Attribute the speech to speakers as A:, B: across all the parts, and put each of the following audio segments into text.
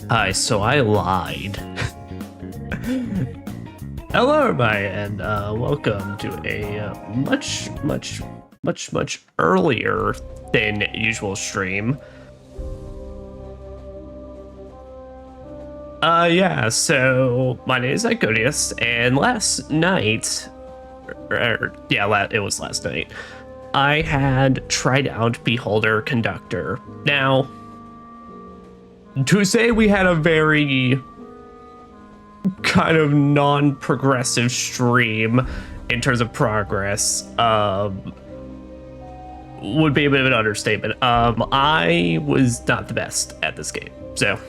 A: Hi, so I lied. Hello, everybody, and welcome to a much earlier than usual stream. Yeah, so my name is Icodius, and last night, it was last night, I had tried out Beholder Conductor. Now, to say we had a very kind of non-progressive stream in terms of progress would be a bit of an understatement. I was not the best at this game. So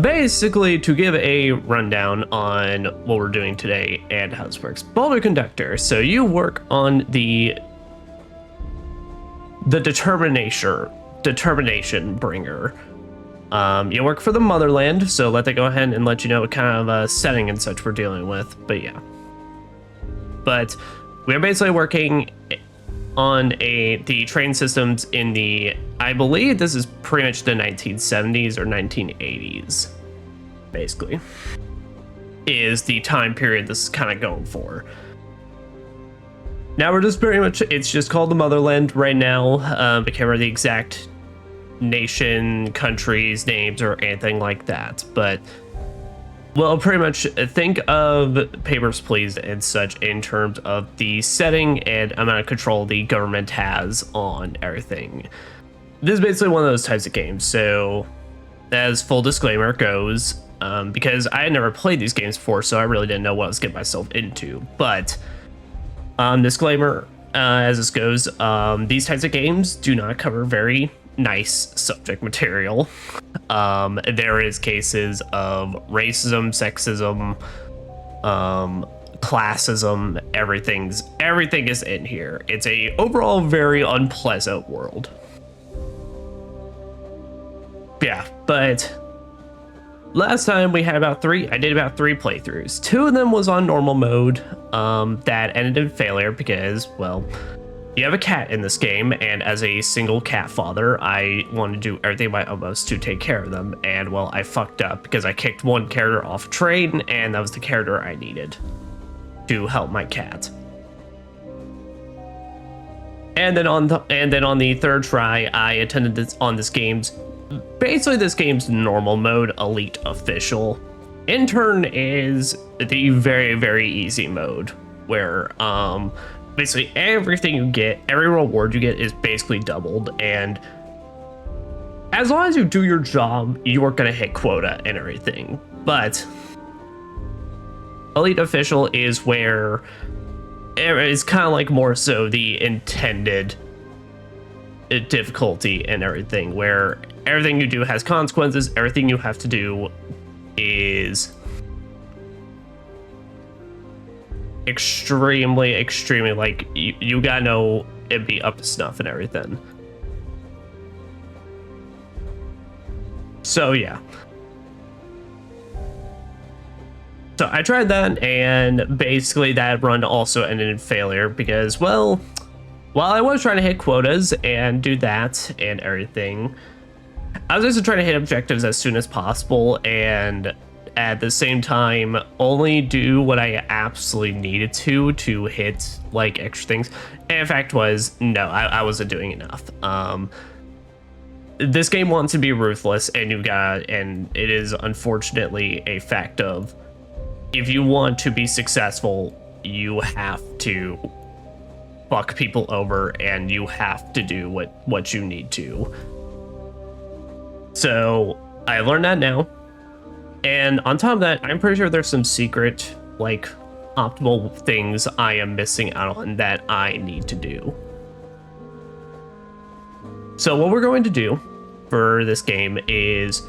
A: basically, to give a rundown on what we're doing today and how this works. Beholder Conductor. So you work on the determination bringer. You work for the motherland, so let that go ahead and let you know what kind of setting and such we're dealing with. But yeah, but we're basically working on the train systems in the, I believe this is pretty much the 1970s or 1980s, basically, is the time period this is kind of going for. Now we're just pretty much, it's just called the motherland right now. I can't remember the exact nation, countries, names, or anything like that, but well, pretty much think of Papers, Please and such in terms of the setting and amount of control the government has on everything. This is basically one of those types of games. So as full disclaimer goes, because I had never played these games before, so I really didn't know what I was getting myself into, but disclaimer, as this goes, these types of games do not cover very nice subject material. There is cases of racism, sexism, classism, everything is in here. It's a overall very unpleasant world. Yeah, but last time I did about three playthroughs. Two of them was on normal mode, that ended in failure because, well, you have a cat in this game, and as a single cat father, I want to do everything in my utmost to take care of them, and well, I fucked up because I kicked one character off a train, and that was the character I needed to help my cat. And then on the third try, I attended this game's normal mode, Elite Official. Intern is the very, very easy mode where basically everything you get, every reward you get is basically doubled, and as long as you do your job, you are going to hit quota and everything. But Elite Official is where it's kind of like more so the intended difficulty and everything, where everything you do has consequences, everything you have to do is extremely like you gotta know and be up to snuff and everything. So yeah, so I tried that, and basically that run also ended in failure because, well, while I was trying to hit quotas and do that and everything, I was also trying to hit objectives as soon as possible, and at the same time only do what I absolutely needed to hit like extra things. And in fact was, no, I wasn't doing enough. This game wants to be ruthless, and and it is unfortunately a fact of, if you want to be successful, you have to fuck people over, and you have to do what you need to. So I learned that now. And on top of that, I'm pretty sure there's some secret, like, optimal things I am missing out on that I need to do. So what we're going to do for this game is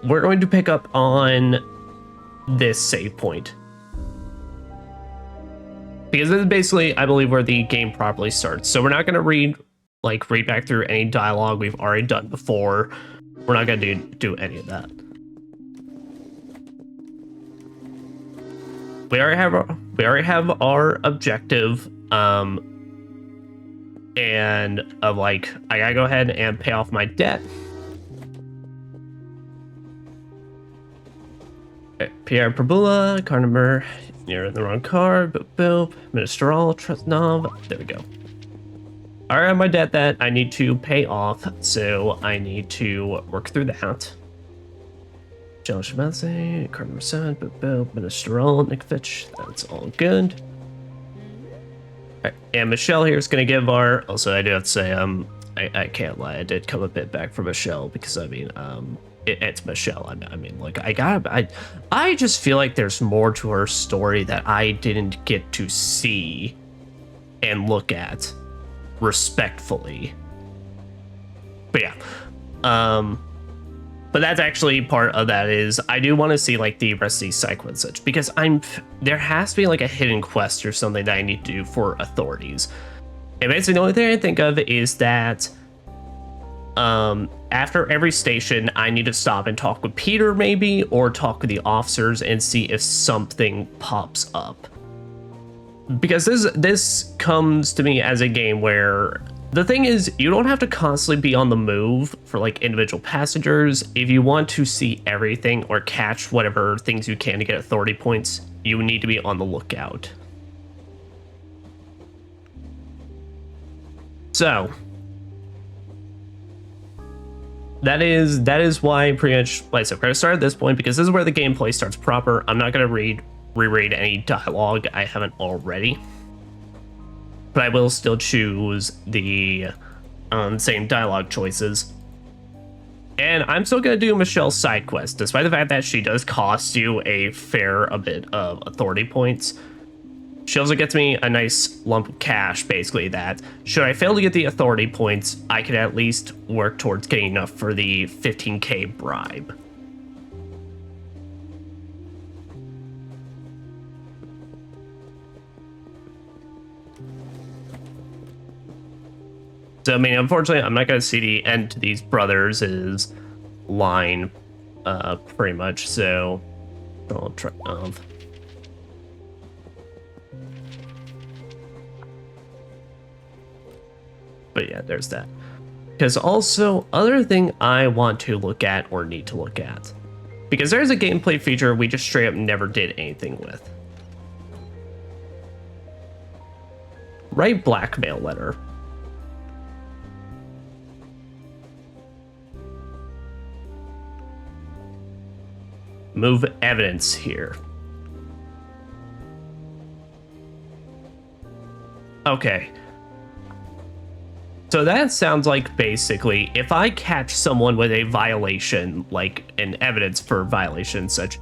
A: we're going to pick up on this save point, because this is basically, I believe, where the game properly starts. So we're not going to read back through any dialogue we've already done before. We're not going to do any of that. We already have our objective, and like, I gotta go ahead and pay off my debt. Pierre Prabula, car number, you're in the wrong car, boop boop, Ministrel, trust knob, there we go. Alright, my debt that I need to pay off, so I need to work through that. John Shabazzi, car number 7, boop boop, Ministrel, Nick Fitch, that's all good. Alright, and Michelle here is going to give our, also I do have to say, I can't lie, I did come a bit back for Michelle, because I mean, it's Michelle. I mean, like, I just feel like there's more to her story that I didn't get to see and look at respectfully. But yeah, but that's actually part of that is I do want to see like the rest of these side quests such because there has to be like a hidden quest or something that I need to do for authorities. And basically the only thing I think of is that after every station, I need to stop and talk with Peter maybe, or talk with the officers and see if something pops up. Because this comes to me as a game where the thing is, you don't have to constantly be on the move for like individual passengers. If you want to see everything or catch whatever things you can to get authority points, you need to be on the lookout. So that is why pretty much, like I said, we're going to start at this point because this is where the gameplay starts proper. I'm not going to reread any dialogue I haven't already, but I will still choose the same dialogue choices. And I'm still going to do Michelle's side quest, despite the fact that she does cost you a fair bit of authority points. She also gets me a nice lump of cash, basically, that should I fail to get the authority points, I could at least work towards getting enough for the 15k bribe. So, I mean, unfortunately, I'm not going to see the end to these brothers' line, pretty much, so I'll try. But yeah, there's that. Because also, other thing I want to look at or need to look at. Because there's a gameplay feature we just straight up never did anything with. Write blackmail letter. Move evidence here. Okay. So that sounds like basically if I catch someone with a violation, like an evidence for violation and such,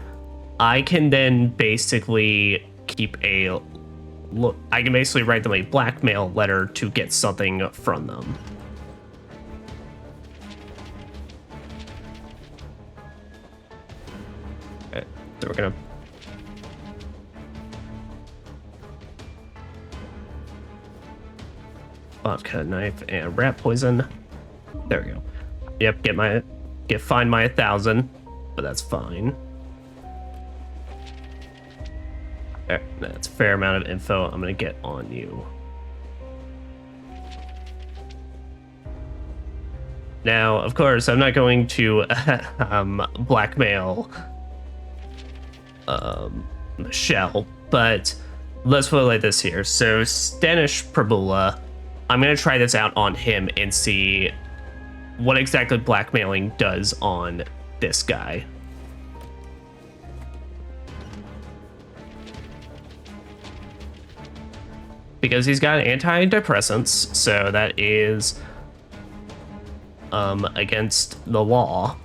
A: I can then basically keep a look. I can basically write them a blackmail letter to get something from them. Okay, so we're gonna. Vodka knife and rat poison. There we go. Yep, find my 1,000, but that's fine. There, that's a fair amount of info I'm gonna get on you. Now, of course, I'm not going to blackmail Michelle, but let's put it like this here. So Stanish Prabula, I'm going to try this out on him and see what exactly blackmailing does on this guy. Because he's got antidepressants, so that is against the law.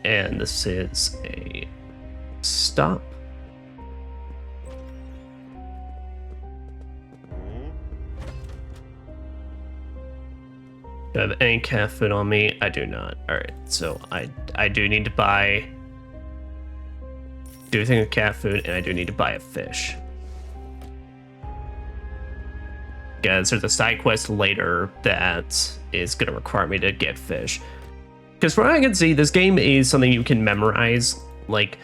A: And this is a stop. Do I have any cat food on me? I do not. Alright, so I do need to buy anything with cat food, and I do need to buy a fish. Because there's a side quest later that is going to require me to get fish. because from what I can see, this game is something you can memorize. Like,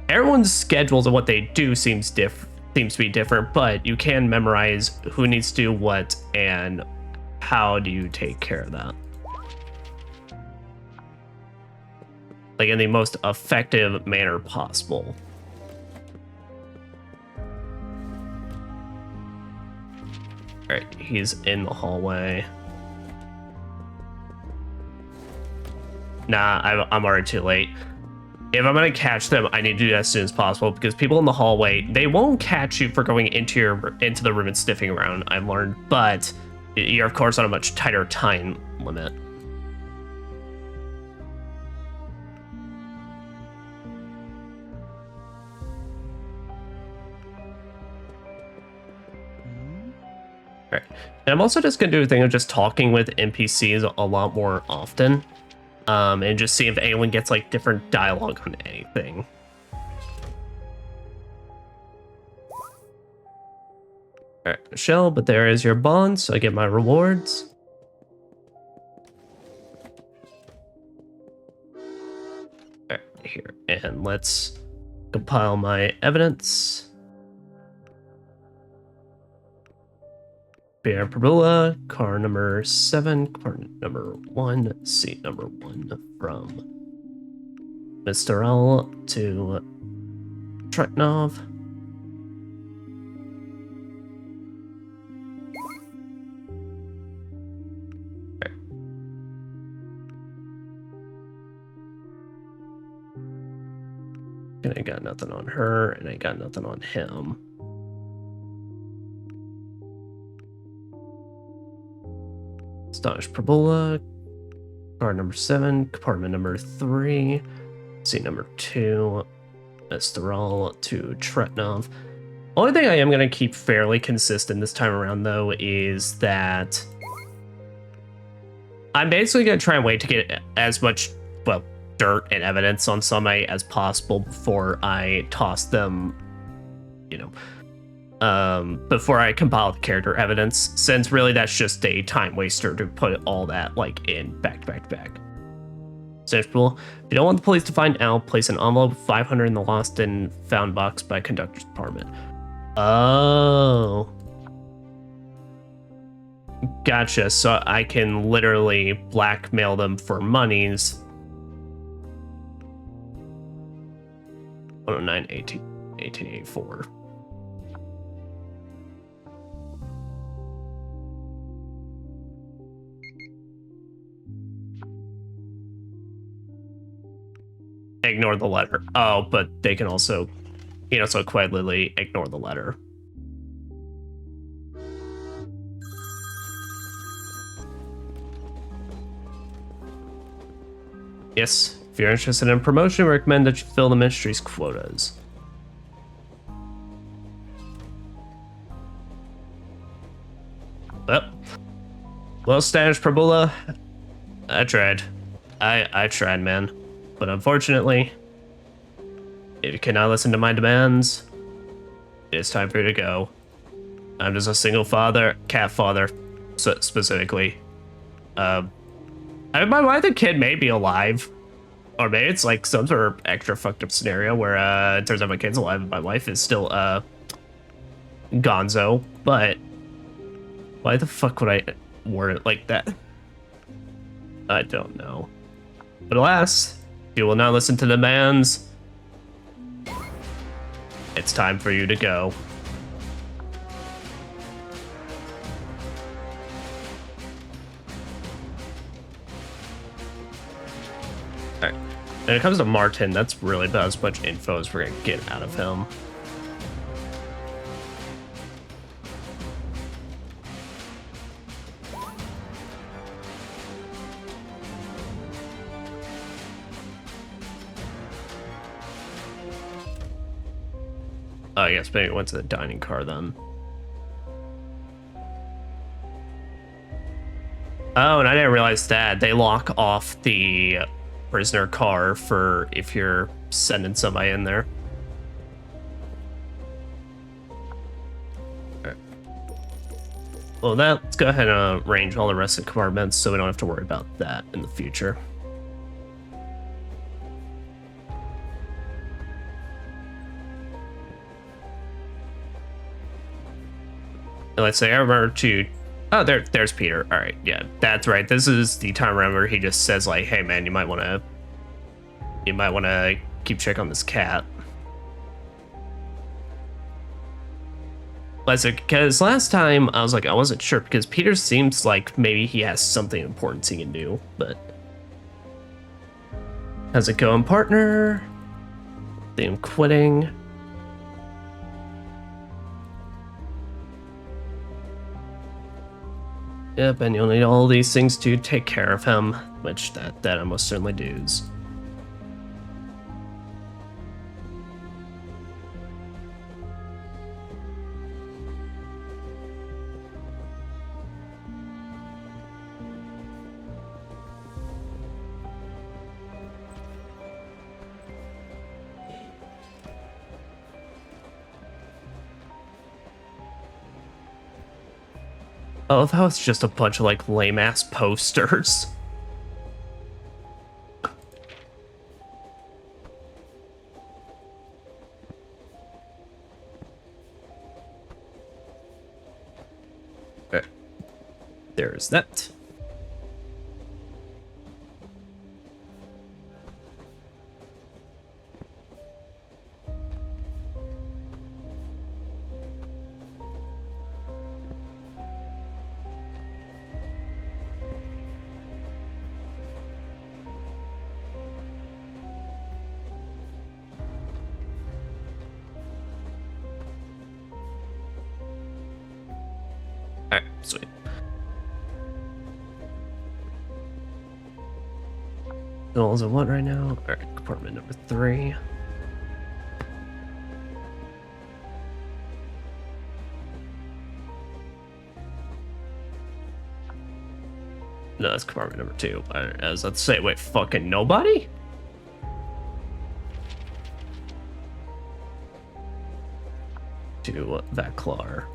A: everyone's schedules and what they do seems to be different, but you can memorize who needs to do what and how do you take care of that. Like, in the most effective manner possible. Alright, he's in the hallway. Nah, I'm already too late. If I'm gonna catch them, I need to do that as soon as possible, because people in the hallway, they won't catch you for going into the room and sniffing around, I've learned, but you're of course on a much tighter time limit. Alright. And I'm also just gonna do a thing of just talking with NPCs a lot more often. And just see if anyone gets like different dialogue on anything. Alright, Michelle, but there is your bond, so I get my rewards. Alright, here, and let's compile my evidence. Pierre Pabula, car number 7, car number 1, seat number 1 from Mr. L to Tretnov. Okay. And I got nothing on her, and I got nothing on him. Astonish Parabola, car number 7, compartment number 3, seat number 2, Esterol to Tretnov. Only thing I am going to keep fairly consistent this time around, though, is that I'm basically going to try and wait to get as much, well, dirt and evidence on somebody as possible before I toss them, you know, before I compile the character evidence, since really that's just a time waster to put all that like in back to back to back. Sensible. If you don't want the police to find Al, place an envelope 500 in the lost and found box by Conductor's apartment. Oh. Gotcha, so I can literally blackmail them for monies. 109, 1884. Ignore the letter. Oh, but they can also, you know, so quite literally ignore the letter. Yes, if you're interested in promotion, we recommend that you fill the ministry's quotas. Well, Stanish Prabula, I tried. I tried, man. But unfortunately, if you cannot listen to my demands, it's time for you to go. I'm just a single father, cat father, specifically. I mean, my wife and kid may be alive. Or maybe it's like some sort of extra fucked up scenario where it turns out my kid's alive and my wife is still gonzo. But why the fuck would I word it like that? I don't know. But alas, you will not listen to the demands. It's time for you to go. Alright. When it comes to Martin, that's really about as much info as we're gonna get out of him. Oh, yes, maybe it went to the dining car then. Oh, and I didn't realize that. They lock off the prisoner car for if you're sending somebody in there. Right. Well, let's go ahead and arrange all the rest of the compartments so we don't have to worry about that in the future. Let's say I remember to. Oh, there's Peter. All right, yeah, that's right. This is the time where he just says like, "Hey, man, you might want to keep check on this cat." Because last time I was like, I wasn't sure because Peter seems like maybe he has something important he can do, but how's it going, partner? I'm quitting. Yep, and you'll need all these things to take care of him, which that I most certainly do. Oh, that was just a bunch of like lame ass posters. Okay. There's that. Alright, sweet. Goals of what right now? Alright, compartment number 3. No, that's compartment number 2. I was about to say, wait, fucking nobody? To that Clar.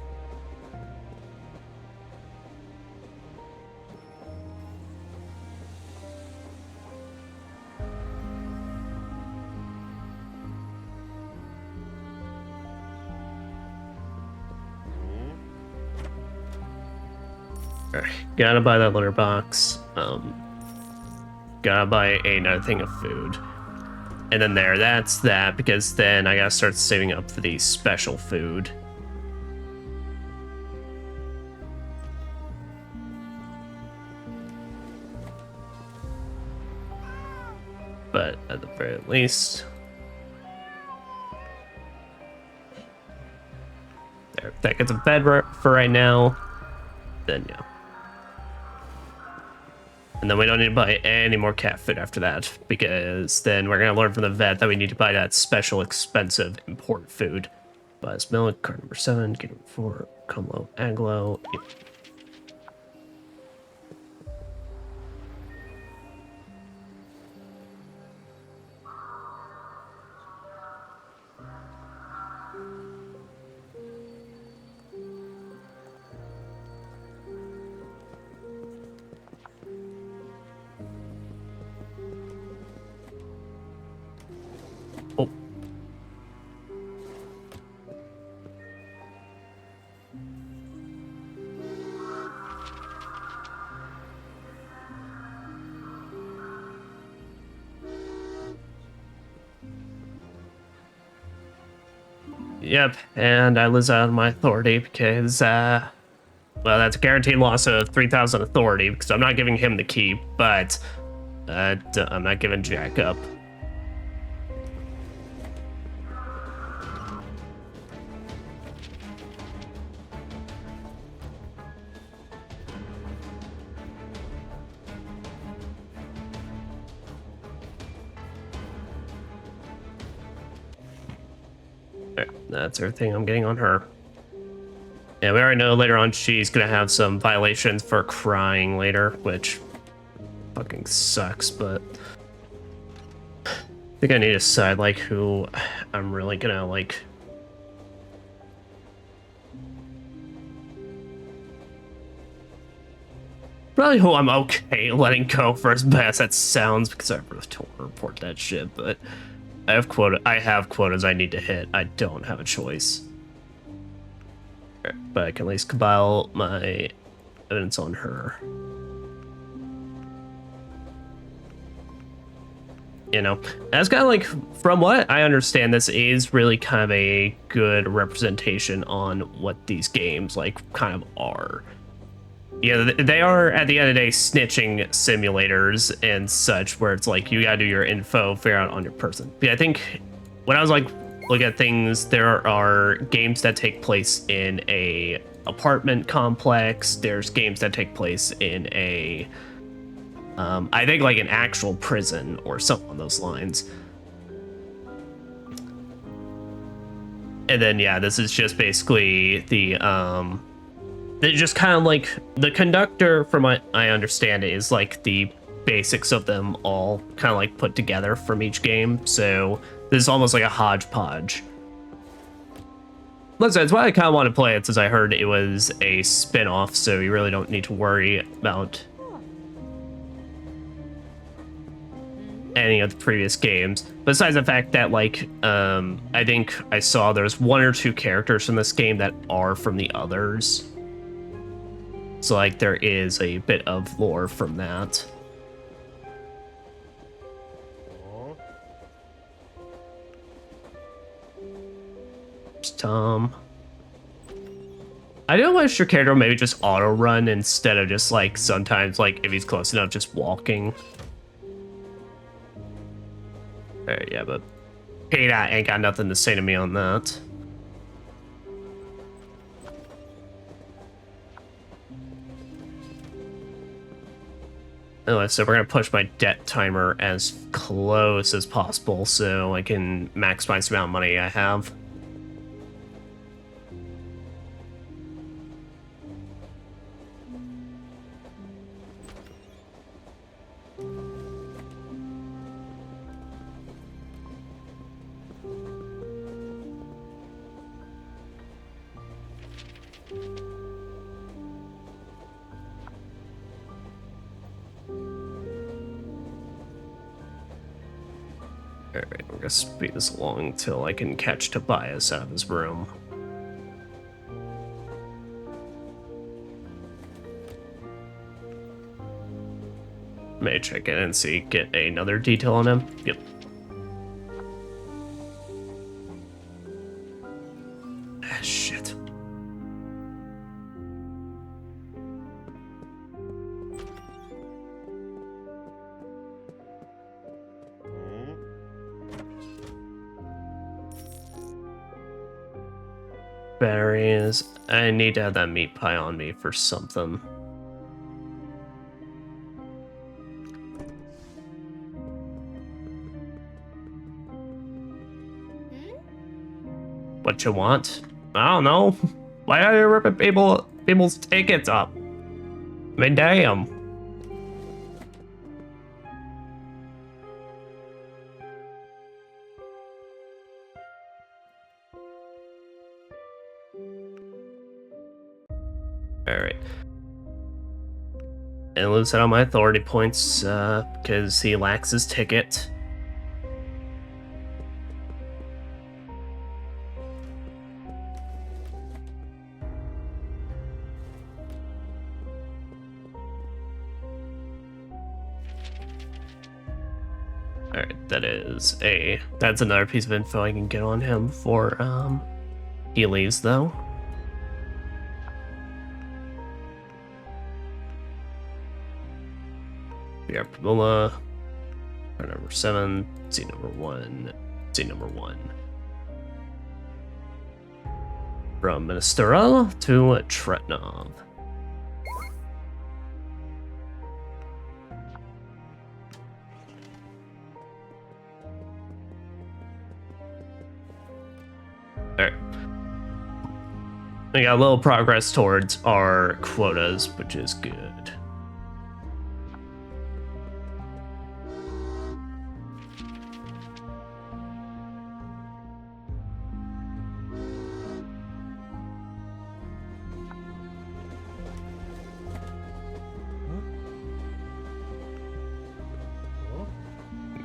A: Gotta buy that litter box. Gotta buy another thing of food. And then that's that, because then I gotta start saving up for the special food. But at the very least... There, that gets a bed for right now. Then, yeah. And then we don't need to buy any more cat food after that, because then we're going to learn from the vet that we need to buy that special, expensive import food. Buy this milk, card number 7, get number 4, Comlo, Aglo. Yep. Oh. Yep, and I lose out on my authority because, well, that's a guaranteed loss of 3,000 authority because I'm not giving him the key, but I'm not giving Jack up. That's everything I'm getting on her. Yeah, we already know later on she's gonna have some violations for crying later, which fucking sucks, but I think I need to decide like who I'm really gonna like. Probably who I'm okay letting go for as bad as that sounds, because I really don't want to report that shit, but I have quotas I need to hit. I don't have a choice. But I can at least compile my evidence on her. You know, that's kind of like, from what I understand, this is really kind of a good representation on what these games like kind of are. Yeah, they are at the end of the day snitching simulators and such, where it's like you gotta do your info, figure out on your person. But I think when I was like looking at things, there are games that take place in a apartment complex. There's games that take place in a I think like an actual prison or something on those lines. And then yeah, this is just basically the just kind of like the Conductor, from what I understand, is like the basics of them all kind of like put together from each game. So this is almost like a hodgepodge. Listen, that's why I kind of want to play it, since I heard it was a spin-off, so you really don't need to worry about any of the previous games. Besides the fact that, like, I think I saw there's 1 or 2 characters from this game that are from the others. So, like, there is a bit of lore from that. Tom. I do wish your character would maybe just auto run instead of just, like, sometimes, like, if he's close enough, just walking. Alright, yeah, but Peter ain't got nothing to say to me on that. Anyway, so we're gonna push my debt timer as close as possible so I can maximize the amount of money I have. Alright, we're gonna speed this along until I can catch Tobias out of his room. May check in and see, get another detail on him. Yep. Ah, shit. Berries. I need to have that meat pie on me for something. What you want? I don't know. Why are you ripping people's tickets up? I mean, damn. Alright. And lose out on my authority points because he lacks his ticket. Alright, that's another piece of info I can get on him for he leaves though. We are Pamela, number 7, Z number 1, Z number 1. From Ministerial to Tretnov. Alright. We got a little progress towards our quotas, which is good.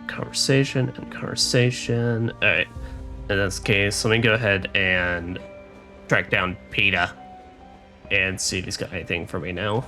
A: Conversation and conversation. Alright. In this case, let me go ahead and track down Peter. and see if he's got anything for me now.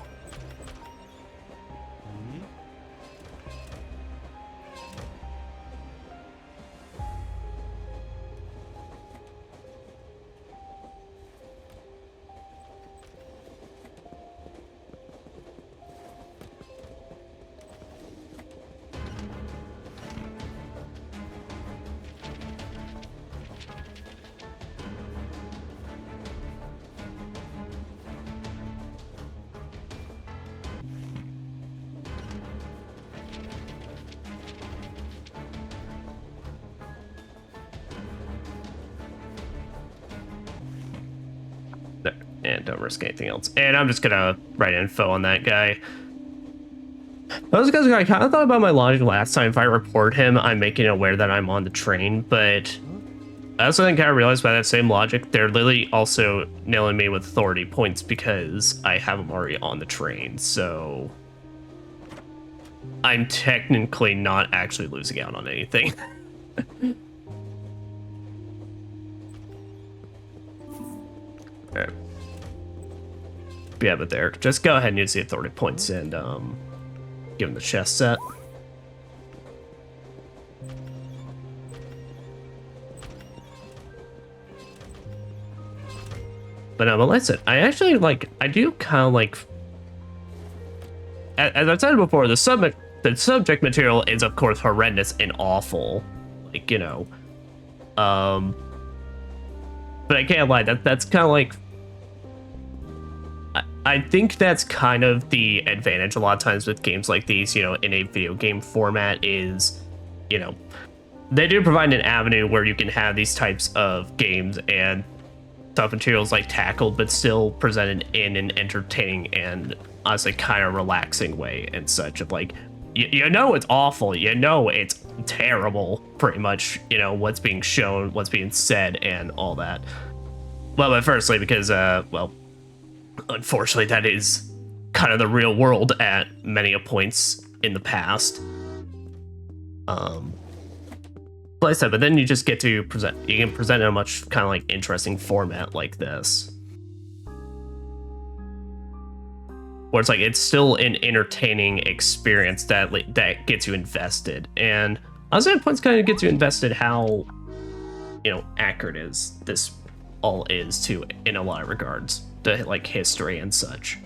A: And don't risk anything else. And I'm just gonna write info on that guy. Those guys, I kind of thought about my logic last time. If I report him, I'm making it aware that I'm on the train. But I also think I realized by that same logic, they're literally also nailing me with authority points because I have them already on the train. So I'm technically not actually losing out on anything. All right. Yeah, but there. Just go ahead and use the authority points and give him the chest set. But no, but listen, I actually like. I do kind of like. As I've said before, the subject material is of course horrendous and awful, like you know. But I can't lie. That's kind of like. I think that's kind of the advantage a lot of times with games like these, you know, in a video game format is, you know, they do provide an avenue where you can have these types of games and stuff materials like tackled, but still presented in an entertaining and honestly kind of relaxing way and such of like, you know, it's awful, you know, it's terrible, pretty much, you know, what's being shown, what's being said and all that. Well, but firstly, because, well, unfortunately, that is kind of the real world at many points in the past. Like I said, but then you just get to present. You can present in a much kind of like interesting format like this, where it's like it's still an entertaining experience that gets you invested. And I was at points kind of gets you invested how, you know, accurate is this all is too in a lot of regards. To like history and such.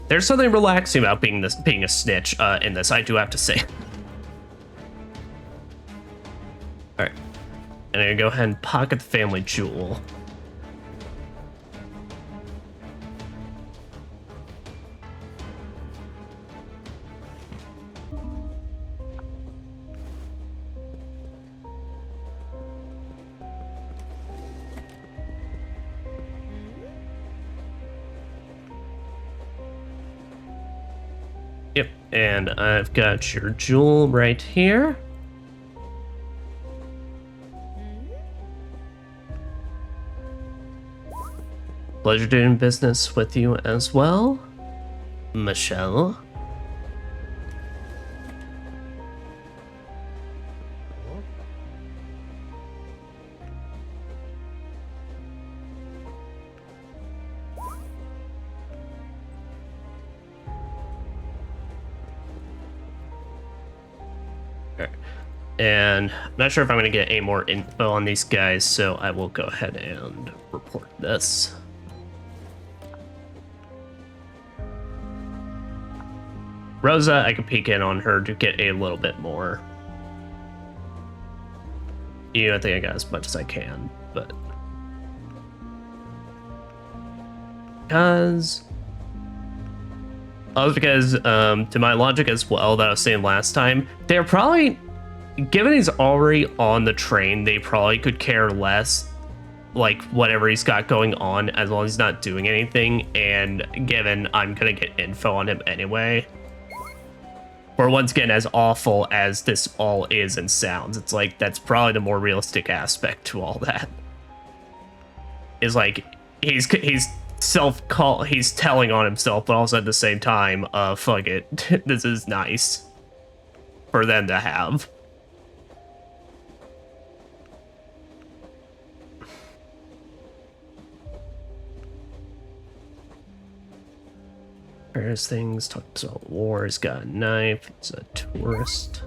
A: There's something relaxing about being a snitch in this, I do have to say. All right, and I'm gonna go ahead and pocket the family jewel. Yep, and I've got your jewel right here. Pleasure doing business with you as well, Michelle. And I'm not sure if I'm going to get any more info on these guys, so I will go ahead and report this. Rosa, I can peek in on her to get a little bit more. You know, I think I got as much as I can, but... Because... Oh, because, to my logic as well that I was saying last time, they're probably... Given he's already on the train, they probably could care less, like, whatever he's got going on, as long as he's not doing anything, and given I'm gonna get info on him anyway. Or once again, as awful as this all is and sounds, it's like, that's probably the more realistic aspect to all that. Is like, he's telling on himself, but also at the same time, fuck it, this is nice for them to have. Repairs things, talks about wars, got a knife, he's a tourist.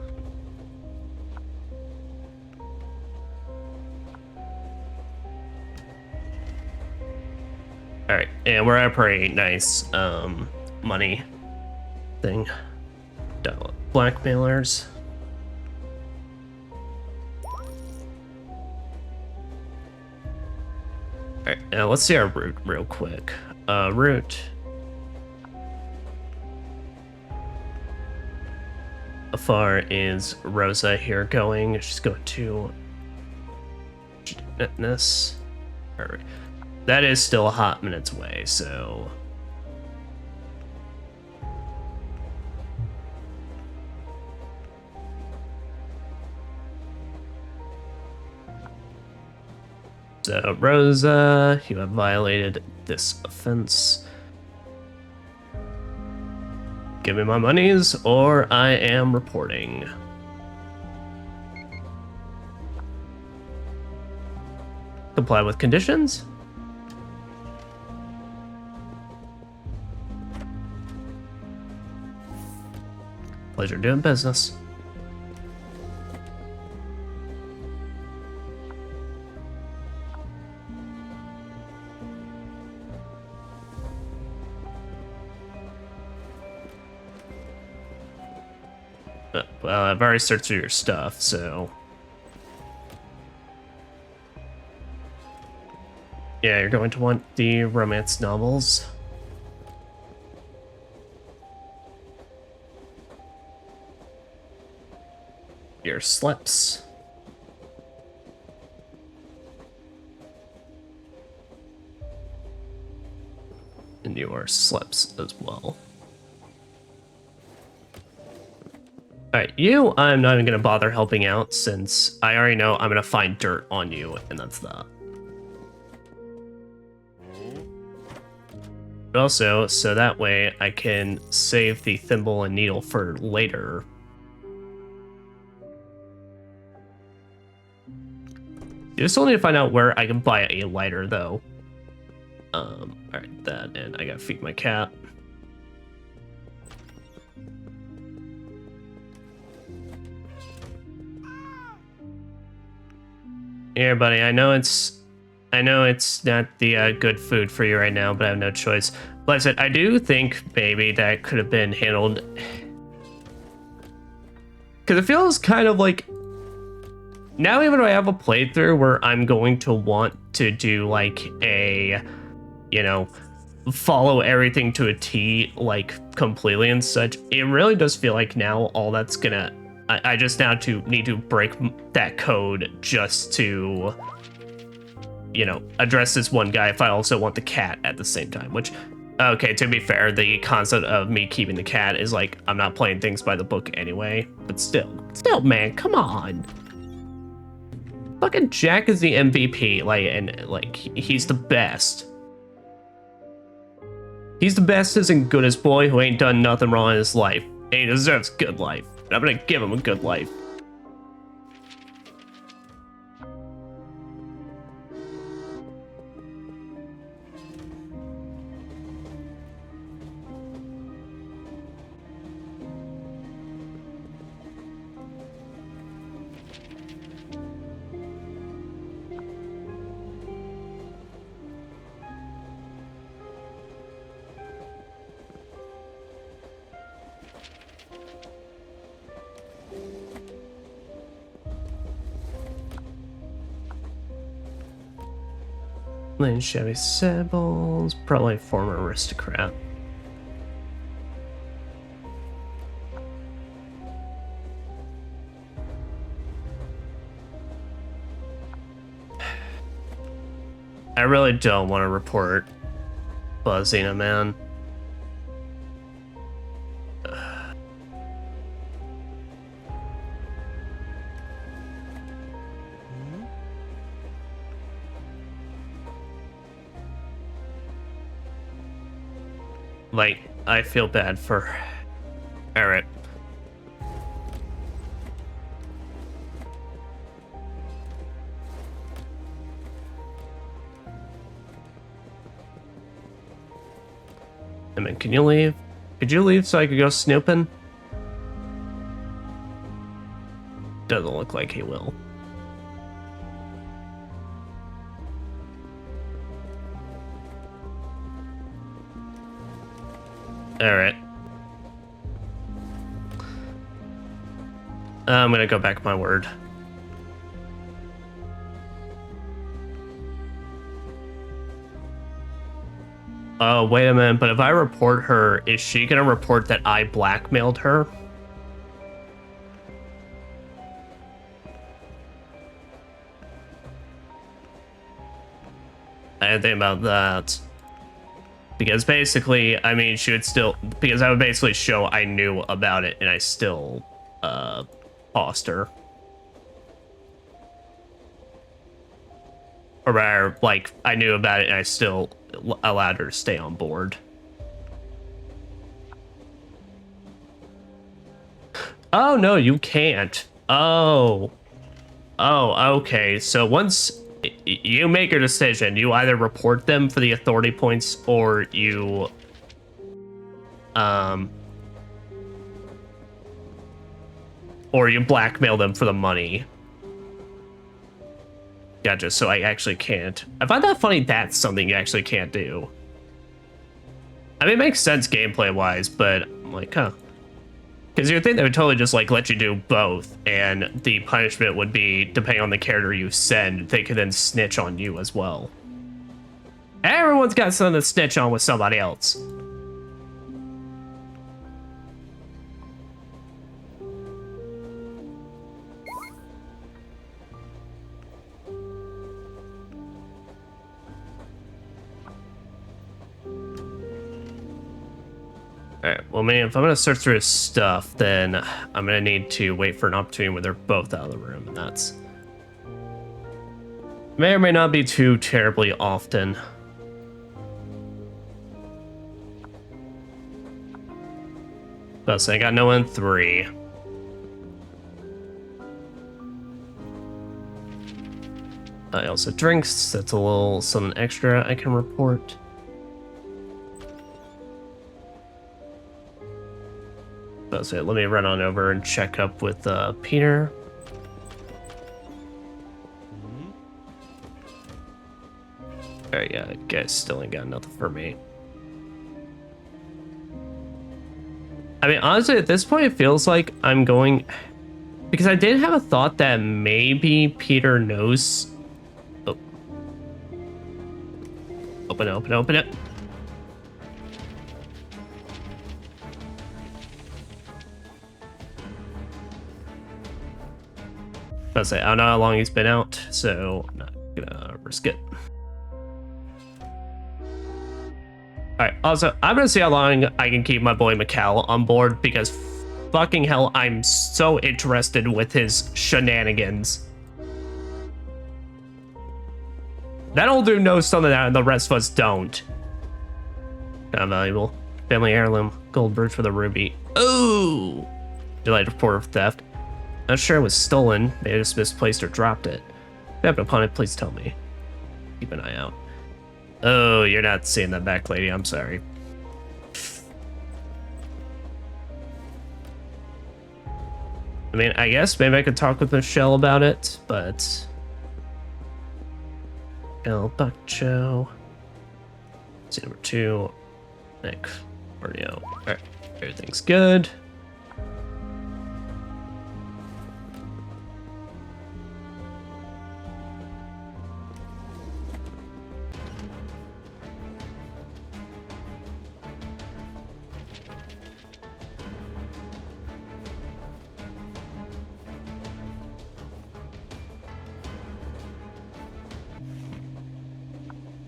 A: Alright, and we're at a pretty nice money thing. Blackmailers. Alright, now let's see our route real quick. Route. How far is Rosa here going? She's going to fitness. Alright. That is still a hot minutes away, so Rosa, you have violated this offense. Give me my monies, or I am reporting. Comply with conditions? Pleasure doing business. Well, I've already searched through your stuff, so... Yeah, you're going to want the romance novels. Your slips. And your slips as well. Alright, you, I'm not even going to bother helping out since I already know I'm going to find dirt on you, and that's that. But also, so that way I can save the thimble and needle for later. You still need to find out where I can buy a lighter, though. Alright, that, and I gotta feed my cat. Here, buddy, I know it's not the good food for you right now, but I have no choice. Like I said, I do think maybe that could have been handled, because it feels kind of like now even though I have a playthrough where I'm going to want to do like a, you know, follow everything to a T, like completely and such, it really does feel like now all that's gonna, I just now need to break that code just to, you know, address this one guy if I also want the cat at the same time, which, okay, to be fair, the concept of me keeping the cat is like, I'm not playing things by the book anyway, but still, man, come on. Fucking Jack is the MVP, like, and like, he's the best. He's the bestest and goodest boy who ain't done nothing wrong in his life, and he deserves a good life. I'm gonna give him a good life. Lane Chevy Sables, probably a former aristocrat. I really don't want to report Buzzina, man. Like, I feel bad for Eric. I mean, can you leave? Could you leave so I could go snooping? Doesn't look like he will. All right. I'm gonna go back my word. Oh, wait a minute, but if I report her, is she gonna report that I blackmailed her? I didn't think about that. Because basically, I mean, she would still, because I would basically show I knew about it and I still, paused her. Or rather, like, I knew about it and I still allowed her to stay on board. Oh, no, you can't. Oh. Oh, okay. So once you make a decision, you either report them for the authority points or you, or you blackmail them for the money. Gotcha, so I actually can't. I find that funny that's something you actually can't do. I mean, it makes sense gameplay-wise, but I'm like, huh. Because you'd think they would totally just, like, let you do both, and the punishment would be, depending on the character you send, they could then snitch on you as well. Everyone's got something to snitch on with somebody else. Alright, well, man, if I'm going to search through his stuff, then I'm going to need to wait for an opportunity where they're both out of the room, and that's... may or may not be too terribly often. So I got no one 3. I also drinks, that's a little something extra I can report. So let me run on over and check up with Peter. Alright, yeah, guys still ain't got nothing for me. I mean, honestly, at this point, it feels like I'm going... because I did have a thought that maybe Peter knows... oh. Open it. I don't know how long he's been out, so I'm not gonna risk it. Alright, also, I'm gonna see how long I can keep my boy Mikal on board, because fucking hell, I'm so interested with his shenanigans. That old dude knows something that the rest of us don't. Kind of valuable. Family heirloom, gold brooch for the ruby. Ooh! Delayed report of theft. Not sure it was stolen. Maybe I just misplaced or dropped it. If you happen upon it, please tell me. Keep an eye out. Oh, you're not seeing that back, lady. I'm sorry. I mean, I guess maybe I could talk with Michelle about it, but... El Buckcho. See number 2. Nick. Orneo. Alright. Everything's good.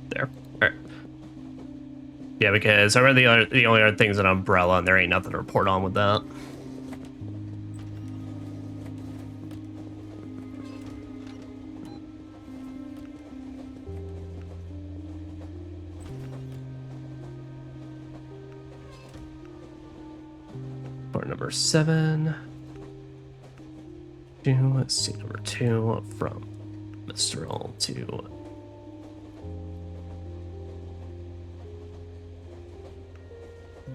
A: There. Alright. Yeah, because I read the only other things an umbrella, and there ain't nothing to report on with that. Part number 7. Let's see, number 2 from Mr. All to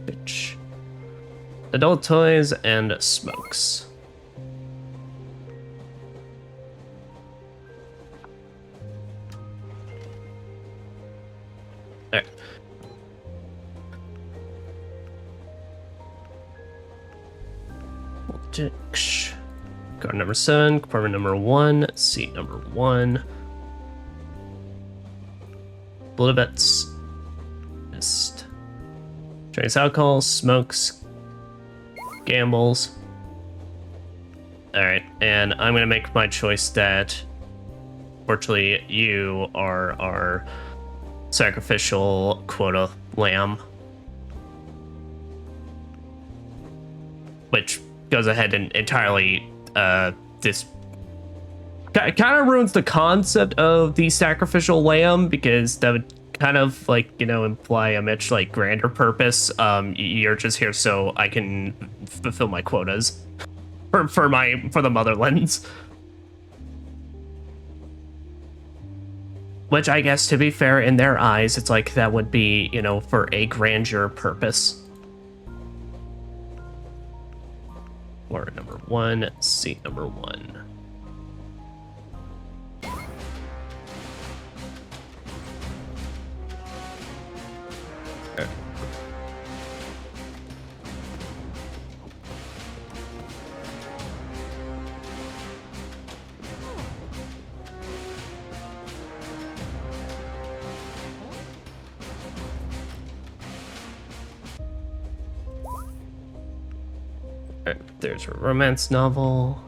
A: bitch. adult toys, and smokes. Alright. Car number 7, compartment number 1, seat number 1. Bullet bets. Missed. Drinks alcohol, smokes, gambles. Alright, and I'm gonna make my choice that fortunately you are our sacrificial quota lamb. Which goes ahead and entirely this kind of ruins the concept of the sacrificial lamb, because that would kind of like, you know, imply a much like grander purpose. You're just here so I can fulfill my quotas for the motherlands. Which I guess, to be fair, in their eyes, it's like that would be, you know, for a grandeur purpose. Or number 1, seat number 1. Okay. There's a romance novel.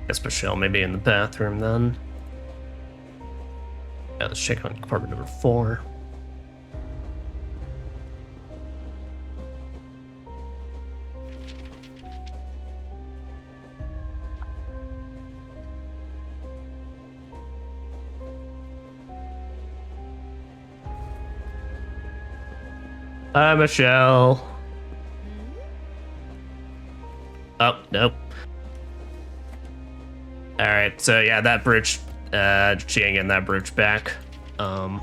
A: Guess Michelle may be in the bathroom then. Yeah, let's check on compartment number 4. Hi, Michelle. Oh, nope. Alright, so yeah, that bridge, she ain't getting that bridge back. There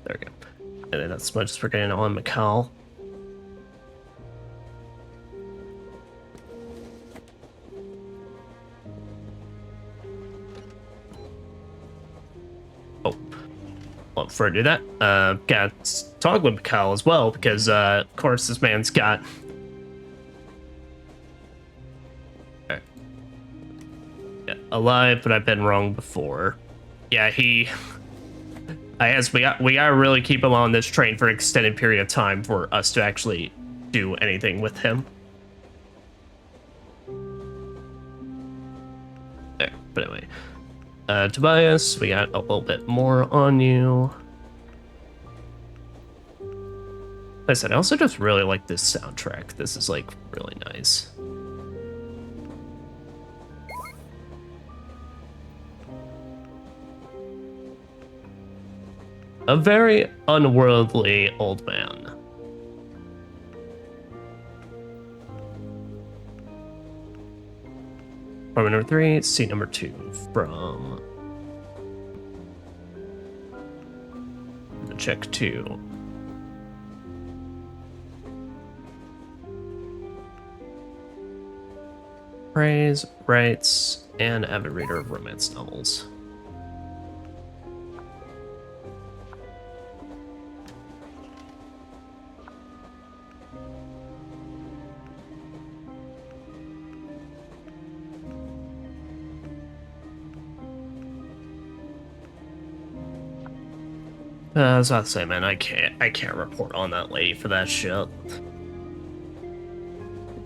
A: we go. And then that's much for getting on McCall. Before I do that, gotta talk with Mikhail as well, because of course this man's got alive, but I've been wrong before. Yeah, I guess we gotta really keep him on this train for an extended period of time for us to actually do anything with him. There, but anyway. Tobias, we got a little bit more on you. Like I said, I also just really like this soundtrack. This is like really nice. A very unworldly old man. Apartment number 3, seat number 2 from check 2. Praise, writes, and avid reader of romance novels. I was about to say, man, I can't report on that lady for that shit.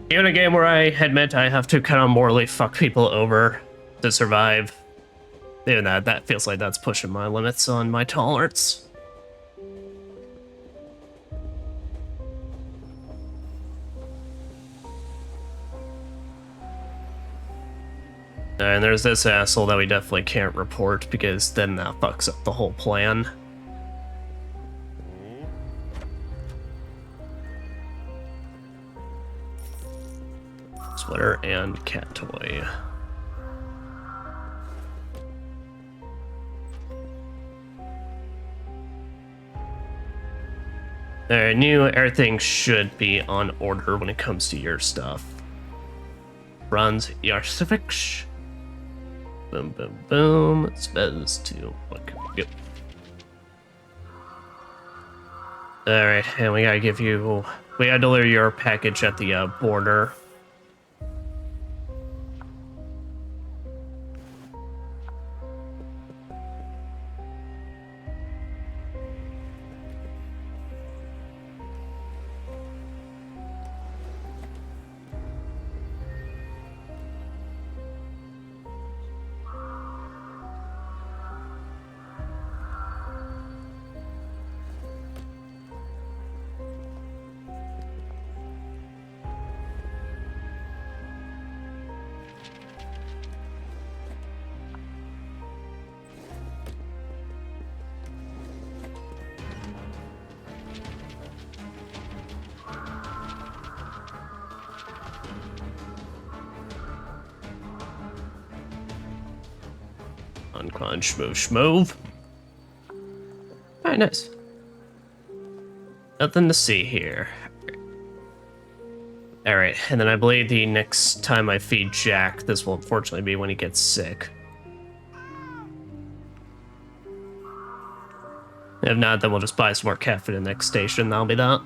A: Even a game where I admit I have to kind of morally fuck people over to survive. Even that feels like that's pushing my limits on my tolerance. And there's this asshole that we definitely can't report, because then that fucks up the whole plan. sweater and cat toy. I knew everything should be on order when it comes to your stuff. Runs Yarsifix. Boom, boom, boom. Spells to what can we do? Alright, and we gotta deliver your package at the border. Uncrunch, schmove. Alright, nice. Nothing to see here. Alright, and then I believe the next time I feed Jack, this will unfortunately be when he gets sick. If not, then we'll just buy some more cat food at the next station. That'll be that.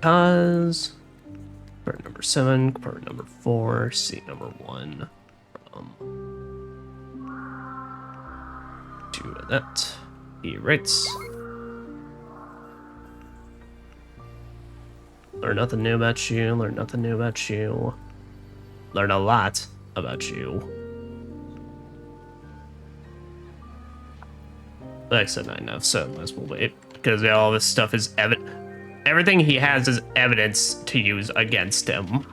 A: Cause part number 7, part number 4, seat number 1 from 2 of that. He writes. Learn nothing new about you, learn nothing new about you. Learn a lot about you. Like I said, not enough, so might as well wait. Because all this stuff is evident. Everything he has is evidence to use against him.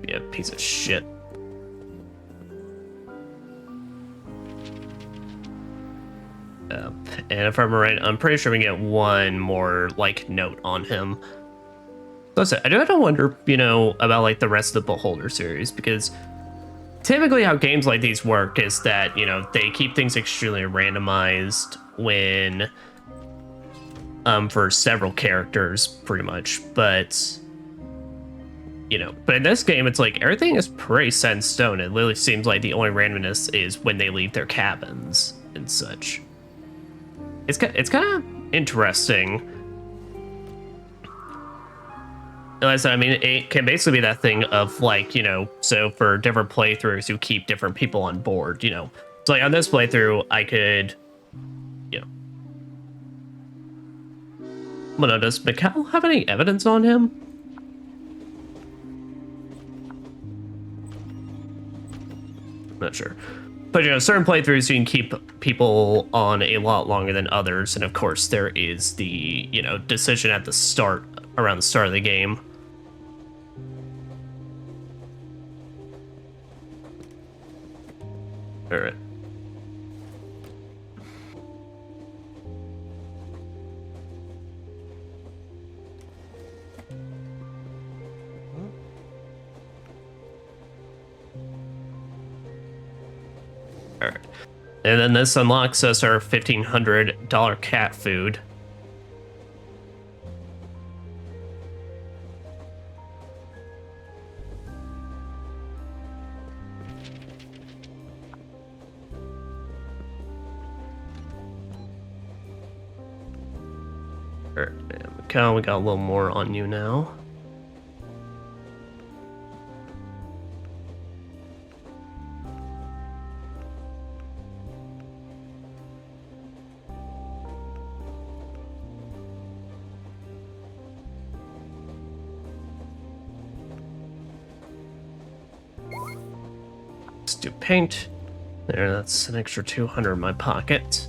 A: Yeah, piece of shit. And if I'm right, I'm pretty sure we get one more, like, note on him. Listen, I do have to wonder, you know, about, like, the rest of the Beholder series, because typically how games like these work is that, you know, they keep things extremely randomized when, for several characters, pretty much, but, you know, but in this game, it's like, everything is pretty set in stone. It literally seems like the only randomness is when they leave their cabins and such. It's kind of interesting. Like I said, I mean, it can basically be that thing of, like, you know, so for different playthroughs, you keep different people on board, you know. So, like, on this playthrough, I could, you know. Well, no, does Mikhail have any evidence on him? I'm not sure. But, you know, certain playthroughs, you can keep people on a lot longer than others. And, of course, there is the, you know, decision at the start, around the start of the game. All right. All right. And then this unlocks us our $1,500 cat food. Alright, Mikhail, we got a little more on you now. Let's do paint. There, that's an extra 200 in my pocket.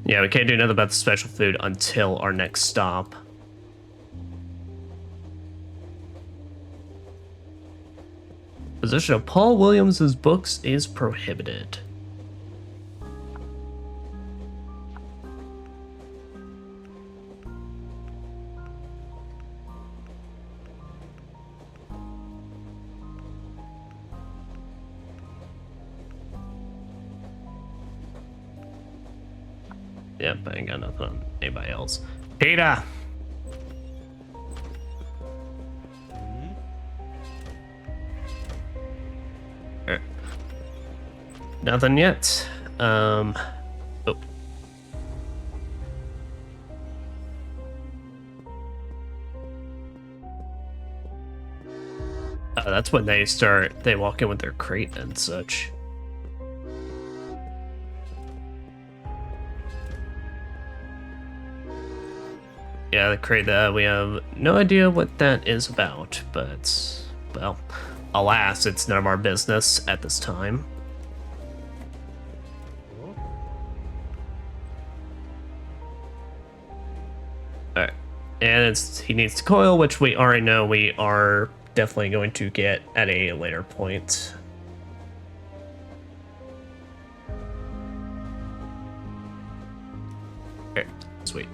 A: Yeah, we can't do nothing about the special food until our next stop. Possession of Paul Williams's books is prohibited. Yep, I ain't got nothing on anybody else. Peter! Nothing yet. Oh. That's when they walk in with their crate and such. Yeah, the crate, we have no idea what that is about, but, well, alas, it's none of our business at this time. Alright, and he needs to coil, which we already know we are definitely going to get at a later point. Okay, sweet.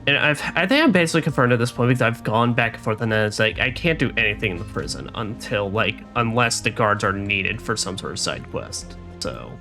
A: And I think I'm basically confirmed at this point because I've gone back and forth, and then it's like I can't do anything in the prison until unless the guards are needed for some sort of side quest. So.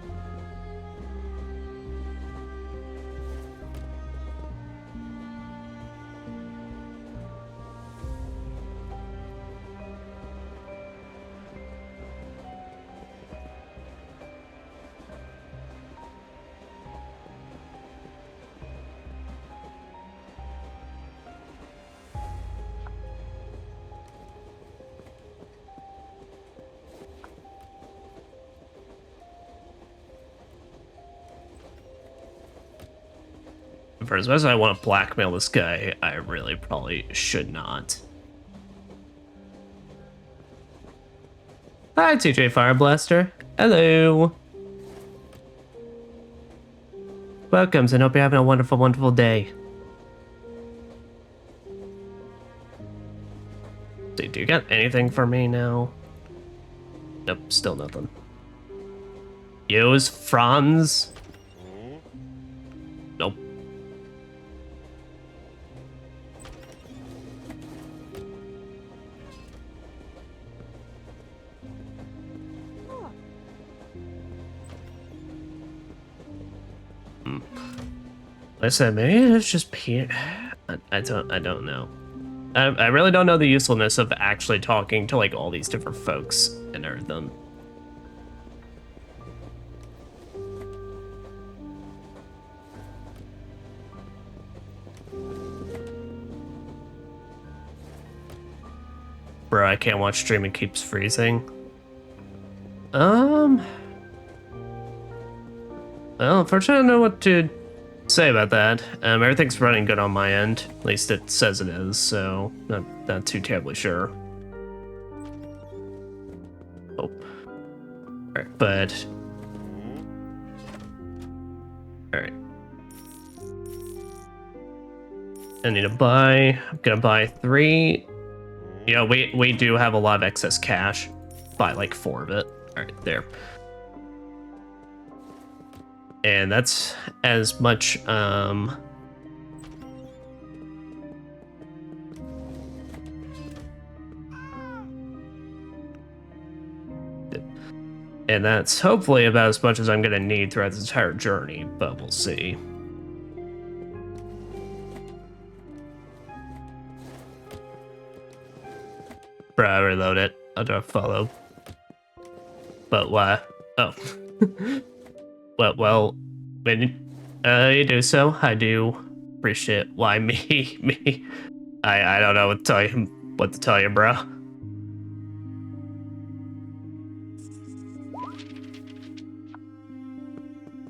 A: For as much as I want to blackmail this guy, I really probably should not. Hi, TJ Fireblaster. Hello. Welcome, and hope you're having a wonderful, wonderful day. Do you got anything for me now? Nope, still nothing. Use Franz? Nope. Like I said, maybe it's just Peter. I don't know. I really don't know the usefulness of actually talking to like all these different folks and everything. Bro, I can't watch stream, it keeps freezing. Well, unfortunately, I don't know what to say about that. Everything's running good on my end. At least it says it is, so not too terribly sure. Oh. Alright, but... Alright. I need to buy... I'm gonna buy 3. You know, we do have a lot of excess cash. Buy like 4 of it. Alright, there. And that's as much, and that's hopefully about as much as I'm gonna need throughout this entire journey, but we'll see. Bro, I reload it. I'll do a follow. But why? Oh. Well, when you do so, I do appreciate. Why me? Me? I don't know what to tell you, bro.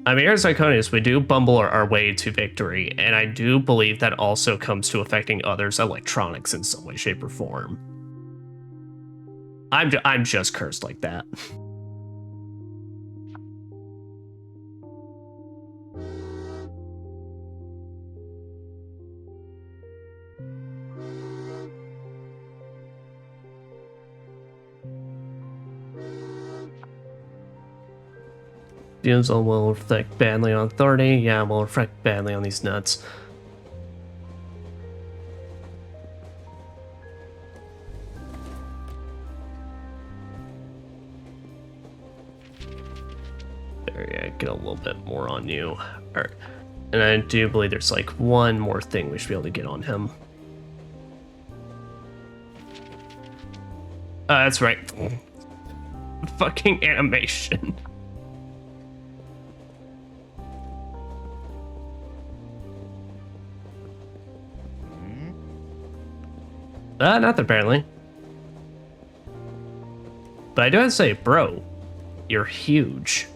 A: I mean, here's Iconius, we do bumble our way to victory, and I do believe that also comes to affecting others' electronics in some way, shape, or form. I'm just cursed like that. refusal will reflect badly on authority. Yeah, will reflect badly on these nuts. There, yeah, get a little bit more on you. Alright. And I do believe there's like one more thing we should be able to get on him. That's right. Fucking animation. Nothing apparently. But I do have to say, bro, you're huge.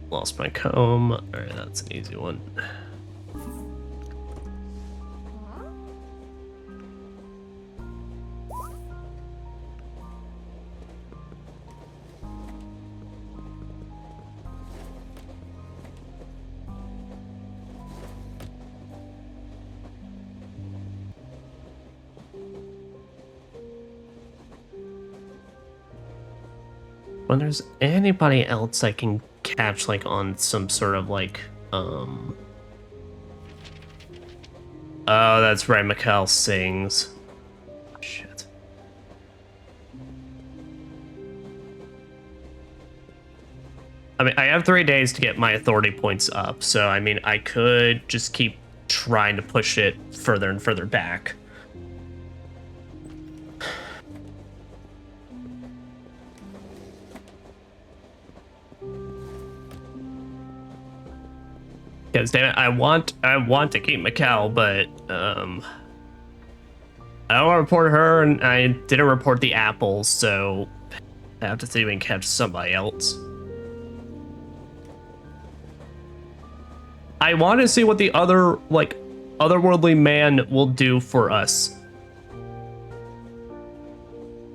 A: Lost my comb. Alright, that's an easy one. When there's anybody else I can catch like on some sort of like oh, that's right, Mikkel sings. Shit. I mean, I have 3 days to get my authority points up, so I mean, I could just keep trying to push it further and further back. Because damn it, I want to keep Mikkel, but I don't want to report her, and I didn't report the apples, so I have to see if we can catch somebody else. I want to see what the other like otherworldly man will do for us.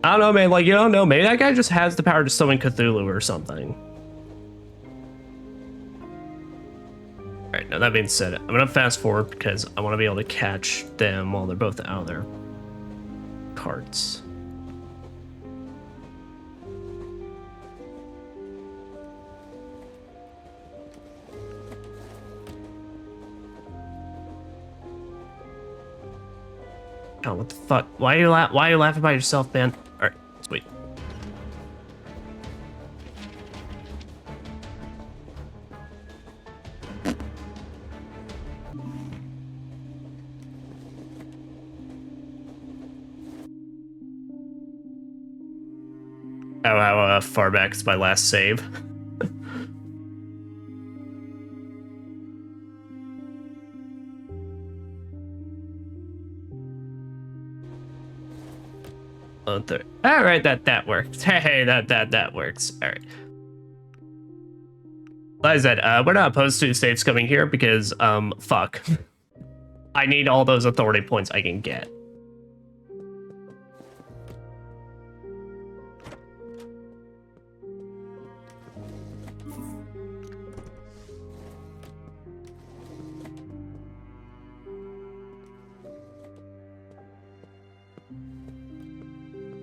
A: I don't know, man. Like, you don't know. Maybe that guy just has the power to summon Cthulhu or something. Alright, now that being said, I'm gonna fast forward because I want to be able to catch them while they're both out of their carts. Oh, what the fuck? Why are you laughing by yourself, man? Alright, sweet. Oh, how far back is my last save? All right, that works. Hey, that works. All right. Like I said, we're not opposed to saves coming here because fuck, I need all those authority points I can get.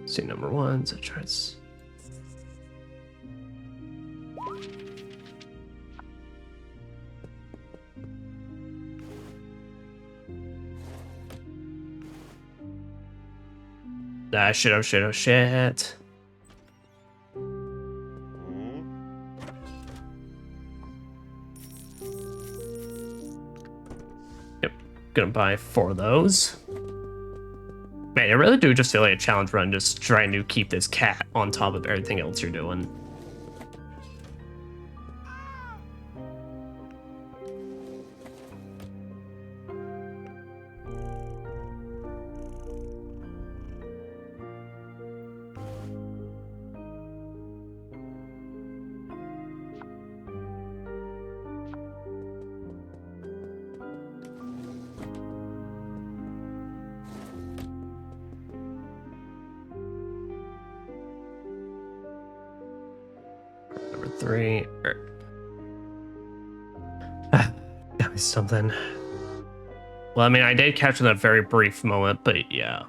A: See number one, so tries. Ah, shit, oh shit, oh shit. Yep, gonna buy 4 of those. Man, I really do just feel like a challenge run, just trying to keep this cat on top of everything else you're doing. Number 3. Finally something. Well, I mean, I did catch that very brief moment, but yeah.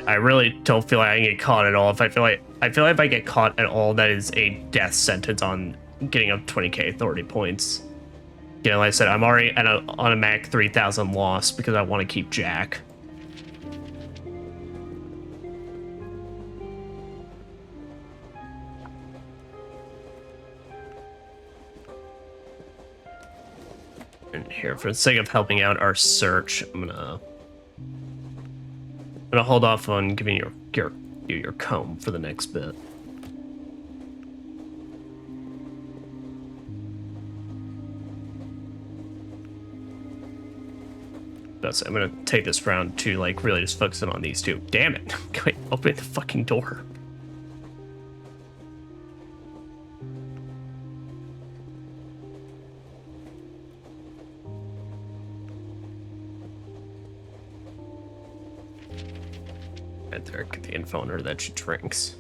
A: I really don't feel like I can get caught at all. I feel like if I get caught at all, that is a death sentence on getting up 20k authority points. You know, like I said, I'm already at an automatic 3,000 loss because I want to keep Jack. And here, for the sake of helping out our search, I'm gonna hold off on giving you your comb for the next bit. I'm gonna take this round to like really just focus in on these two. Damn it! Wait, open the fucking door. Right there, get the info on her that she drinks.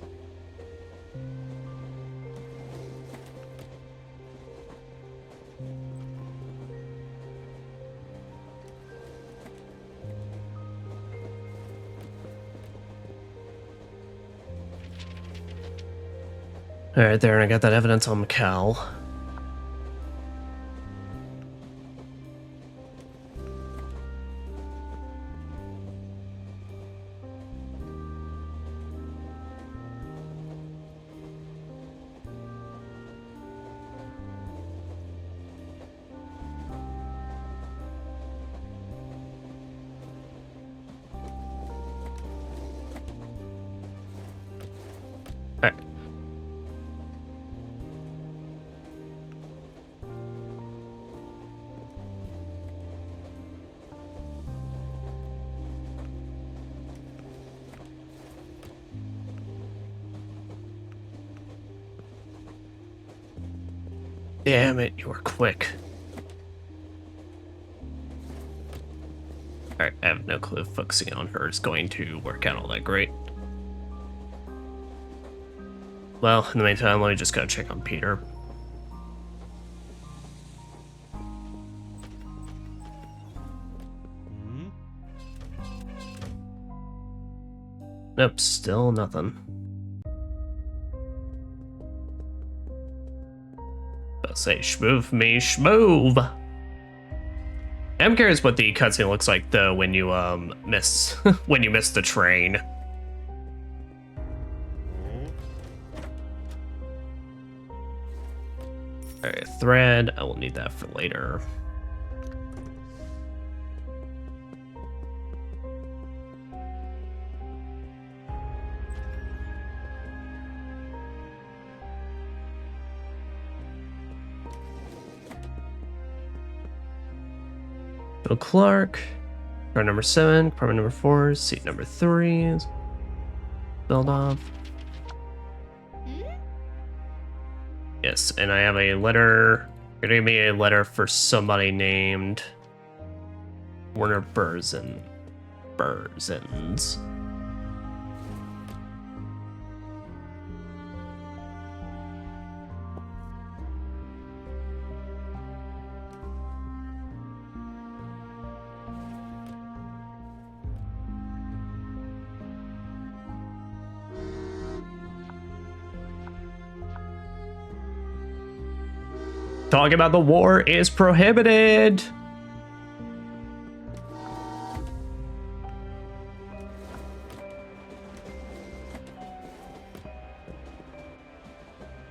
A: All right, there, and I got that evidence on Macau. All right. Damn it, you were quick. Alright, I have no clue if focusing on her is going to work out all that great. Well, in the meantime, let me just go check on Peter. Nope, still nothing. I'll say shmoove me, shmoove! I'm curious what the cutscene looks like though when you miss when you miss the train. Alright, thread. I will need that for later. Bill Clark, car number 7, compartment number 4, seat number 3. Build off. Yes, and I have a letter. You're gonna give me a letter for somebody named Werner Burzens. Talking about the war is prohibited.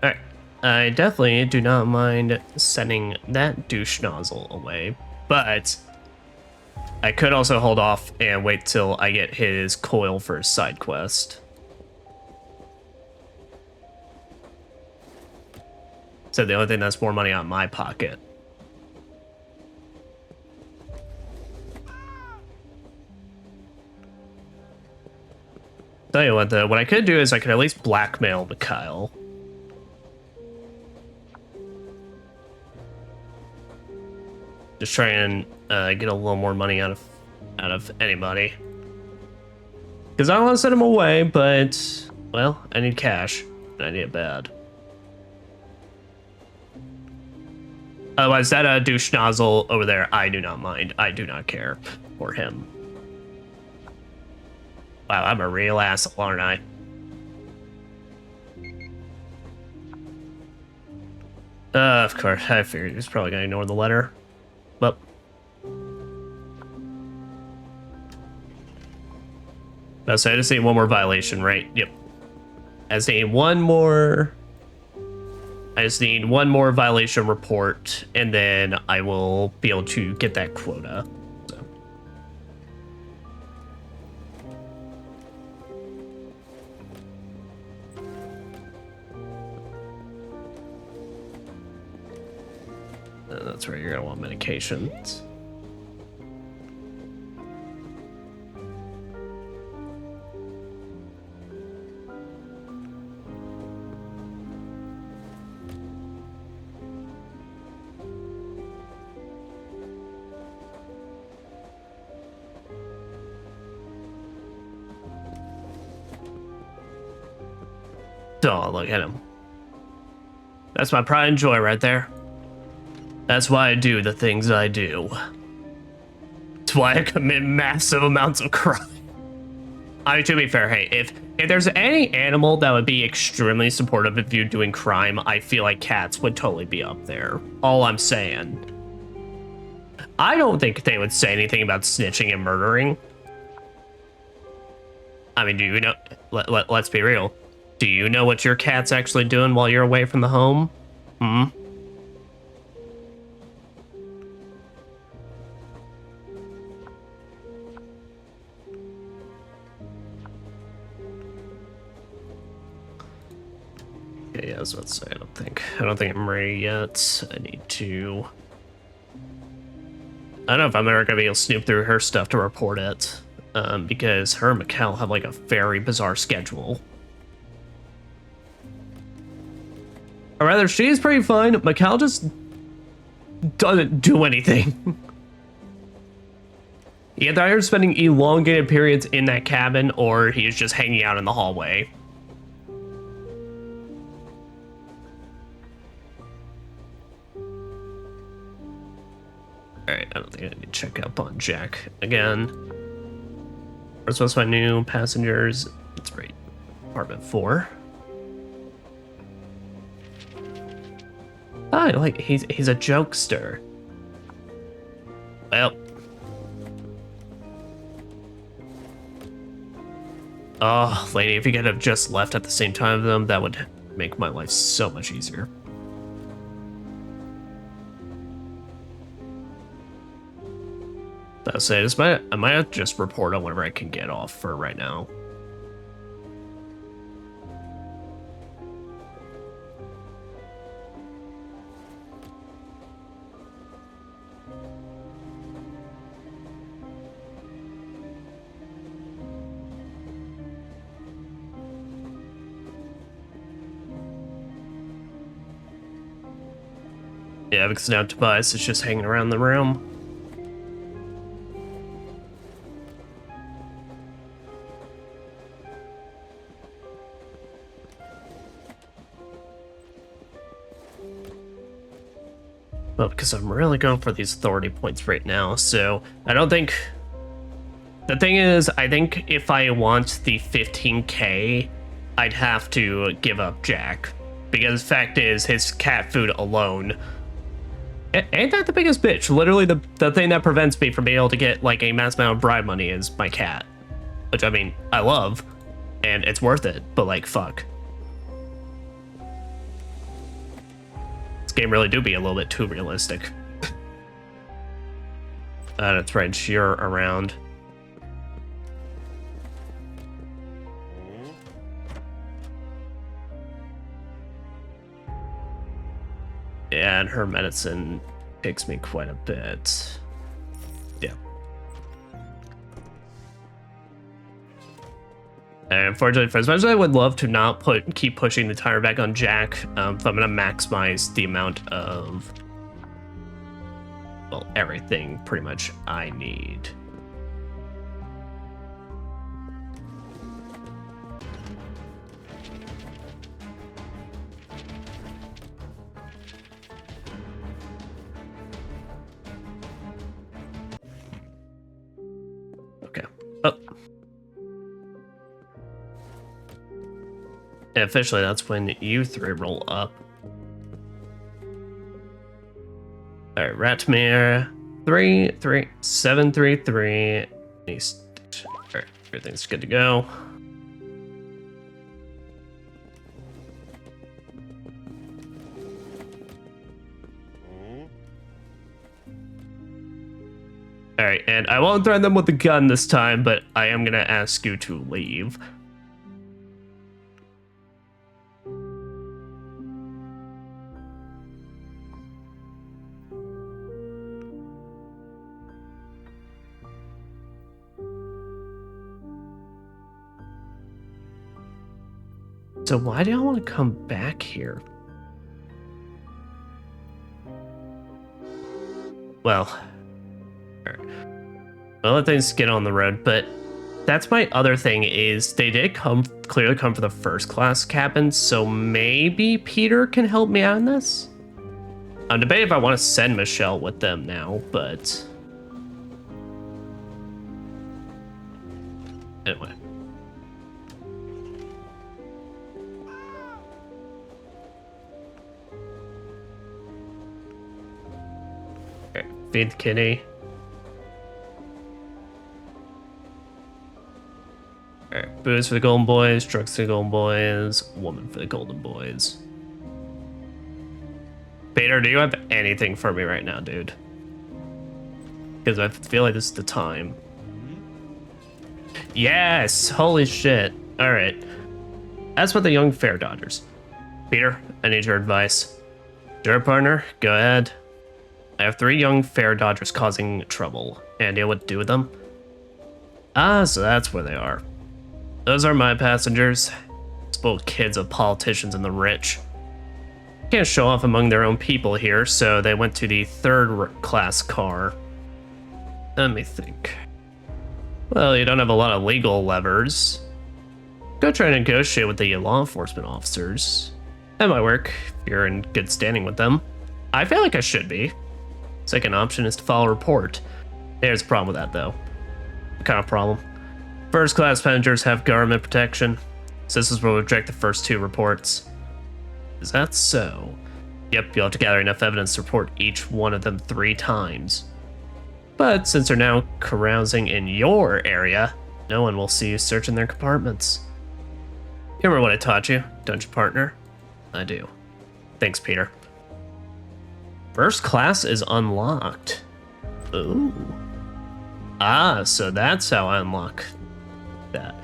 A: Alright, I definitely do not mind sending that douche nozzle away, but I could also hold off and wait till I get his coil for his side quest. So the only thing that's more money on my pocket. Tell you what, though, what I could do is I could at least blackmail Mikhail. Just try and get a little more money out of anybody. Because I don't want to send him away, but well, I need cash and I need it bad. Otherwise, that douche nozzle over there, I do not mind. I do not care for him. Wow, I'm a real asshole, aren't I? Of course, I figured he was probably gonna ignore the letter. But so I just need one more violation, right? Yep. I just need one more. I just need one more violation report, and then I will be able to get that quota. That's where you're gonna want medications. Oh, look at him. That's my pride and joy right there. That's why I do the things I do. That's why I commit massive amounts of crime. I mean, to be fair, hey, if there's any animal that would be extremely supportive of you doing crime, I feel like cats would totally be up there. All I'm saying. I don't think they would say anything about snitching and murdering. I mean, do you know? Let's be real. Do you know what your cat's actually doing while you're away from the home? Hmm? Yeah, I was about to say, I don't think I'm ready yet. I need to... I don't know if I'm ever gonna be able to snoop through her stuff to report it. Because her and Mikkel have like a very bizarre schedule. Or rather, she's pretty fine. Mikkel just doesn't do anything. Either either spending elongated periods in that cabin, or he's just hanging out in the hallway. Alright, I don't think I need to check up on Jack again. Where's most of my new passengers? That's right. Apartment 4. Oh, like he's a jokester. Well. Oh, lady, if you could have just left at the same time as them, that would make my life so much easier. That's it. I might have to just report on whatever I can get off for right now. Yeah, because now Tobias is just hanging around the room. Well, because I'm really going for these authority points right now, so I don't think... The thing is, I think if I want the 15k, I'd have to give up Jack. Because the fact is, his cat food alone... Ain't that the biggest bitch? Literally, the thing that prevents me from being able to get, like, a mass amount of bribe money is my cat. Which, I mean, I love, and it's worth it, but, like, fuck. Game really do be a little bit too realistic. That's right, you're around. Yeah, and her medicine takes me quite a bit. Yeah. And unfortunately, for as much as I would love to not keep pushing the tire back on Jack, if I'm gonna maximize the amount of, well, everything pretty much I need. And officially, that's when you three roll up. All right, Ratmere, 33733. All right, everything's good to go. All right, and I won't threaten them with a gun this time, but I am gonna ask you to leave. So why do y'all want to come back here? Well, I'll let things get on the road, but that's my other thing is they did clearly come for the first class cabin, so maybe Peter can help me out in this? I'm debating if I want to send Michelle with them now, but anyway. Okay, feed the kitty. Alright, booze for the Golden Boys, drugs for the Golden Boys, woman for the Golden Boys. Peter, do you have anything for me right now, dude? Because I feel like this is the time. Yes! Holy shit. Alright. As for the young fair dodgers. Peter, I need your advice. Sure, partner, go ahead. I have 3 young fair dodgers causing trouble. Any idea what to do with them? Ah, so that's where they are. Those are my passengers. Spoiled kids of politicians and the rich. Can't show off among their own people here, so they went to the 3rd class car. Let me think. Well, you don't have a lot of legal levers. Go try and negotiate with the law enforcement officers. That might work if you're in good standing with them. I feel like I should be. Second option is to file a report. There's a problem with that, though. What kind of problem? First class passengers have government protection. Systems will reject the first 2 reports. Is that so? Yep, you'll have to gather enough evidence to report each one of them 3 times. But since they're now carousing in your area, no one will see you searching their compartments. You remember what I taught you, don't you, partner? I do. Thanks, Peter. First class is unlocked. Ooh. Ah, so that's how I unlock that.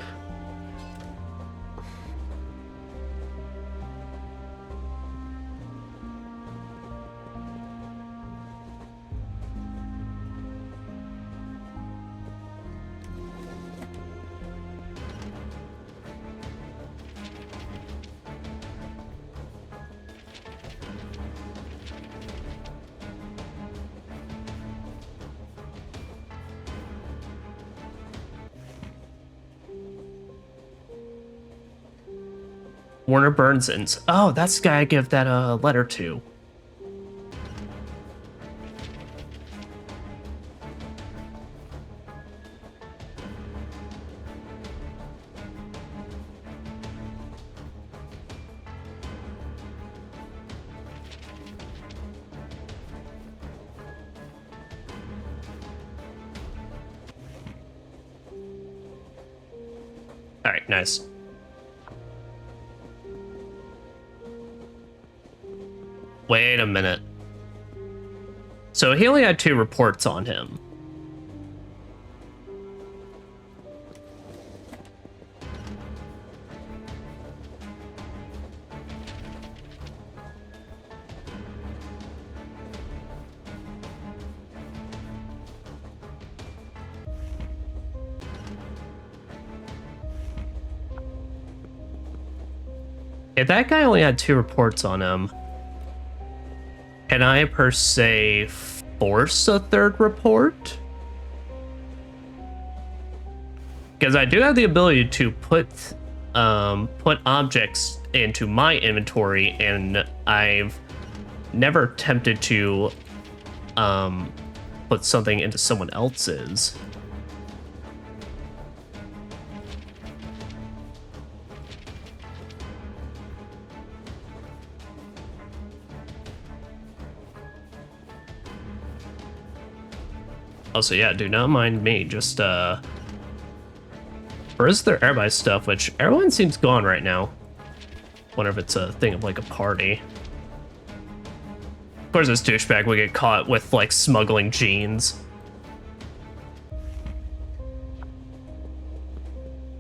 A: Warner Burnson's. Oh, that's the guy I give that letter to. All right, nice. Wait a minute. So he only had 2 reports on him. If that guy only had 2 reports on him, can I per se force a 3rd report? Because I do have the ability to put objects into my inventory, and I've never attempted to put something into someone else's. Also, yeah, do not mind me. Just, where's their airby stuff, which everyone seems gone right now. Wonder if it's a thing of, like, a party. Of course, this douchebag would get caught with, like, smuggling jeans.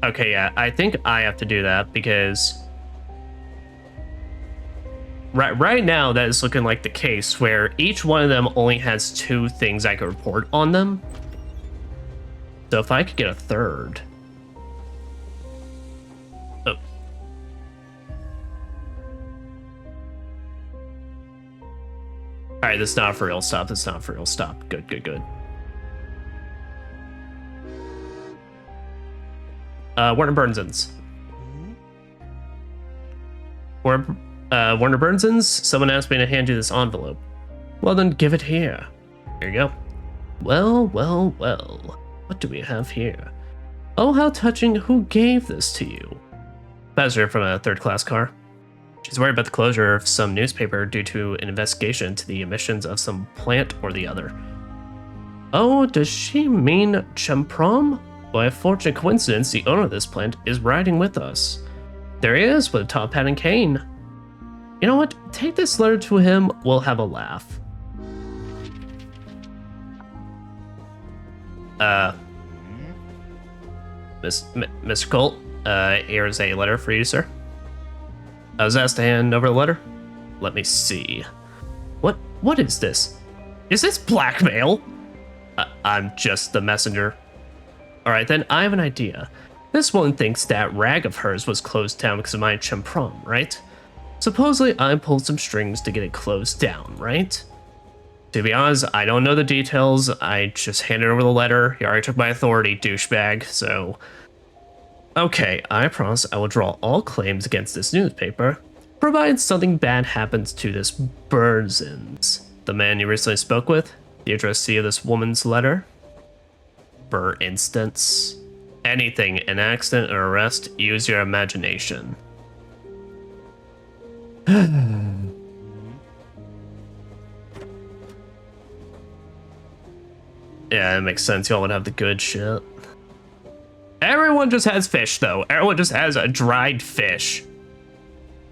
A: Okay, yeah, I think I have to do that because right now that is looking like the case where each one of them only has 2 things I could report on them. So if I could get a third. Oh. Alright, this is not for real. Stop. This is not for real. Stop. Good, good, good. Warner Burnsons. Warner Burnsons, someone asked me to hand you this envelope. Well then, give it here. Here you go. Well, well, well. What do we have here? Oh, how touching. Who gave this to you? Passenger from a third-class car. She's worried about the closure of some newspaper due to an investigation into the emissions of some plant or the other. Oh, does she mean Champrom? By a fortunate coincidence, the owner of this plant is riding with us. There he is, with a top hat and cane. You know what? Take this letter to him. We'll have a laugh. Mr. Colt, here's a letter for you, sir. I was asked to hand over the letter. Let me see. What is this? Is this blackmail? I'm just the messenger. Alright then, I have an idea. This woman thinks that rag of hers was closed down because of my champron, right? Supposedly, I pulled some strings to get it closed down, right? To be honest, I don't know the details. I just handed over the letter. He already took my authority, douchebag, so... Okay, I promise I will draw all claims against this newspaper, provided something bad happens to this Burnsons. The man you recently spoke with, the addressee of this woman's letter. For instance, anything, an accident or arrest, use your imagination. Yeah, that makes sense. Y'all would have the good shit. Everyone just has fish, though. Everyone just has a dried fish.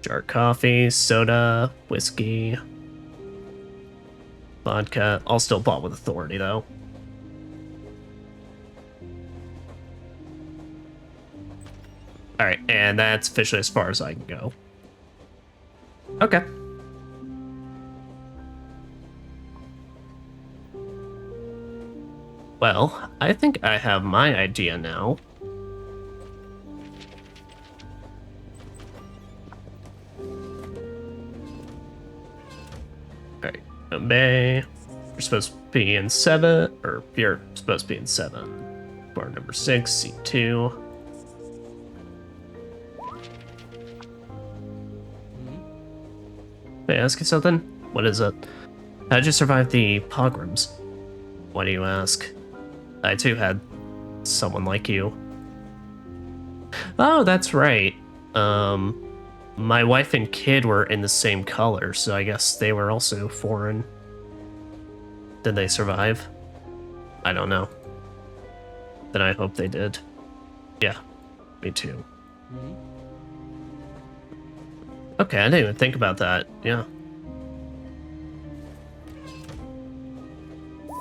A: Jar coffee, soda, whiskey, vodka. All still bought with authority, though. Alright, and that's officially as far as I can go. Okay. Well, I think I have my idea now. Alright, Bay. You're supposed to be in 7, or you're supposed to be in 7. Bar number 6, C2. May I ask you something? What is it? How'd you survive the pogroms? Why do you ask? I too had someone like you. Oh, that's right. My wife and kid were in the same color, so I guess they were also foreign. Did they survive? I don't know. Then I hope they did. Yeah, me too. Okay, I didn't even think about that. Yeah.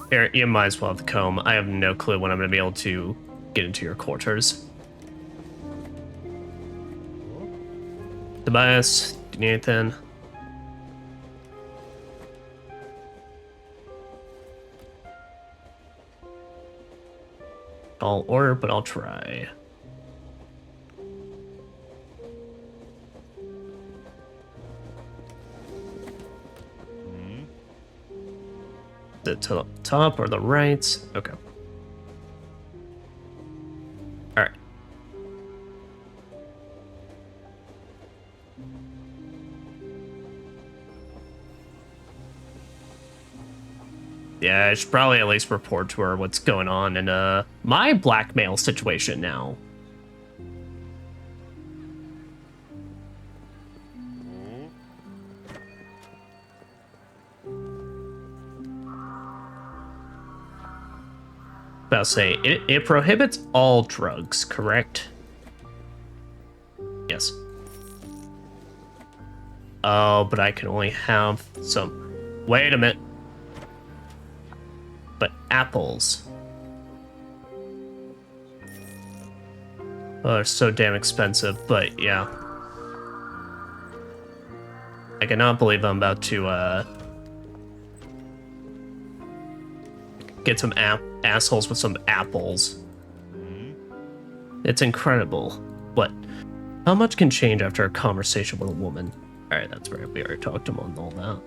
A: Here, you might as well have the comb. I have no clue when I'm going to be able to get into your quarters. Tobias, do you need anything? I'll order, but I'll try. The top or the right? Okay. All right. Yeah, I should probably at least report to her what's going on in my blackmail situation now. About to say, it prohibits all drugs, correct? Yes. Oh, but I can only have some. Wait a minute. But apples. Oh, they're so damn expensive, but yeah. I cannot believe I'm about to, get some assholes with some apples. It's incredible. What? How much can change after a conversation with a woman? Alright, that's right. We already talked to him on all that.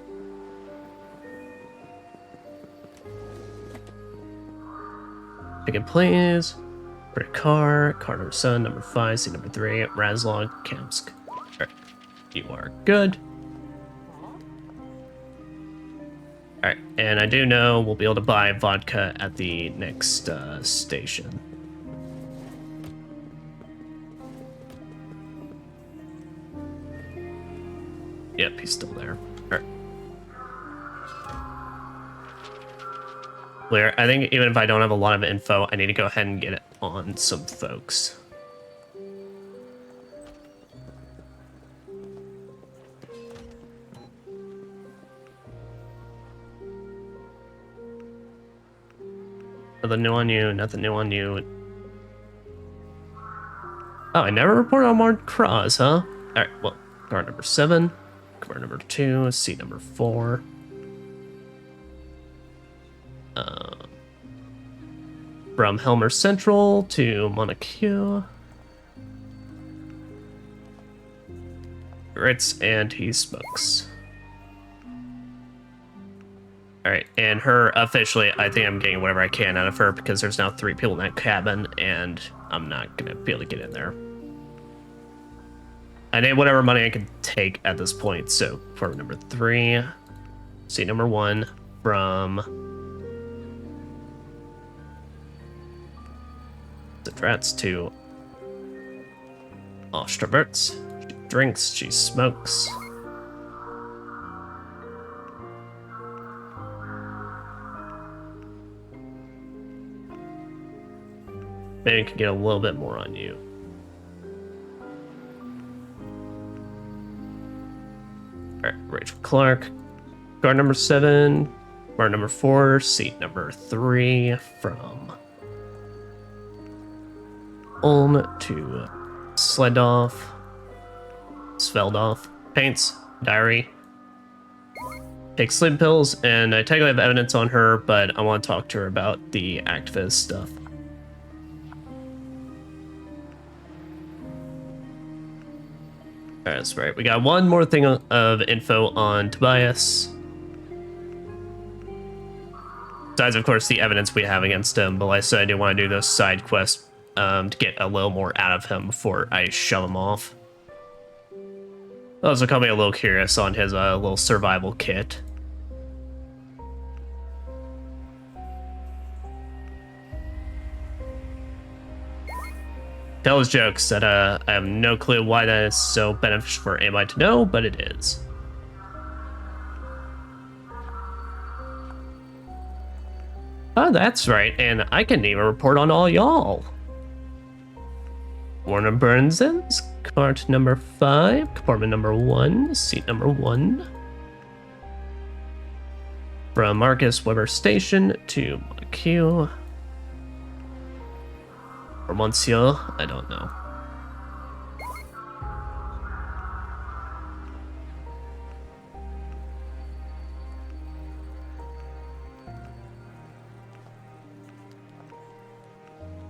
A: Ticket, please. For a car number 7, number 5, seat number 3, Razlog, Kamsk. Alright, you are good. Alright, and I do know we'll be able to buy vodka at the next station. Yep, he's still there. Alright. Clear. I think even if I don't have a lot of info, I need to go ahead and get it on some folks. Nothing new on you, nothing new on you. Oh, I never reported on Mark Cross, huh? Alright, well, car number 7, car number 2, seat number 4. From Helmer Central to Monaco. Ritz, and he smokes. Alright, and her, officially, I think I'm getting whatever I can out of her because there's now 3 people in that cabin, and I'm not gonna be able to get in there. I need whatever money I can take at this point, so for number 3, seat number 1 from the Drats to Ostroberts. She drinks, she smokes. Maybe I can get a little bit more on you. Alright, Rachel Clark. Guard number 7. Guard number 4. Seat number 3 from Ulm to Sledov. Sveldov. Paints. Diary. Takes sleep pills, and I technically have evidence on her, but I want to talk to her about the activist stuff. Alright, that's right. We got one more thing of info on Tobias. Besides, of course, the evidence we have against him, but like I said, I do want to do those side quests to get a little more out of him before I shove him off. Also, got me a little curious on his little survival kit. Tell his jokes that I have no clue why that is so beneficial for anybody to know, but it is. Oh, that's right, and I can even report on all y'all. Warner Burnson's cart number 5, compartment number 1, seat number 1. From Marcus Weber Station to Monaco. Or Monsieur, I don't know.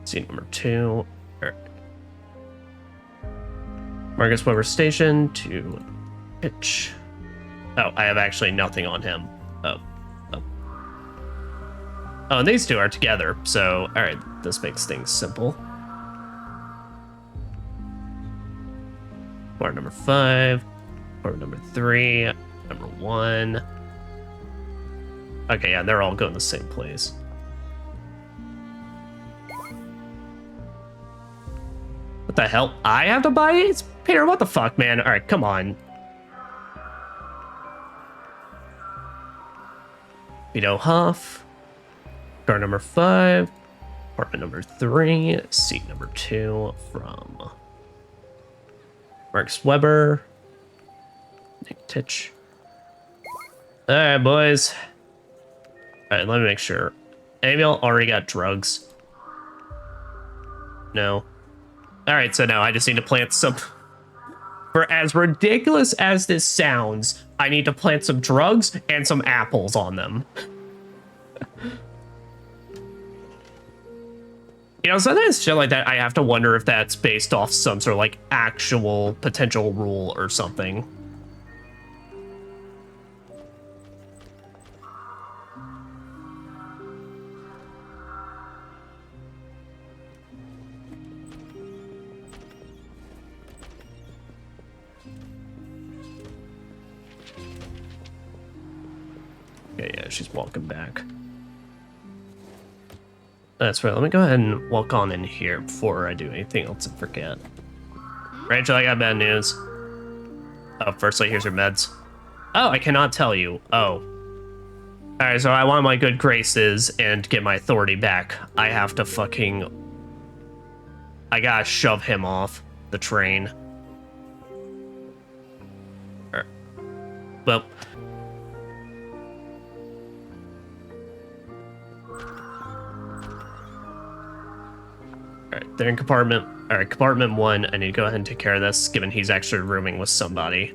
A: Seat number 2. Marcus Weber Station to Pitch. Oh, I have actually nothing on him. Oh, and these two are together, so alright, this makes things simple. Bar number 5, bar number 3, number 1. Okay, yeah, they're all going to the same place. What the hell? I have to buy it? Peter, what the fuck, man? Alright, come on. Vito Huff. Car number 5. Apartment number 3, seat number 2 from Marks Weber. Nick Titch. Alright, boys. Alright, let me make sure. Any of y'all already got drugs? No. Alright, so now I just need to plant some... For as ridiculous as this sounds, I need to plant some drugs and some apples on them. You know, sometimes shit like that, I have to wonder if that's based off some sort of, like, actual potential rule or something. Yeah, she's walking back. That's right, let me go ahead and walk on in here before I do anything else and forget. Rachel, I got bad news. Oh, firstly, here's your meds. Oh, I cannot tell you. Oh. Alright, so I want my good graces and get my authority back. I have to fucking... I gotta shove him off the train. Well... Alright, they're in compartment... Alright, compartment 1, I need to go ahead and take care of this, given he's actually rooming with somebody.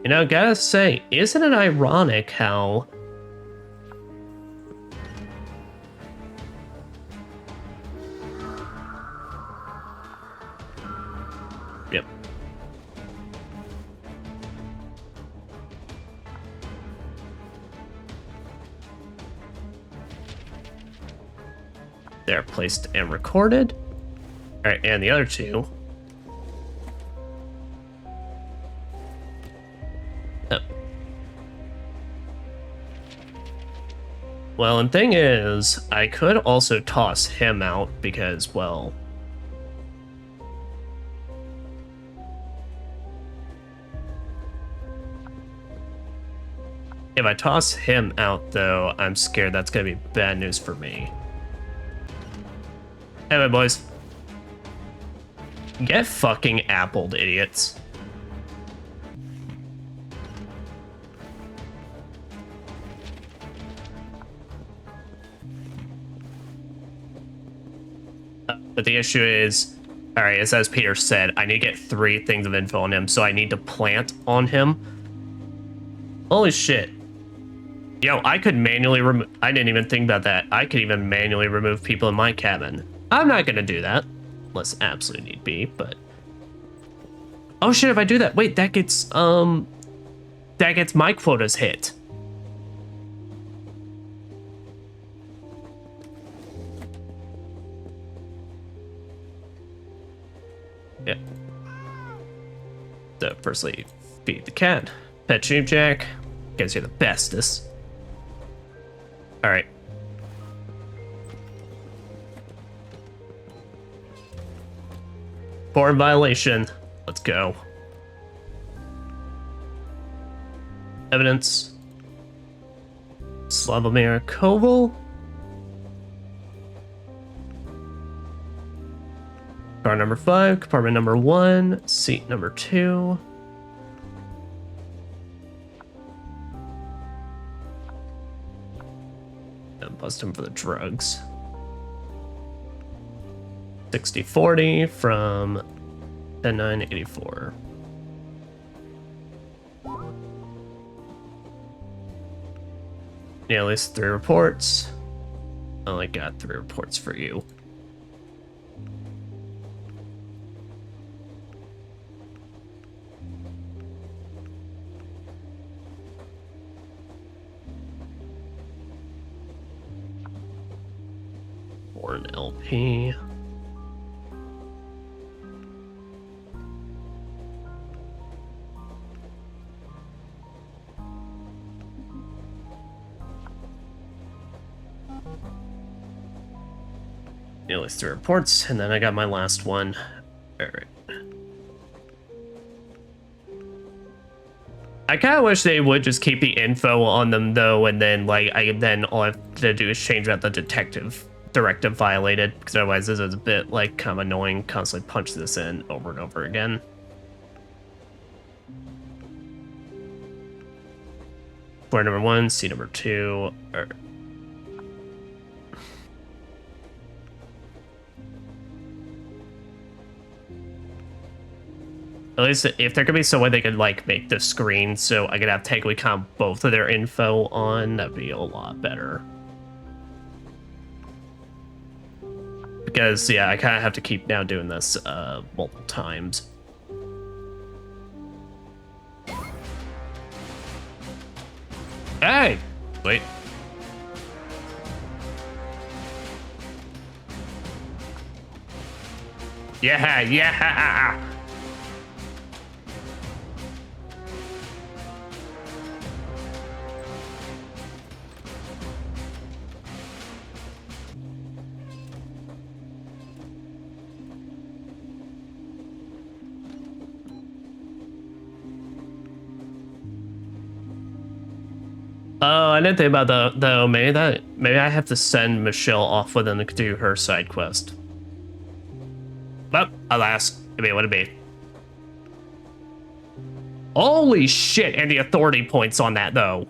A: You know, gotta say, isn't it ironic how... Yep. They're placed and recorded. Alright, and the other two. Oh. Well, and thing is, I could also toss him out because, well... If I toss him out, though, I'm scared that's gonna be bad news for me. Anyway, boys. Get fucking appled, idiots. But the issue is, alright, as Peter said, I need to get 3 things of info on him, so I need to plant on him. Holy shit. Yo, I could manually remove... I didn't even think about that. I could even manually remove people in my cabin. I'm not gonna do that. Unless absolutely need be, but... Oh shit, if I do that... Wait, that gets, that gets my quotas hit. Yeah. So, firstly, feed the cat. Pet Cheap Jack. Guess you're the bestest. Alright. Foreign violation. Let's go. Evidence. Slavomir Koval. Car number 5, compartment number 1, seat number 2. And bust him for the drugs. 6040 from 10984. Yeah, at least 3 reports. I only got 3 reports for you. Or an LP. At least 3 reports, and then I got my last one. All right. I kind of wish they would just keep the info on them though, and then like all I have to do is change out the detective directive violated, because otherwise this is a bit like kind of annoying, constantly punch this in over and over again. Floor number 1, seat number 2, or at least if there could be some way they could like make the screen so I could have take count both of their info on, that'd be a lot better. Because yeah, I kind of have to keep now doing this multiple times. Hey! Wait. Yeah, yeah! Oh, I didn't think about though. Maybe I have to send Michelle off with them to do her side quest. But alas, it be what it be. Holy shit! And the authority points on that though.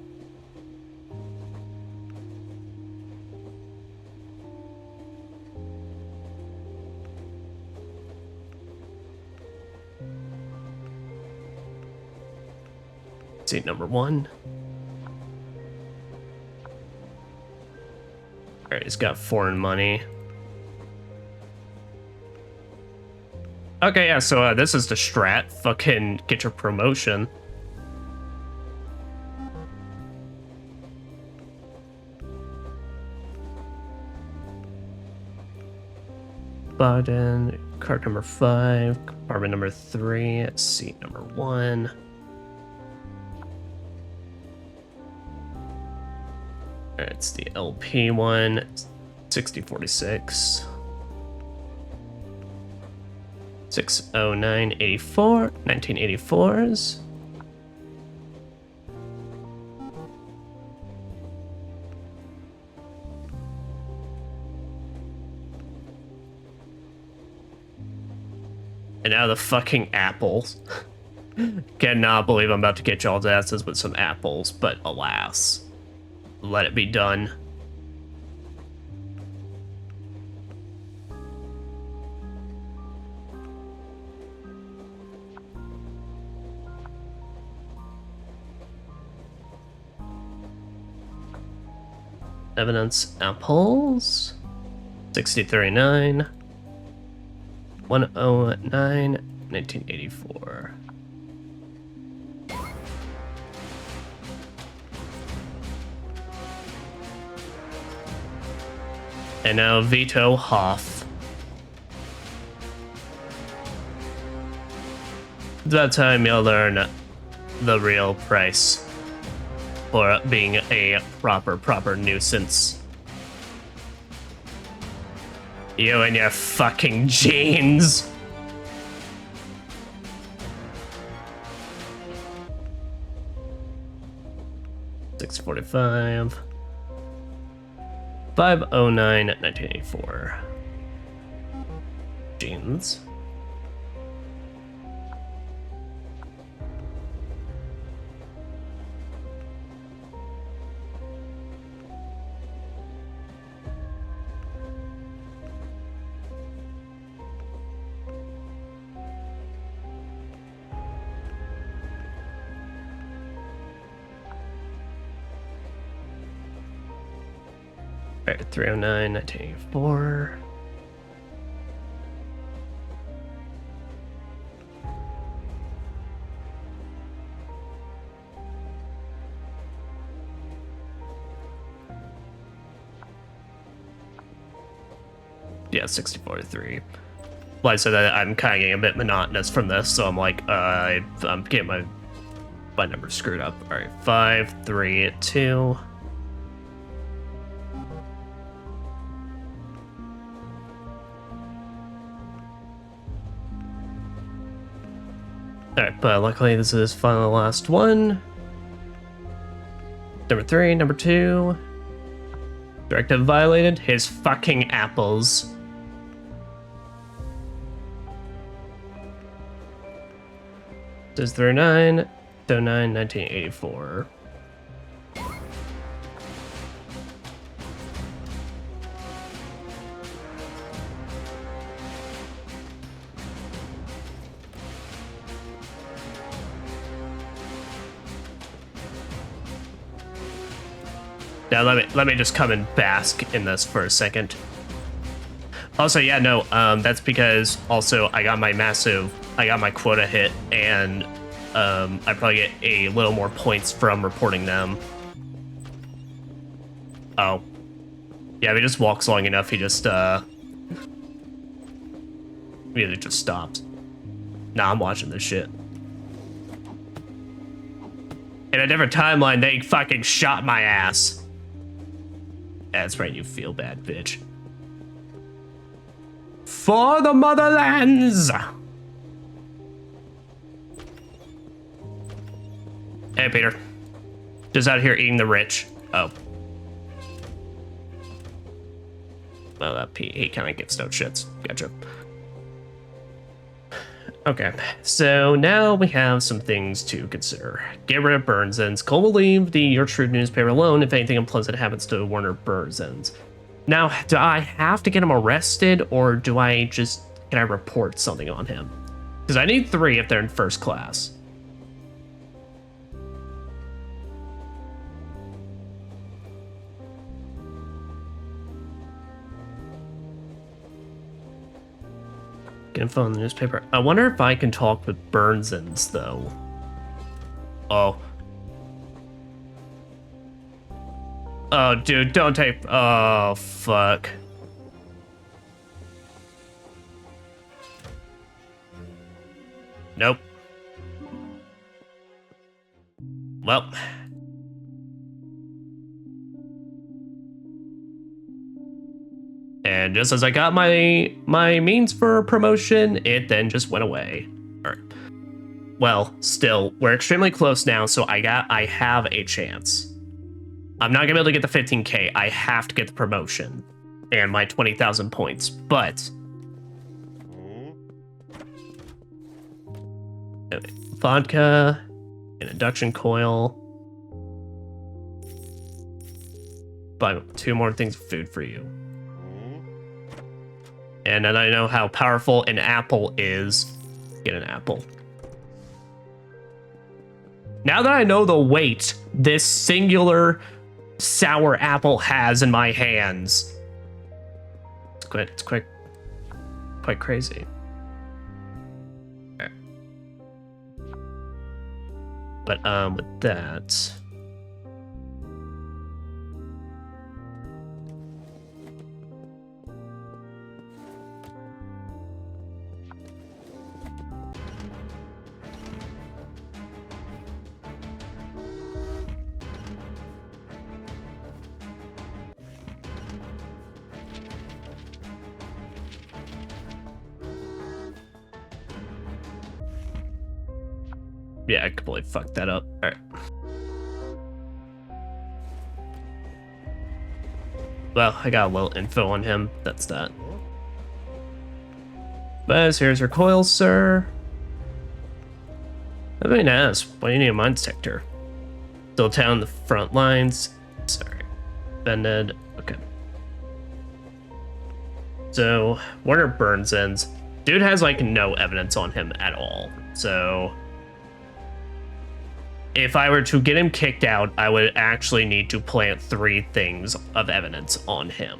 A: Seat number 1. Alright, he's got foreign money. Okay, yeah, so this is the strat. Fucking get your promotion. Button, card number 5, compartment number 3, seat number 1. Alright, it's the LP one, 6046. 60984, 1984s. And now the fucking apples. Cannot believe I'm about to get y'all's asses with some apples, but alas. Let it be done. Evidence apples. 6039. 109. 1984. And now Vito Hoff. It's about time you'll learn the real price for being a proper nuisance. You and your fucking jeans. $645. 509 1984. Jeans. Alright, 309 1984. Yeah, 6043. Like I said, I'm kind of getting a bit monotonous from this, so I'm like, I'm getting my numbers screwed up. All right, 532. Alright, but luckily this is finally the last one. Number 3, number 2. Directive violated. His fucking apples. This is 39, 1984. Now let me just come and bask in this for a second. Also, yeah, no, that's because also I got my quota hit, and I probably get a little more points from reporting them. Oh. Yeah, if he just walks long enough, he just, really just stops. Nah, I'm watching this shit. In a different timeline, they fucking shot my ass. That's right, you feel bad, bitch. For the motherlands! Hey, Peter. Just out here eating the rich. Oh. Well, that he kind of gives no shits. Gotcha. Okay, so now we have some things to consider. Get rid of Burnsens. Cole will leave the Your Truth newspaper alone if anything unpleasant happens to Werner Burnsens. Now, do I have to get him arrested, or can I report something on him? Because I need 3 if they're in first class. Get info in the newspaper. I wonder if I can talk with Burnsens, though. Oh. Oh, dude, don't take... Oh, fuck. Nope. Well. And just as I got my means for promotion, it then just went away. Alright. Well, still, we're extremely close now, so I have a chance. I'm not gonna be able to get the 15K. I have to get the promotion and my 20,000 points, but vodka, an induction coil, buy 2 more things of food for you. And then I know how powerful an apple is. Get an apple. Now that I know the weight this singular sour apple has in my hands, it's quite crazy. Okay. But with that, yeah, I completely fucked that up. All right. Well, I got a little info on him. That's that. But here's your coil, sir. I've been asked, why do you need a mine detector? Still down the front lines. Sorry. Bended. Okay. So, Werner Burnsens. Dude has, like, no evidence on him at all. So, if I were to get him kicked out, I would actually need to plant 3 things of evidence on him.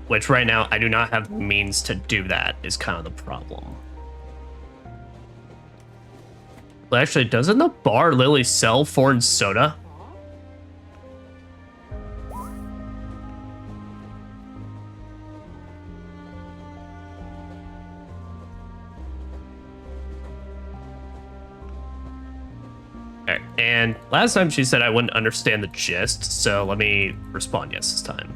A: Which right now, I do not have the means to do that, is kind of the problem. Well, actually, doesn't the bar Lily sell foreign soda? And last time she said I wouldn't understand the gist, so let me respond yes this time.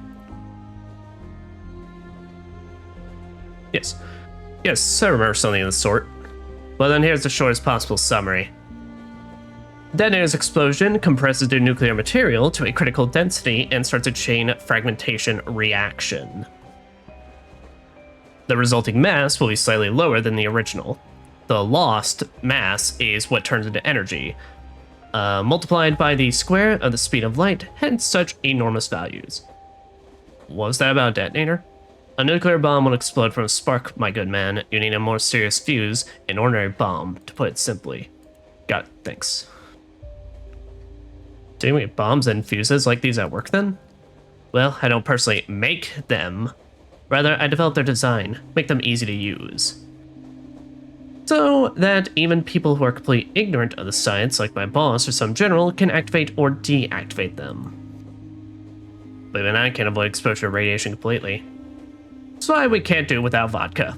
A: Yes. Yes, I remember something of the sort. Well then here's the shortest possible summary. Detonator's explosion compresses the nuclear material to a critical density and starts a chain fragmentation reaction. The resulting mass will be slightly lower than the original. The lost mass is what turns into energy, multiplied by the square of the speed of light, hence such enormous values. What was that about a detonator? A nuclear bomb will explode from a spark, my good man. You need a more serious fuse, an ordinary bomb, to put it simply. Got it, thanks. Do we have bombs and fuses like these at work then? Well, I don't personally make them. Rather, I develop their design, make them easy to use. So that even people who are completely ignorant of the science, like my boss or some general, can activate or deactivate them. But even I can't avoid exposure to radiation completely. That's why we can't do without vodka.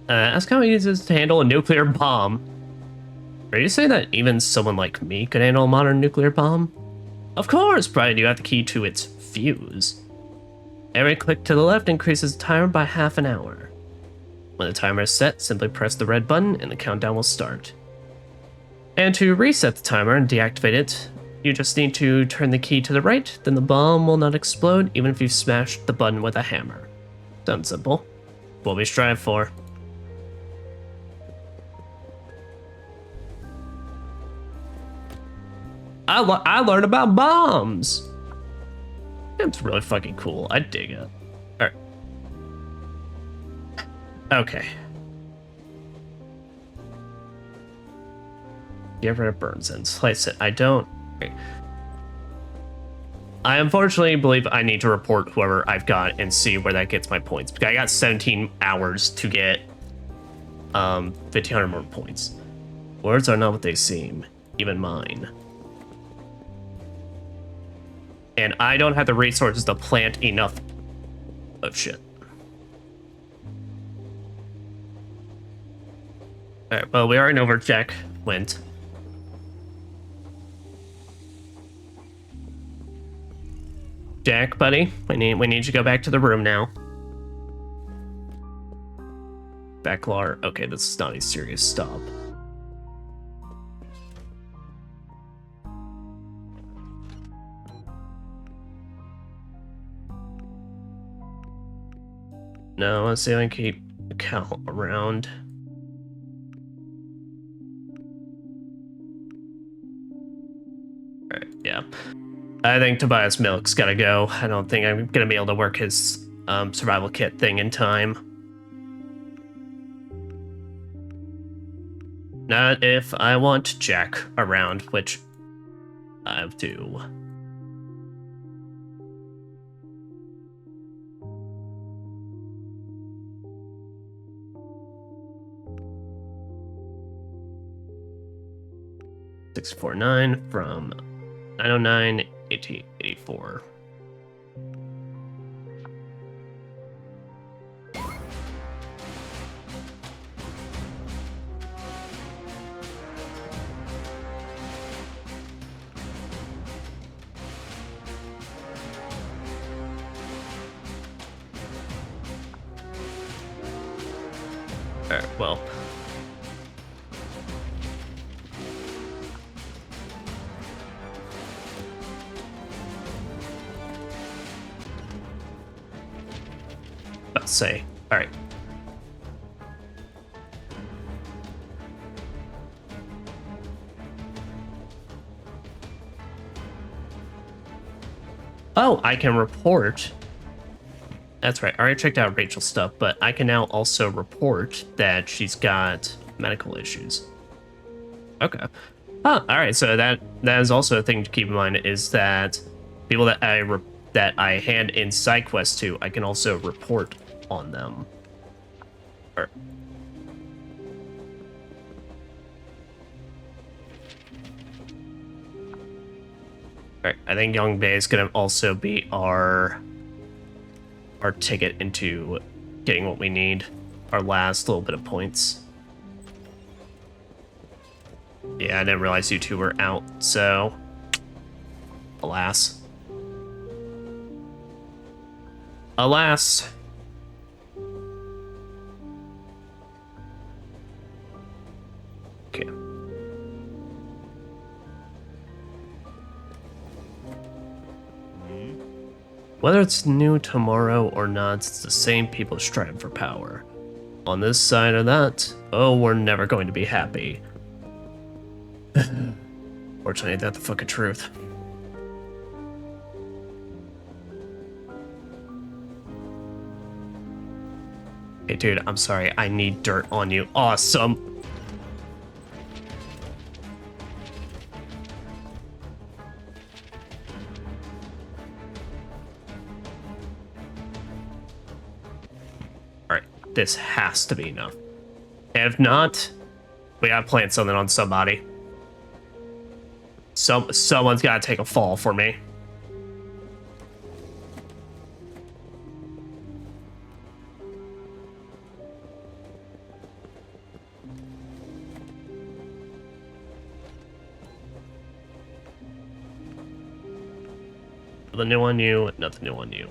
A: Ask how easy it is to handle a nuclear bomb. Are you saying that even someone like me could handle a modern nuclear bomb? Of course, provided you have the key to its fuse. Every click to the left increases the timer by half an hour. When the timer is set, simply press the red button and the countdown will start. And to reset the timer and deactivate it, you just need to turn the key to the right, then the bomb will not explode even if you smashed the button with a hammer. Sounds simple. What we strive for. I learned about bombs! It's really fucking cool. I dig it. Alright. Okay. Get rid of burns and slice it. I don't... I unfortunately believe I need to report whoever I've got and see where that gets my points. Because I got 17 hours to get 1,500 more points. Words are not what they seem. Even mine. And I don't have the resources to plant enough of shit. Alright, well, we already know where Jack went. Jack, buddy, we need you to go back to the room now. Backlar, okay, this is not a serious stop. No, let's see if I can keep Cal around. Alright, yeah. I think Tobias Milk's gotta go. I don't think I'm gonna be able to work his survival kit thing in time. Not if I want Jack around, which I do. $649 from 909 1884. Alright, well. Let's say, alright. Oh, I can report. That's right. I already checked out Rachel's stuff, but I can now also report that she's got medical issues. Okay. Oh, all right. So that is also a thing to keep in mind is that people that I hand in side quests to, I can also report on them. Or, Alright, I think Young Bay is going to also be our ticket into getting what we need. Our last little bit of points. Yeah, I didn't realize you two were out, so... Alas. Alas. Okay. Whether it's new tomorrow or not, it's the same people striving for power. On this side or that, oh, we're never going to be happy. Fortunately, that's the fucking truth. Hey, dude, I'm sorry. I need dirt on you. Awesome. Alright, this has to be enough. If not, we gotta plant something on somebody. Someone's gotta take a fall for me. Nothing new on you, nothing new on you.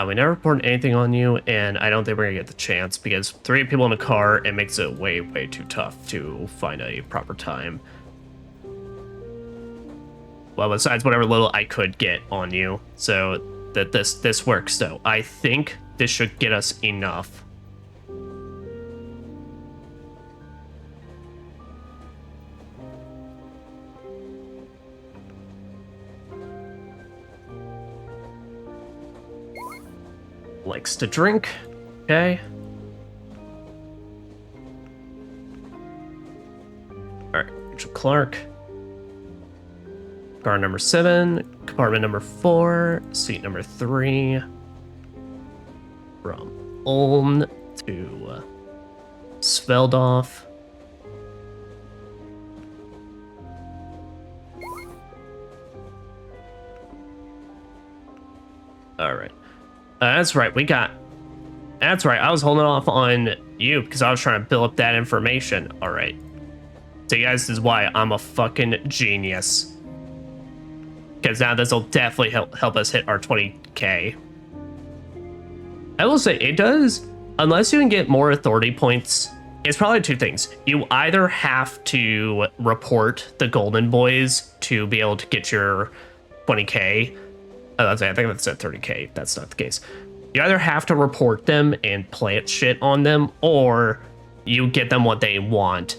A: We never reported anything on you, and I don't think we're gonna get the chance because 3 people in a car, it makes it way, way too tough to find a proper time. Well, besides whatever little I could get on you, so that this works though. I think this should get us enough. Likes to drink. Okay. Alright, Rachel Clark. Car number 7, compartment number 4, seat number 3. From Ulm to Sveldorf. Alright. That's right, That's right, I was holding off on you because I was trying to build up that information. Alright. So you guys, this is why I'm a fucking genius. Because now this will definitely help us hit our 20k. I will say, it does, unless you can get more authority points, it's probably 2 things. You either have to report the Golden Boys to be able to get your 20k. I think that's at 30k. That's not the case. You either have to report them and plant shit on them, or you get them what they want.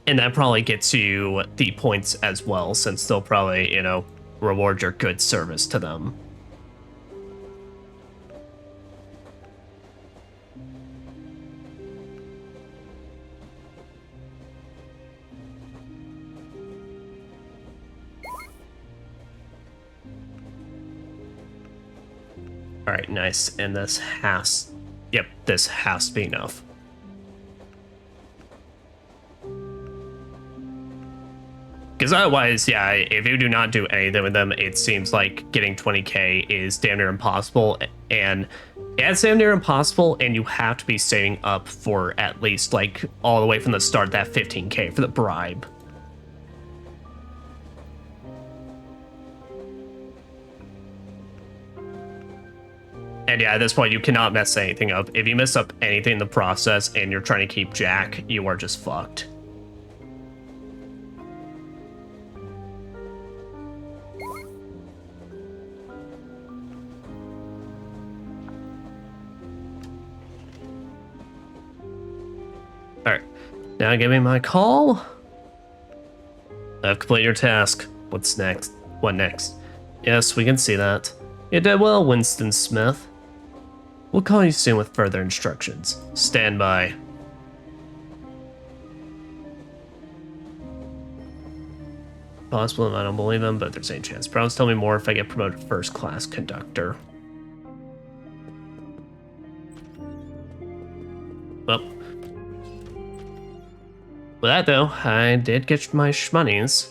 A: And that probably gets you the points as well, since they'll probably, you know, reward your good service to them. All right, nice. And this has, yep, this has to be enough. Because otherwise, yeah, if you do not do anything with them, it seems like getting 20k is damn near impossible. And yeah, it's damn near impossible, and you have to be saving up for at least, like, all the way from the start, that 15k for the bribe. And yeah, at this point, you cannot mess anything up. If you mess up anything in the process and you're trying to keep Jack, you are just fucked. Alright, now give me my call. I've completed your task. What's next? What next? Yes, we can see that. You did well, Winston Smith. We'll call you soon with further instructions. Stand by. Possible, I don't believe him, but there's any chance. Promise tell me more if I get promoted to first class conductor. Well, with that though, I did get my shmoneys.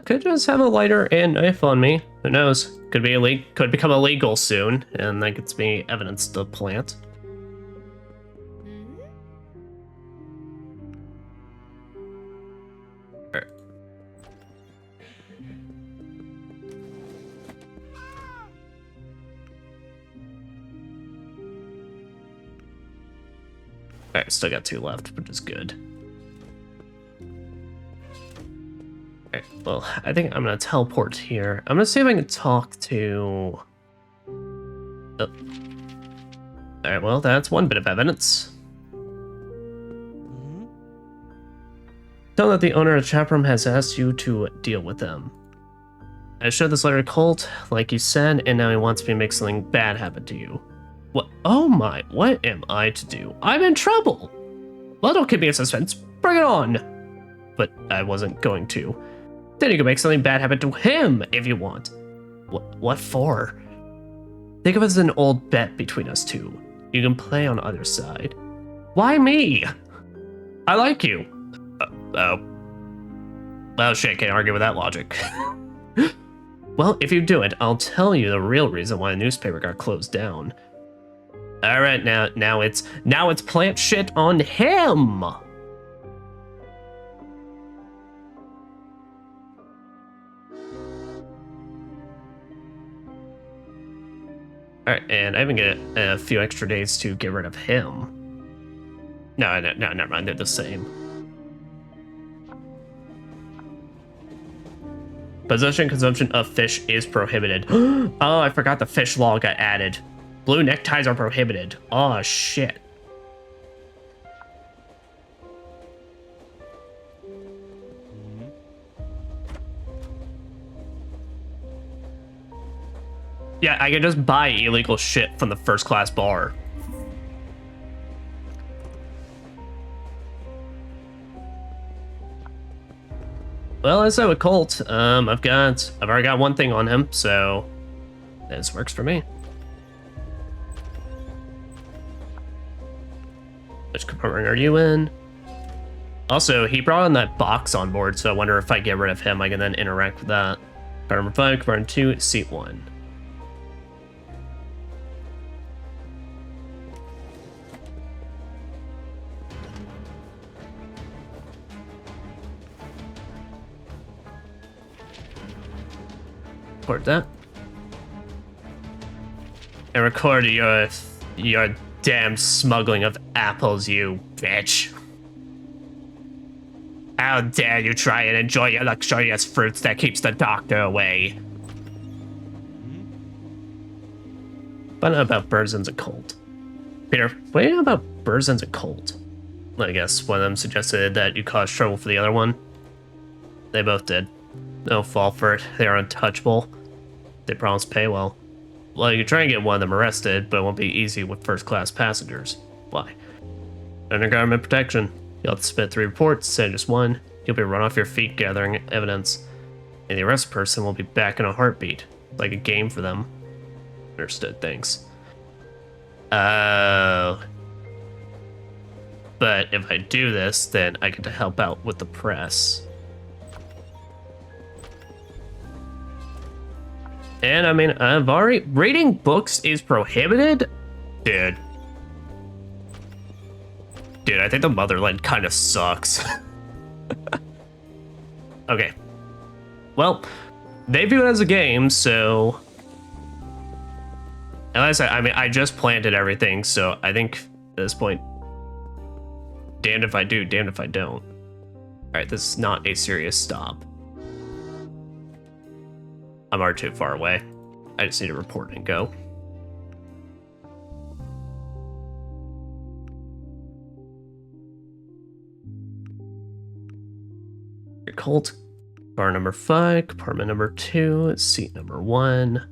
A: Could just have a lighter and knife on me. Who knows? Could become illegal soon, and that gets me evidence to plant. Alright, still got 2 left, which is good. Alright, well, I think I'm gonna teleport here. I'm gonna see if I can talk to... Oh. Alright, well, that's one bit of evidence. Tell that the owner of the chat room has asked you to deal with them. I showed this letter to Colt, like you said, and now he wants me to make something bad happen to you. What? Oh my, what am I to do? I'm in trouble! Well, don't keep me in suspense. Bring it on! But I wasn't going to. Then you can make something bad happen to him if you want. What for? Think of it as an old bet between us two. You can play on either side. Why me? I like you. Well, shit, can't argue with that logic. Well, if you do it, I'll tell you the real reason why the newspaper got closed down. All right, now it's plant shit on him. All right, and I even get a few extra days to get rid of him. No, never mind. They're the same. Possession and consumption of fish is prohibited. Oh, I forgot the fish law got added. Blue neckties are prohibited. Oh, shit. Yeah, I can just buy illegal shit from the first class bar. Well, as I with Colt, I've already got one thing on him, so this works for me. Which compartment are you in? Also, he brought in that box on board, so I wonder if I get rid of him, I can then interact with that. Compartment number 5, compartment 2, seat 1. Record that. And record your damn smuggling of apples, you bitch. How dare you try and enjoy your luxurious fruits that keeps the doctor away. But about Burzins and Colt. Peter, what do you know about Burzins and Colt? I guess one of them suggested that you caused trouble for the other one. They both did. No fault for it. They are untouchable. They promise pay well. Well, you can try and get one of them arrested, but it won't be easy with first-class passengers. Why? Under government protection. You'll have to submit 3 reports instead of just 1. You'll be run off your feet gathering evidence. And the arrested person will be back in a heartbeat. Like a game for them. Understood, thanks. But if I do this, then I get to help out with the press. And I mean, I've already... Reading books is prohibited? Dude, I think the motherland kind of sucks. Okay. Well, they view it as a game, so... And like I said, I mean, I just planted everything, so I think at this point... Damned if I do, damned if I don't. Alright, this is not a serious stop. I'm already too far away. I just need to report and go. Your Colt, bar number 5, compartment number 2, seat number 1.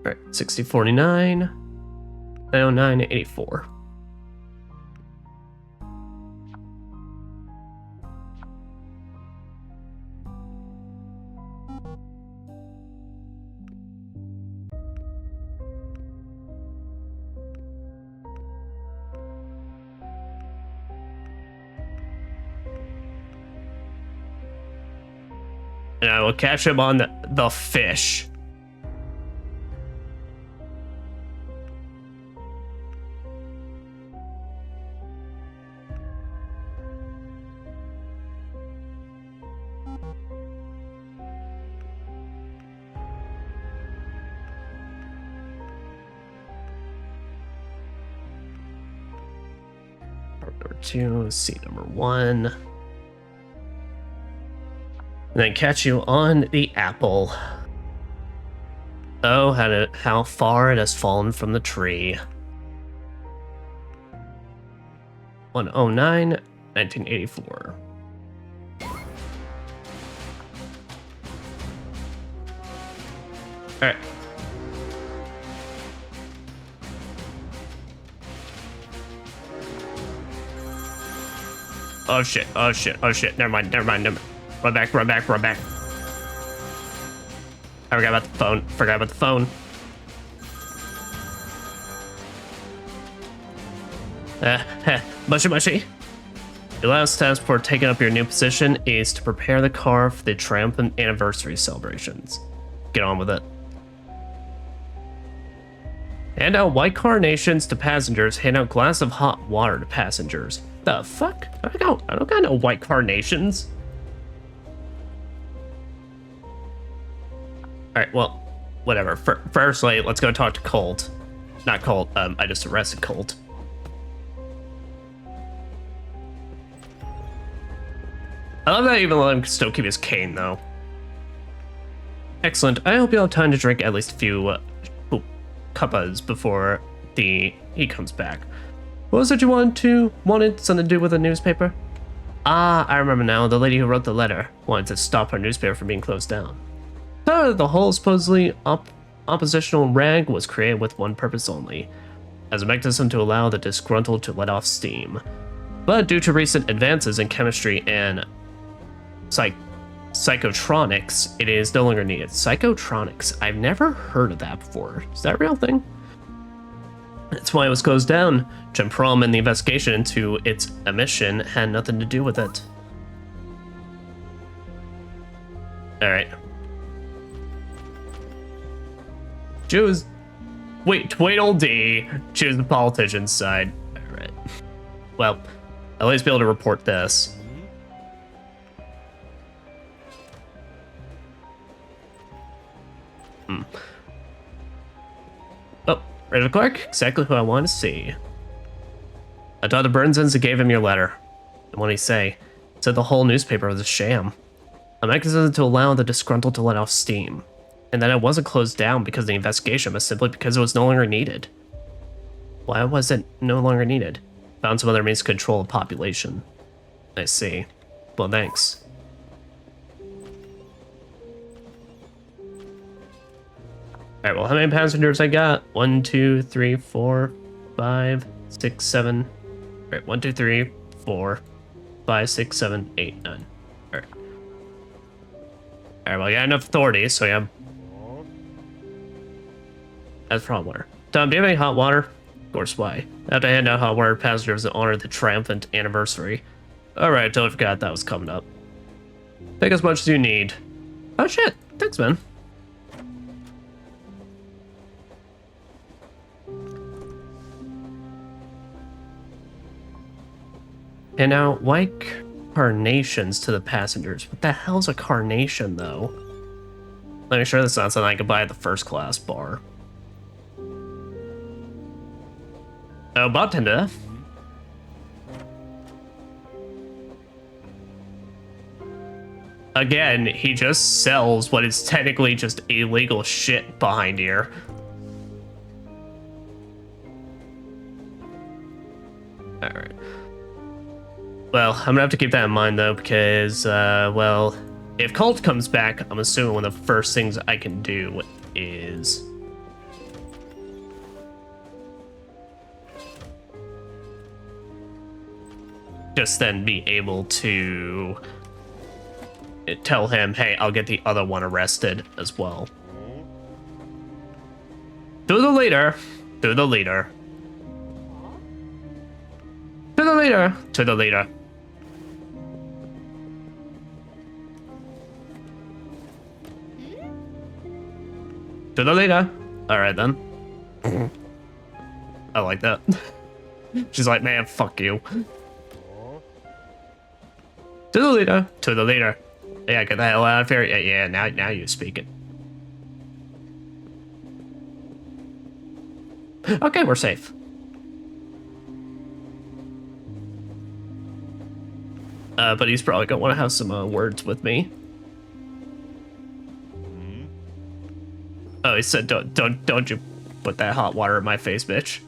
A: All right, 6049, 909, 84. and I will catch him on the fish. Number 2, C number 1. And then catch you on the apple. Oh, how far it has fallen from the tree. 109, 1984. Alright. Oh shit, oh shit, oh shit. Never mind. Run back. I forgot about the phone. Mushy. Your last task before taking up your new position is to prepare the car for the triumphant anniversary celebrations. Get on with it. Hand out white carnations to passengers. Hand out glass of hot water to passengers. The fuck? I don't got no white carnations. Alright, well, whatever. Firstly, let's go talk to Colt. Not Colt, I just arrested Colt. I love that I even let him still keep his cane, though. Excellent. I hope you'll have time to drink at least a few cuppas before he comes back. What was it you wanted something to do with a newspaper? Ah, I remember now. The lady who wrote the letter wanted to stop her newspaper from being closed down. So the whole supposedly oppositional rag was created with one purpose only, as a mechanism to allow the disgruntled to let off steam. But due to recent advances in chemistry and psychotronics, it is no longer needed. Psychotronics? I've never heard of that before. Is that a real thing? That's why it was closed down. Jim Prom and the investigation into its emission had nothing to do with it. Alright. Choose. Wait, old D. Choose the politician's side. Alright. Well, I'll at least be able to report this. Oh, Rachel Clark, exactly who I want to see. I talked to Burnsons and gave him your letter. And what did he say? He said the whole newspaper was a sham. A mechanism to allow the disgruntled to let off steam. And that it wasn't closed down because of the investigation, but simply because it was no longer needed. Why was it no longer needed? Found some other means to control the population. I see. Well, thanks. Alright, well, how many passengers I got? 1, 2, 3, 4, 5, 6, 7. Alright, 1, 2, 3, 4, 5, 6, 7, 8, 9. Alright. Alright, well, I got enough authority, so yeah. That's hot water. Tom, do you have any hot water? Of course, why? I have to hand out hot water to passengers in honor of the triumphant anniversary. Alright, I totally forgot that was coming up. Take as much as you need. Oh shit, thanks, man. And now, white carnations to the passengers. What the hell's a carnation, though? Let me sure that's not something I could buy at the first class bar. Oh, bartender. Again, he just sells what is technically just illegal shit behind here. Alright. Well, I'm gonna have to keep that in mind, though, because, well, if Colt comes back, I'm assuming one of the first things I can do is... just then be able to tell him, hey, I'll get the other one arrested as well. To the leader. To the leader. To the leader. To the leader. To the leader. All right, then. I like that. She's like, man, fuck you. To the leader. To the leader. Yeah, get the hell out of here. Yeah, now you speak it. Okay, we're safe. But he's probably gonna want to have some words with me. Oh, he said, don't you put that hot water in my face, bitch.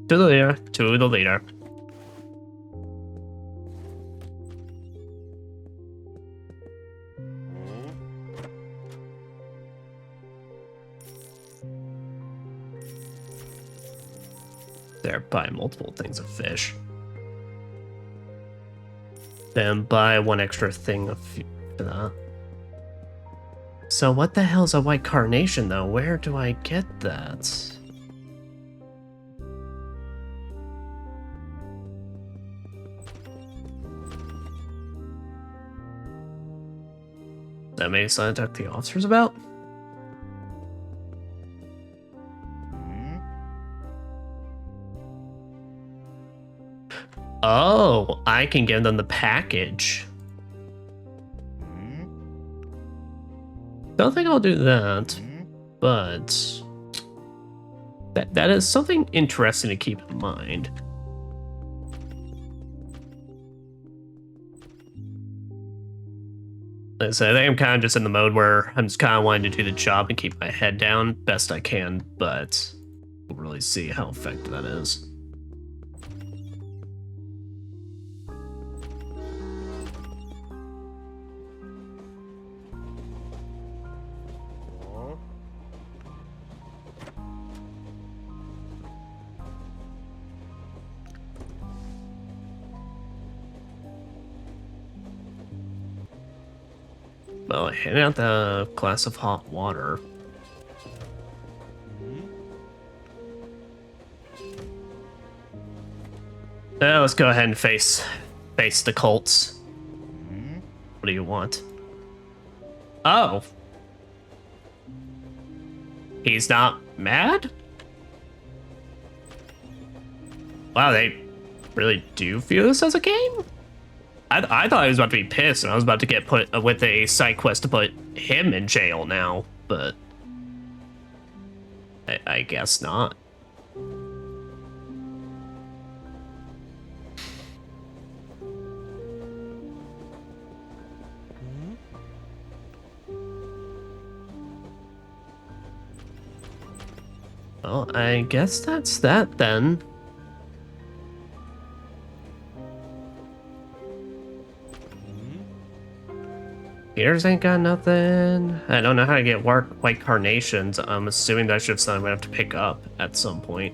A: To the leader. To the leader. There, buy multiple things of fish. Then buy one extra thing of that. So what the hell's a white carnation, though? Where do I get that? That may something to talk to the officers about? Oh, I can give them the package. Don't think I'll do that, but that is something interesting to keep in mind. Like I said, I think I'm kind of just in the mode where I'm just kind of wanting to do the job and keep my head down best I can, but we'll really see how effective that is. Well, hand out the glass of hot water. Let's go ahead and face the cults. What do you want? Oh. He's not mad? Wow, they really do view this as a game? I thought he was about to be pissed and I was about to get put with a side quest to put him in jail now, but I guess not. Well, I guess that's that then. Peters ain't got nothing. I don't know how to get white carnations. I'm assuming that's just something I'm gonna have to pick up at some point.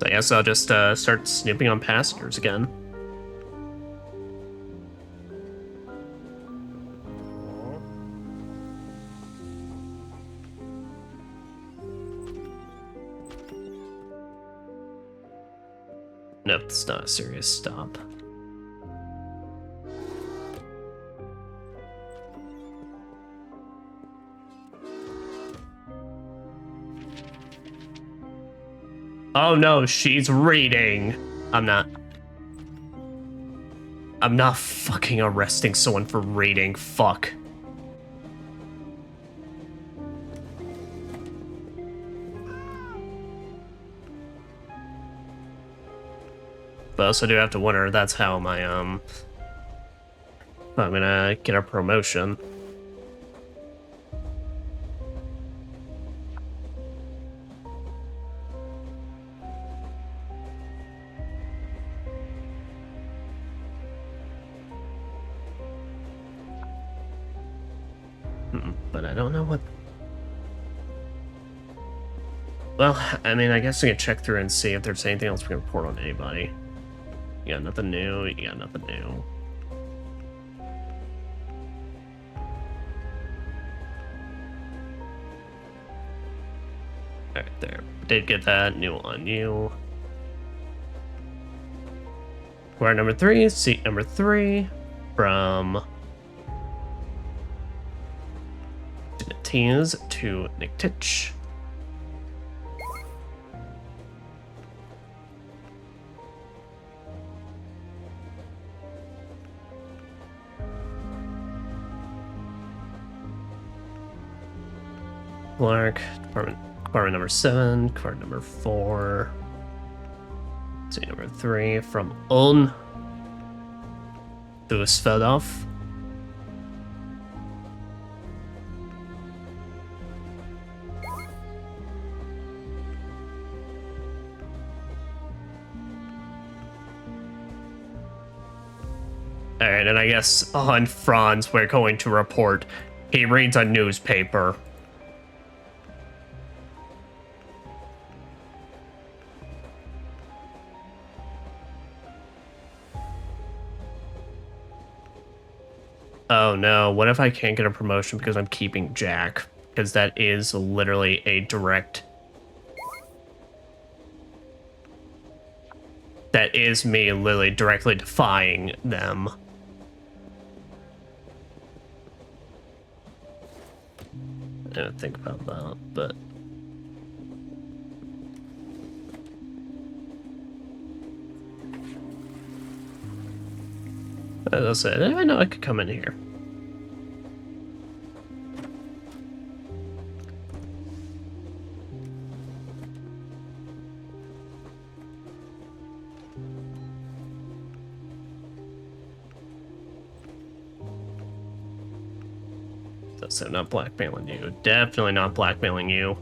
A: So I guess I'll just start snooping on passengers again. Nope, it's not a serious stop. Oh no, she's reading. I'm not fucking arresting someone for reading. Fuck. But I also do have to wonder, that's how my, I'm gonna get a promotion. But I don't know what... Well, I mean, I guess we can check through and see if there's anything else we can report on anybody. You got nothing new, you got nothing new. Alright, there. Did get that. New on you. Square number 3, seat number 3. from Teens to Niktich. Clark, department number 7, department number 4. See, number 3 from Ulm to Svedov. Alright, and I guess on Franz, we're going to report he reads a newspaper. Oh no, what if I can't get a promotion because I'm keeping Jack? Because that is literally a direct... That is me literally directly defying them. I didn't think about that, but... As I said, I know I could come in here. So not blackmailing you. Definitely not blackmailing you.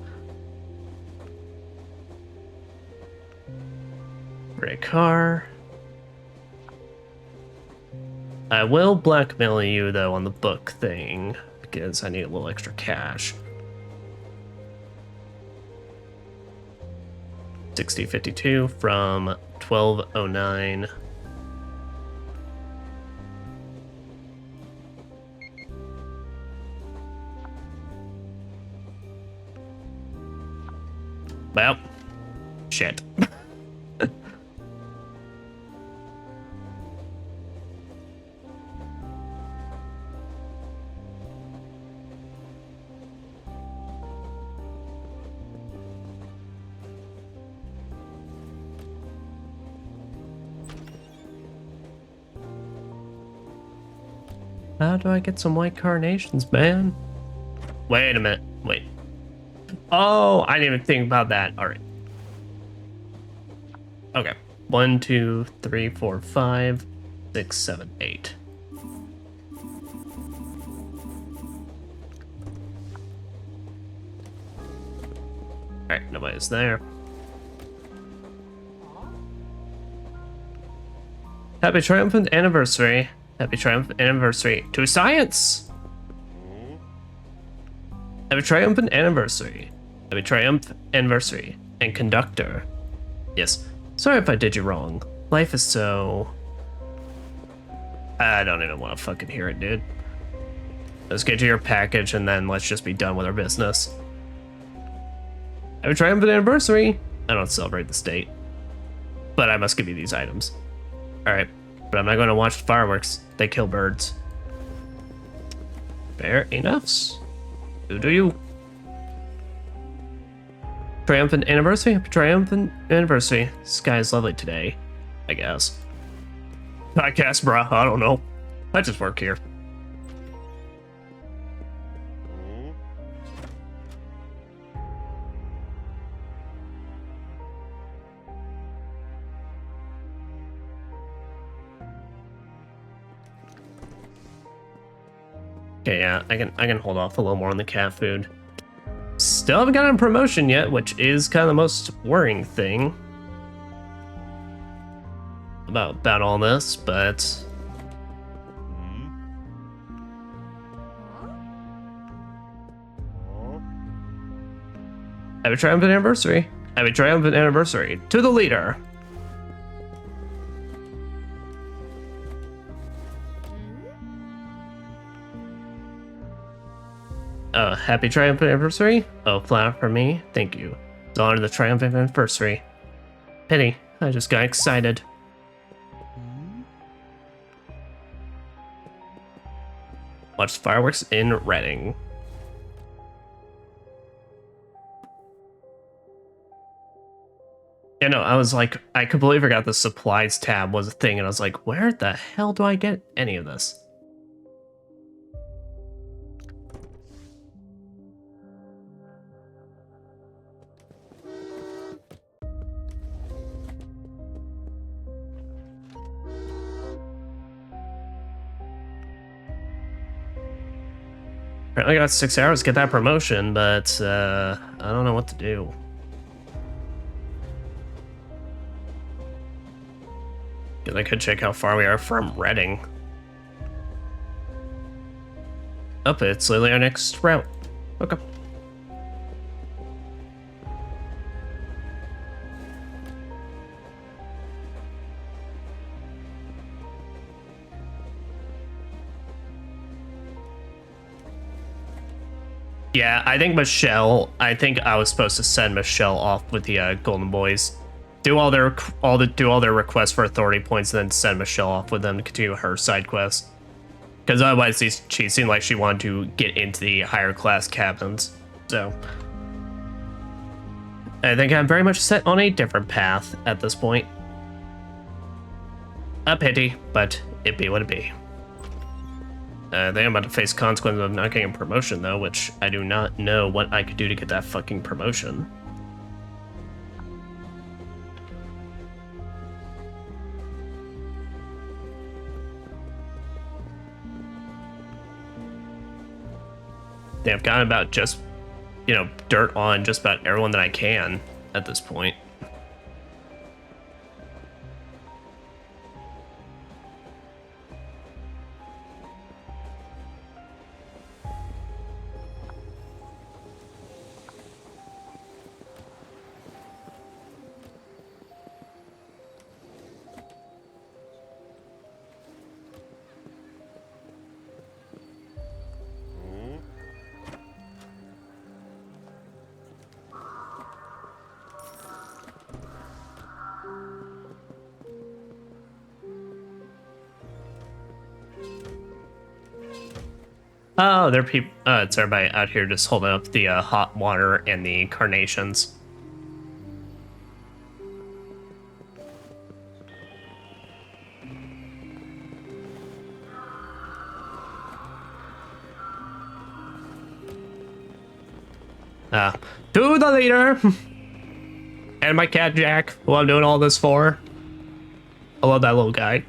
A: Gray car. I will blackmail you though on the book thing because I need a little extra cash. 6052 from 1209. Well, shit. How do I get some white carnations, man? Wait a minute. Wait. Oh, I didn't even think about that. All right. Okay. 1, 2, 3, 4, 5, 6, 7, 8. All right, nobody's there. Happy triumphant anniversary. Happy triumphant anniversary to science. Happy triumphant anniversary. Happy triumphant anniversary. And Conductor. Yes. Sorry if I did you wrong. Life is so... I don't even want to fucking hear it, dude. Let's get to your package and then let's just be done with our business. Happy triumphant anniversary. I don't celebrate the state. But I must give you these items. Alright. But I'm not going to watch the fireworks. They kill birds. Fair enough. Who do you? Triumphant anniversary? Triumphant anniversary. Sky is lovely today, I guess. Podcast, bruh. I don't know. I just work here. Okay, yeah, I can hold off a little more on the cat food. Still haven't gotten a promotion yet, which is kind of the most worrying thing about all this, but happy triumphant anniversary. Happy triumphant anniversary to the leader. Happy triumphant anniversary? Oh, flower for me? Thank you. To honor the triumphant anniversary. Pity, I just got excited. Watch fireworks in Reading. You know, I was like, I completely forgot the supplies tab was a thing, and I was like, where the hell do I get any of this? Apparently I got 6 hours to get that promotion, but I don't know what to do. I could check how far we are from Reading. Up, it's literally our next route. Okay. Yeah, I think I was supposed to send Michelle off with the Golden Boys. Do all their requests for authority points, and then send Michelle off with them to continue her side quests. Because otherwise, she seemed like she wanted to get into the higher class cabins. So I think I'm very much set on a different path at this point. A pity, but it be what it be. I think I'm about to face consequences of not getting a promotion, though, which I do not know what I could do to get that fucking promotion. I've gotten about just, dirt on just about everyone that I can at this point. Oh, there are people. It's everybody out here just holding up the hot water and the carnations. To the leader and my cat Jack, who I'm doing all this for. I love that little guy.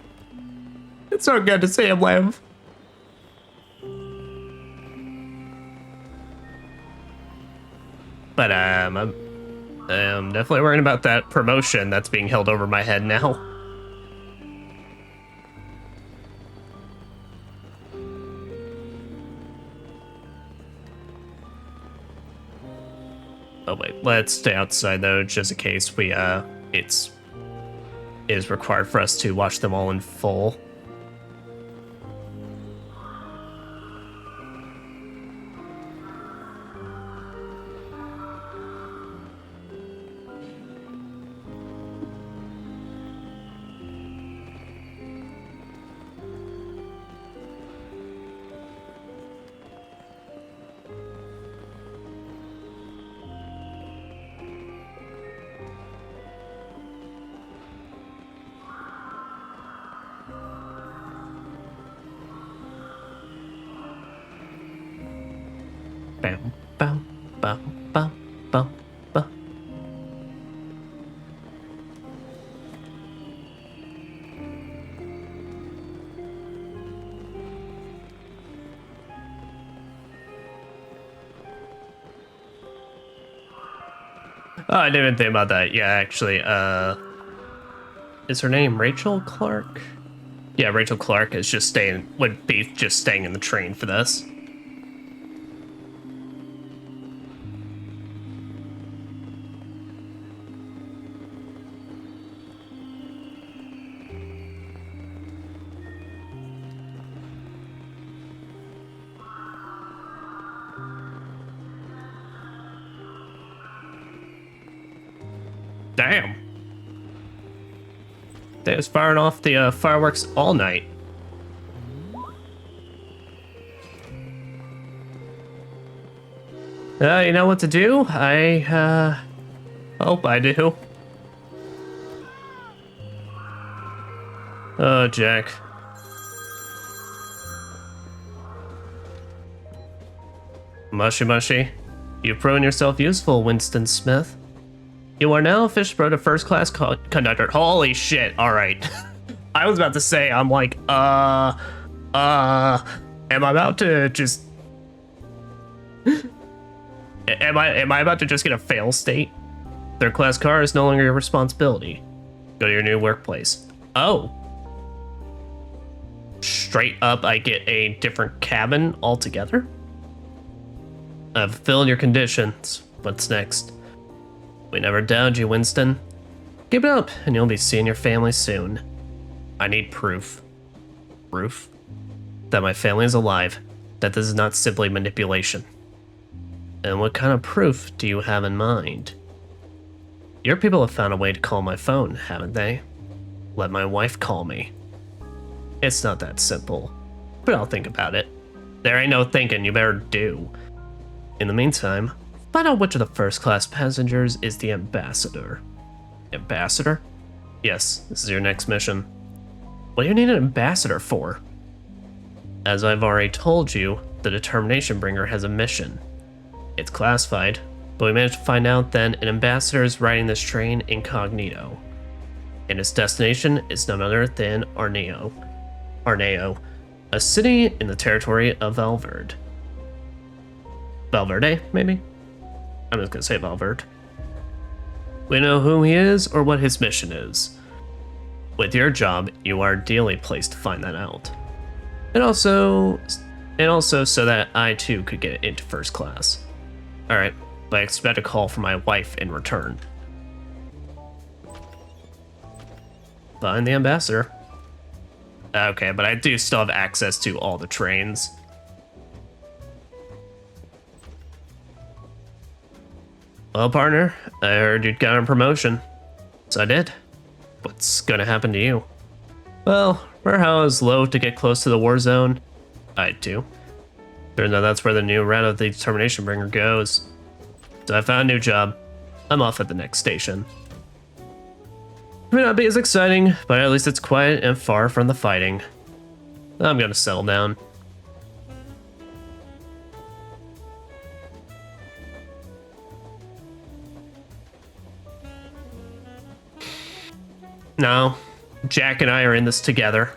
A: It's so good to see him live. But I'm definitely worrying about that promotion that's being held over my head now. Oh wait, let's stay outside though, just in case we it is required for us to watch them all in full. Bam, bam, bam, bam, bam, bam. Oh, I didn't even think about that. Yeah, actually, is her name Rachel Clark? Yeah, Rachel Clark is would be just staying in the train for this. Damn. They was firing off the fireworks all night. You know what to do? I hope I do. Oh, Jack. Mushy mushy. You've proven yourself useful, Winston Smith. You are now a fish bro to first-class conductor. Holy shit, alright. I was about to say, I'm like, am I about to just... am I about to just get a fail state? Third-class car is no longer your responsibility. Go to your new workplace. Oh. Straight up, I get a different cabin altogether? I've fulfilled your conditions. What's next? We never doubted you, Winston. Keep it up, and you'll be seeing your family soon. I need proof. Proof? That my family is alive. That this is not simply manipulation. And what kind of proof do you have in mind? Your people have found a way to call my phone, haven't they? Let my wife call me. It's not that simple, but I'll think about it. There ain't no thinking, you better do. In the meantime, find out which of the first-class passengers is the ambassador. Ambassador? Yes, this is your next mission. What do you need an ambassador for? As I've already told you, the Determination Bringer has a mission. It's classified, but we managed to find out that an ambassador is riding this train incognito. And its destination is none other than Arneo, a city in the territory of Valverde. Valverde, maybe? I'm just gonna say Valverde. We know who he is or what his mission is. With your job, you are ideally placed to find that out. And also so that I too could get into first class. Alright, but I expect a call from my wife in return. Find the ambassador. Okay, but I do still have access to all the trains. Well, partner, I heard you'd got a promotion. So I did. What's gonna happen to you? Well, remember how I was loath to get close to the war zone? I too. Turns out that's where the new route of the Determination Bringer goes. So I found a new job. I'm off at the next station. It may not be as exciting, but at least it's quiet and far from the fighting. I'm gonna settle down. No, Jack and I are in this together.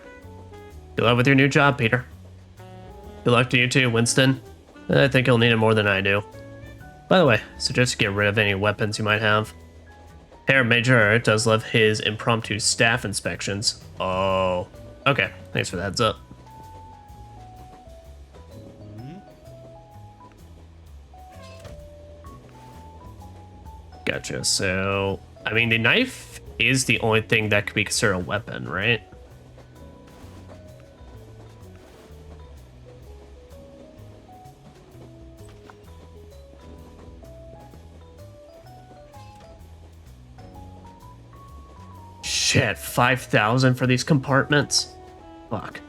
A: Good luck with your new job, Peter. Good luck to you too, Winston. I think you'll need it more than I do. By the way, suggest you get rid of any weapons you might have. Herr Major does love his impromptu staff inspections. Oh, okay. Thanks for the heads up. Gotcha. So, I mean, the knife is the only thing that could be considered a weapon, right? Shit, 5,000 for these compartments? Fuck.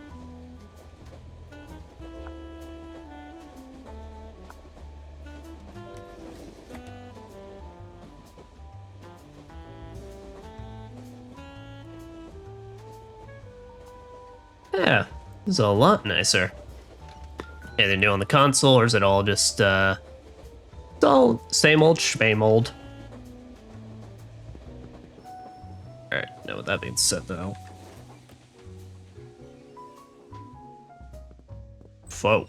A: Yeah, this is a lot nicer. Anything new on the console, or is it all just, it's all same old shmame old? Alright, now with that being said, though. Whoa.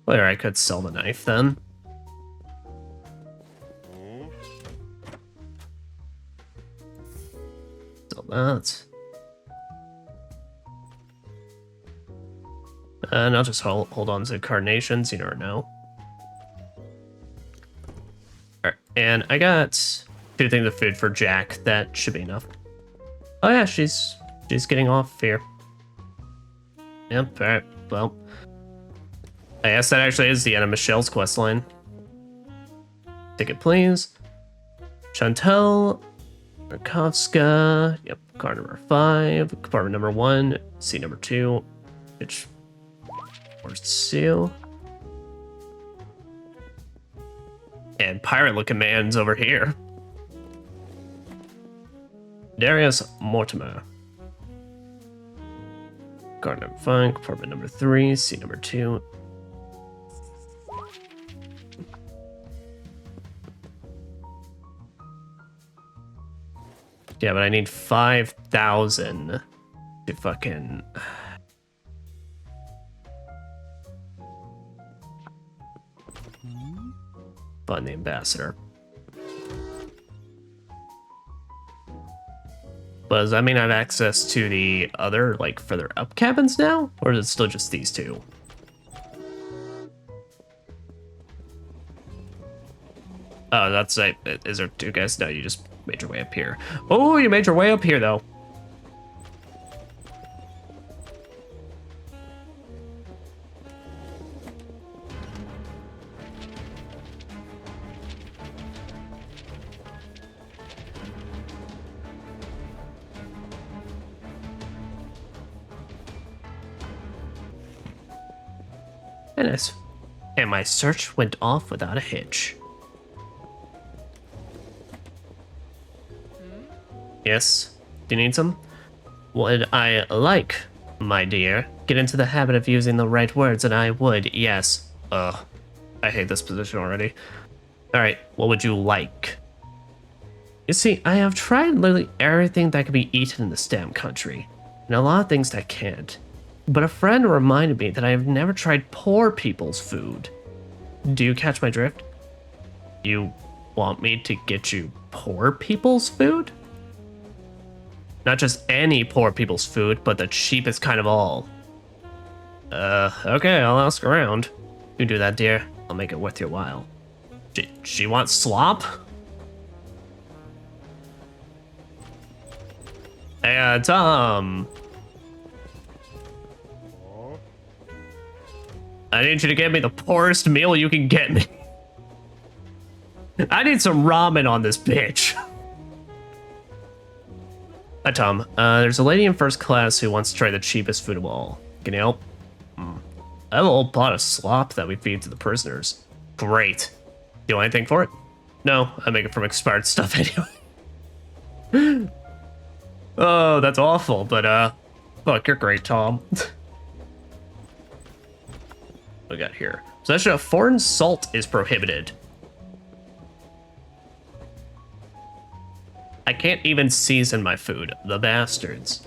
A: Well, I could sell the knife then. Sell that. And I'll just hold on to carnations, you never know. Alright, and I got 2 things of food for Jack. That should be enough. Oh yeah, she's getting off here. Yep, alright, well. I guess that actually is the end of Michelle's questline. Ticket, please. Chantel, Markovska, yep, car number 5, compartment number 1, seat number 2, which, where's Sue? And pirate-looking man's over here. Darius Mortimer. Garden number 5, compartment number 3, seat number 2. Yeah, but I need 5,000 to fucking... fund the ambassador. But does that mean I have access to the other, like, further up cabins now? Or is it still just these two? Oh, that's right. Is there two guys? No, you just made your way up here. Oh, you made your way up here, though. And my search went off without a hitch. Yes? Do you need some? Would I like, my dear? Get into the habit of using the right words and I would, yes. Ugh. I hate this position already. Alright, what would you like? You see, I have tried literally everything that can be eaten in this damn country. And a lot of things that can't. But a friend reminded me that I have never tried poor people's food. Do you catch my drift? You want me to get you poor people's food? Not just any poor people's food, but the cheapest kind of all. Okay, I'll ask around. You do that, dear. I'll make it worth your while. She wants slop? Hey, Tom. I need you to get me the poorest meal you can get me. I need some ramen on this bitch. Hi, Tom. There's a lady in first class who wants to try the cheapest food of all. Can you help? I have a whole pot of slop that we feed to the prisoners. Great. Do you want anything for it? No, I make it from expired stuff anyway. Oh, that's awful, but fuck, you're great, Tom. What we got here? Possession of foreign salt is prohibited. I can't even season my food. The bastards.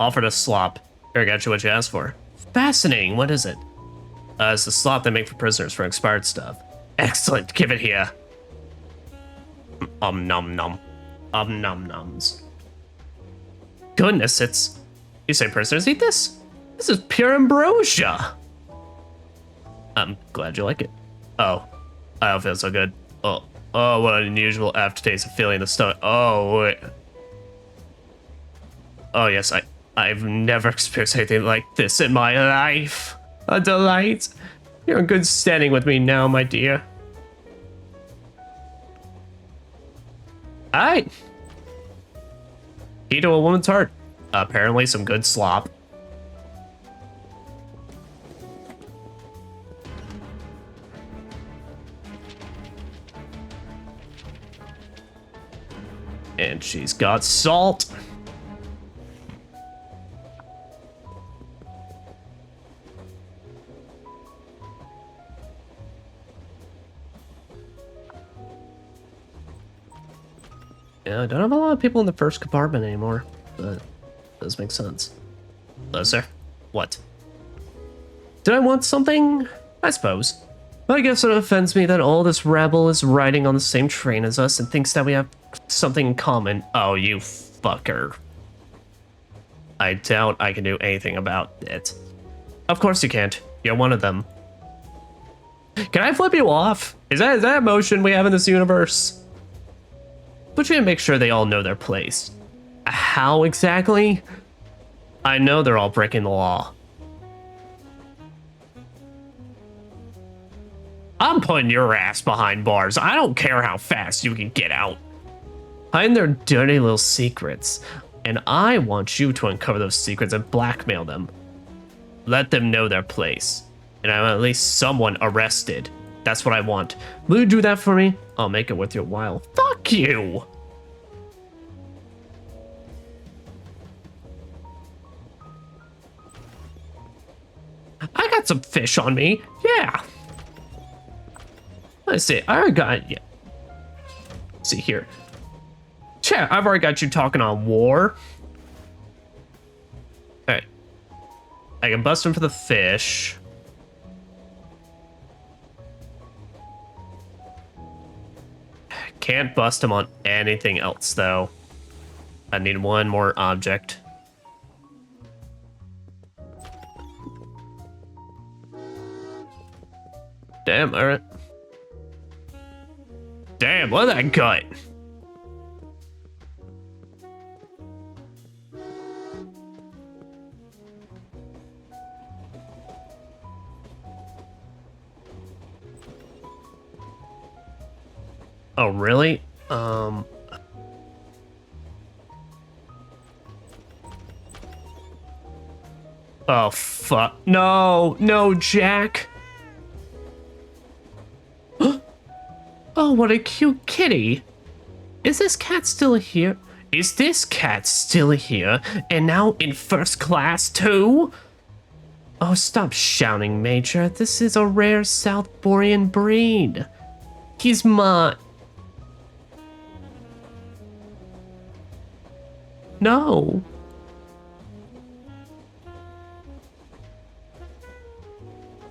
A: Offered a slop. Here, I got you what you asked for. Fascinating. What is it? It's the slop they make for prisoners for expired stuff. Excellent. Give it here. Nom nom. Nom noms. Goodness, it's... You say prisoners eat this? This is pure ambrosia. I'm glad you like it. Oh, I don't feel so good. Oh, what an unusual aftertaste of feeling in the stomach. Oh, wait. Oh, yes, I've never experienced anything like this in my life. A delight. You're in good standing with me now, my dear. Alright. Key to a woman's heart. Apparently some good slop. And she's got salt. Yeah, I don't have a lot of people in the first compartment anymore, but it does make sense. Hello, sir. What? Did I want something? I suppose. I guess it offends me that all this rabble is riding on the same train as us and thinks that we have something in common. Oh, you fucker. I doubt I can do anything about it. Of course you can't. You're one of them. Can I flip you off? Is that emotion we have in this universe? But you gotta make sure they all know their place. How exactly? I know they're all breaking the law. I'm putting your ass behind bars. I don't care how fast you can get out. Hide their dirty little secrets. And I want you to uncover those secrets and blackmail them. Let them know their place. And I want at least someone arrested. That's what I want. Will you do that for me? I'll make it worth your while. Fuck you! I got some fish on me. Yeah. Let's see. I already got... Yeah. Let's see here. Yeah, I've already got you talking on war. Alright. I can bust him for the fish. Can't bust him on anything else, though. I need one more object. Damn, alright. Damn, look at that gut. Oh, really? Oh, fuck. No, no, Jack. Oh, what a cute kitty. Is this cat still here? Is this cat still here? And now in first class, too? Oh, stop shouting, Major. This is a rare South Borean breed. He's my... No.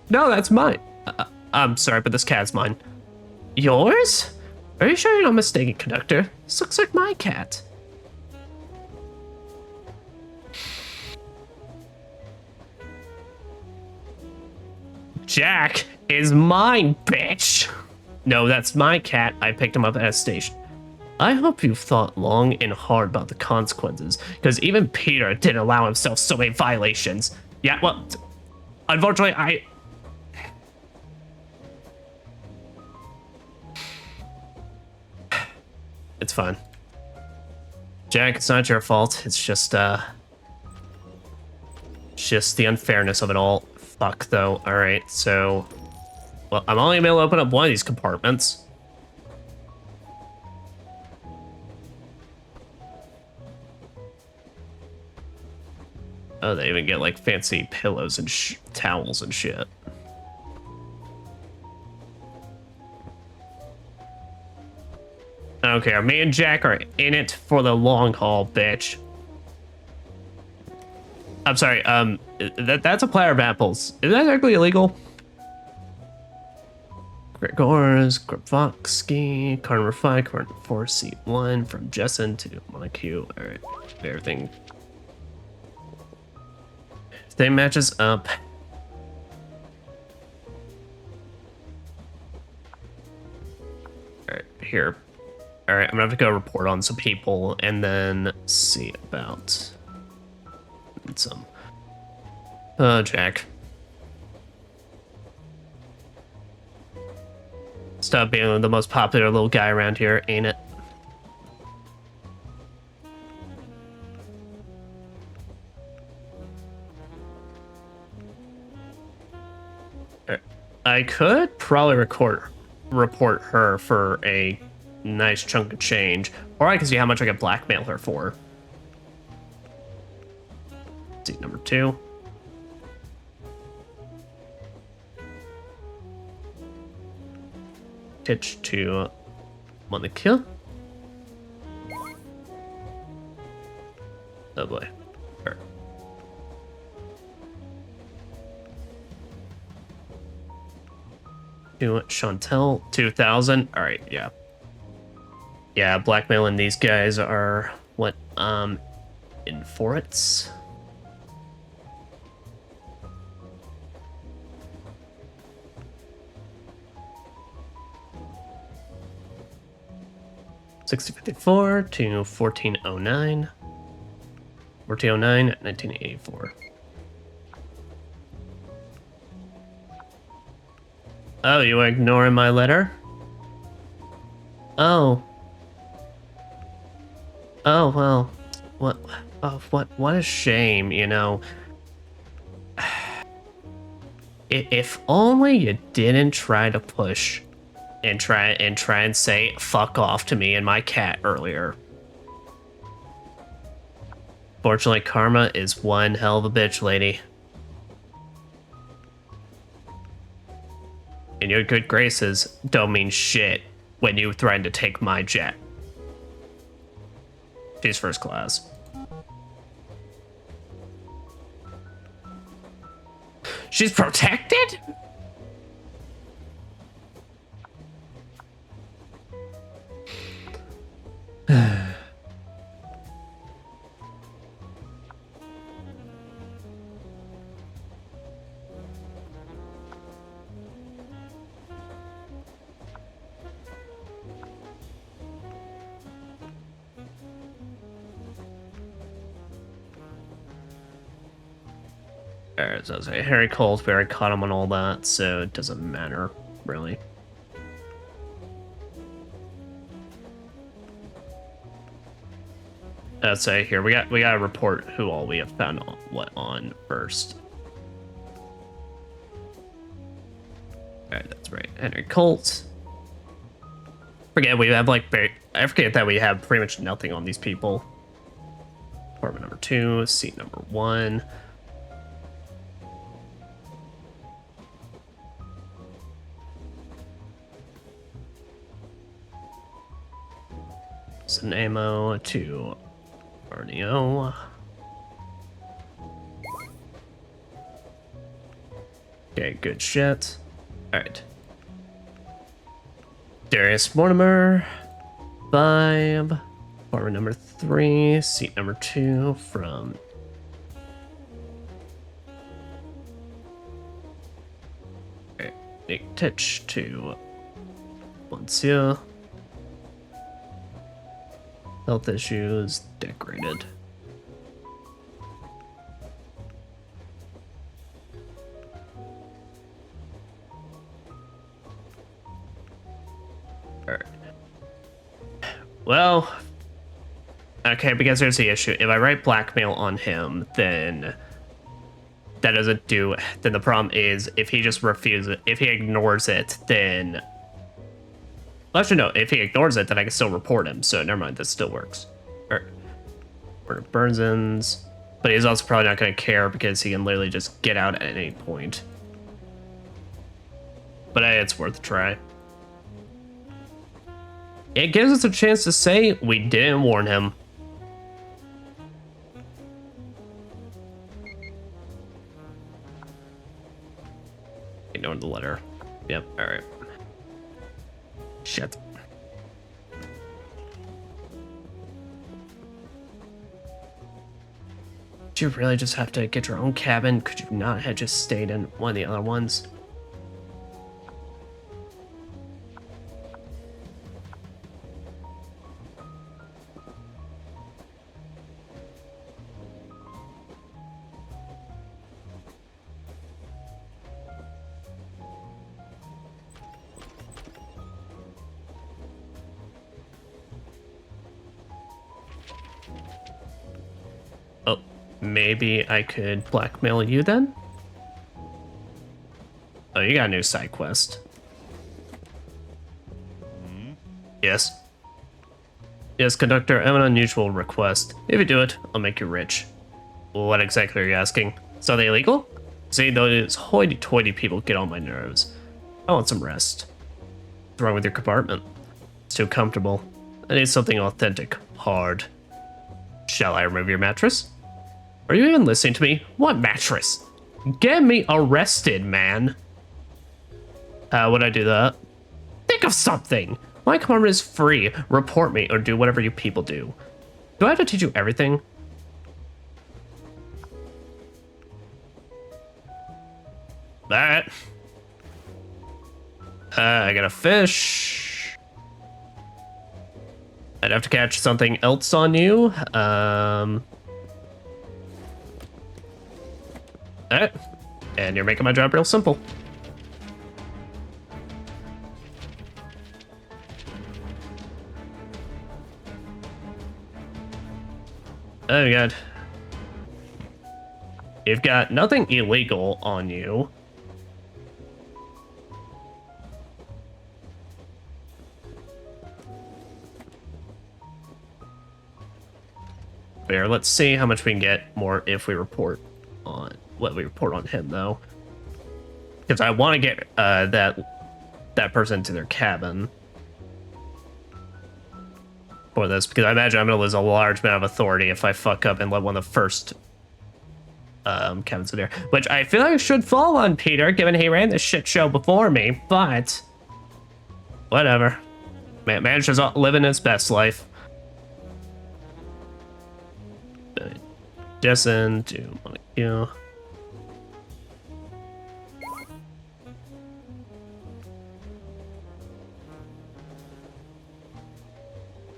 A: No, that's mine. I'm sorry, but this cat's mine. Yours? Are you sure you're not mistaken, Conductor? This looks like my cat. Jack is mine, bitch. No, that's my cat. I picked him up at a station. I hope you've thought long and hard about the consequences, because even Peter didn't allow himself so many violations. Yeah, well, unfortunately, It's fine. Jack, it's not your fault. It's just the unfairness of it all. Fuck, though. Alright, so... Well, I'm only gonna be able to open up one of these compartments. Oh, they even get, like, fancy pillows and towels and shit. I don't care. Me and Jack are in it for the long haul, bitch. I'm sorry, that's a platter of apples. Is that actually illegal? Gregor's, Grabovsky, Carter 5, Carter 4, Seat 1, from Jessen to Monaco. Alright, everything. Everything matches up. Alright, here. Alright, I'm gonna have to go report on some people and then see about some. Jack. Stop being the most popular little guy around here, ain't it? I could probably report her for a nice chunk of change, or I can see how much I can blackmail her for. Let's see, number 2. Pitch to Monaco. Oh boy. Sure. To Chantel 2000. All right, yeah. Yeah, blackmailing these guys are what in forets. $6054 to 1409. 1409, 1984. Oh, you are ignoring my letter? Oh. Oh, well. What? Oh, what a shame, you know. If only you didn't try to push and try and say fuck off to me and my cat earlier. Fortunately, karma is one hell of a bitch, lady. And your good graces don't mean shit when you threaten to take my jet. She's first class. She's protected? Alright, so Harry Colesberry caught him on all that, so it doesn't matter, really. Let's say here we gotta report who all we have found on, what on first. Alright, that's right. Henry Colt. Forget we have like I forget that we have pretty much nothing on these people. Department number 2, seat number 1. Some ammo to Arneo. Okay, good shit. Alright. Darius Mortimer. 5. Apartment number 3. Seat number 2 from... Alright, Nick Titch to Monsieur. Health issues, decorated. Alright. Well, okay, because there's the issue. If I write blackmail on him, then that doesn't do. Then the problem is if he just refuses, if he ignores it, then. Well, actually, no. If he ignores it, then I can still report him. So never mind. This still works. Alright. Burnsons. But he's also probably not going to care because he can literally just get out at any point. But hey, it's worth a try. It gives us a chance to say we didn't warn him. Ignoring the letter. Yep, alright. Shit. Did you really just have to get your own cabin? Could you not have just stayed in one of the other ones? Maybe I could blackmail you then? Oh, you got a new side quest. Yes. Yes, Conductor, I have an unusual request. If you do it, I'll make you rich. What exactly are you asking? So are they illegal? See, those hoity-toity people get on my nerves. I want some rest. What's wrong with your compartment? It's too comfortable. I need something authentic, hard. Shall I remove your mattress? Are you even listening to me? What mattress? Get me arrested, man. Would I do that? Think of something. My compartment is free. Report me or do whatever you people do. Do I have to teach you everything? That. I got a fish. I'd have to catch something else on you. Alright. And you're making my job real simple. Oh god. You've got nothing illegal on you. Fair. Let's see how much we can get more if we report on what we report on him, though. Because I want to get that person to their cabin for this, because I imagine I'm going to lose a large amount of authority if I fuck up and let one of the first cabins in there. Which I feel like I should fall on Peter, given he ran this shit show before me, but whatever. Man just living his best life. Jessen to Monaco.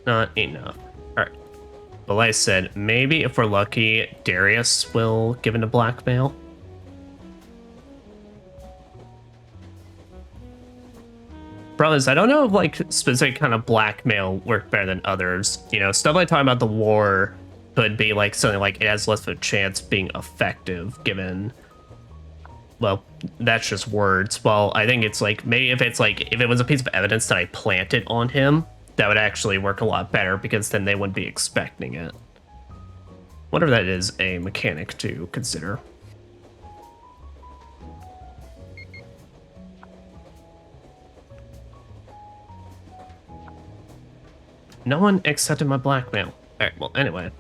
A: Not enough. Alright. Well, like I said, maybe if we're lucky, Darius will give into blackmail. Problem is, I don't know if like specific kind of blackmail work better than others. You know, stuff like talking about the war could be like something like it has less of a chance being effective given, well, that's just words. Well, I think it's like maybe if it was a piece of evidence that I planted on him, that would actually work a lot better because then they wouldn't be expecting it. Wonder if that is a mechanic to consider. No one accepted my blackmail. Alright, well, anyway.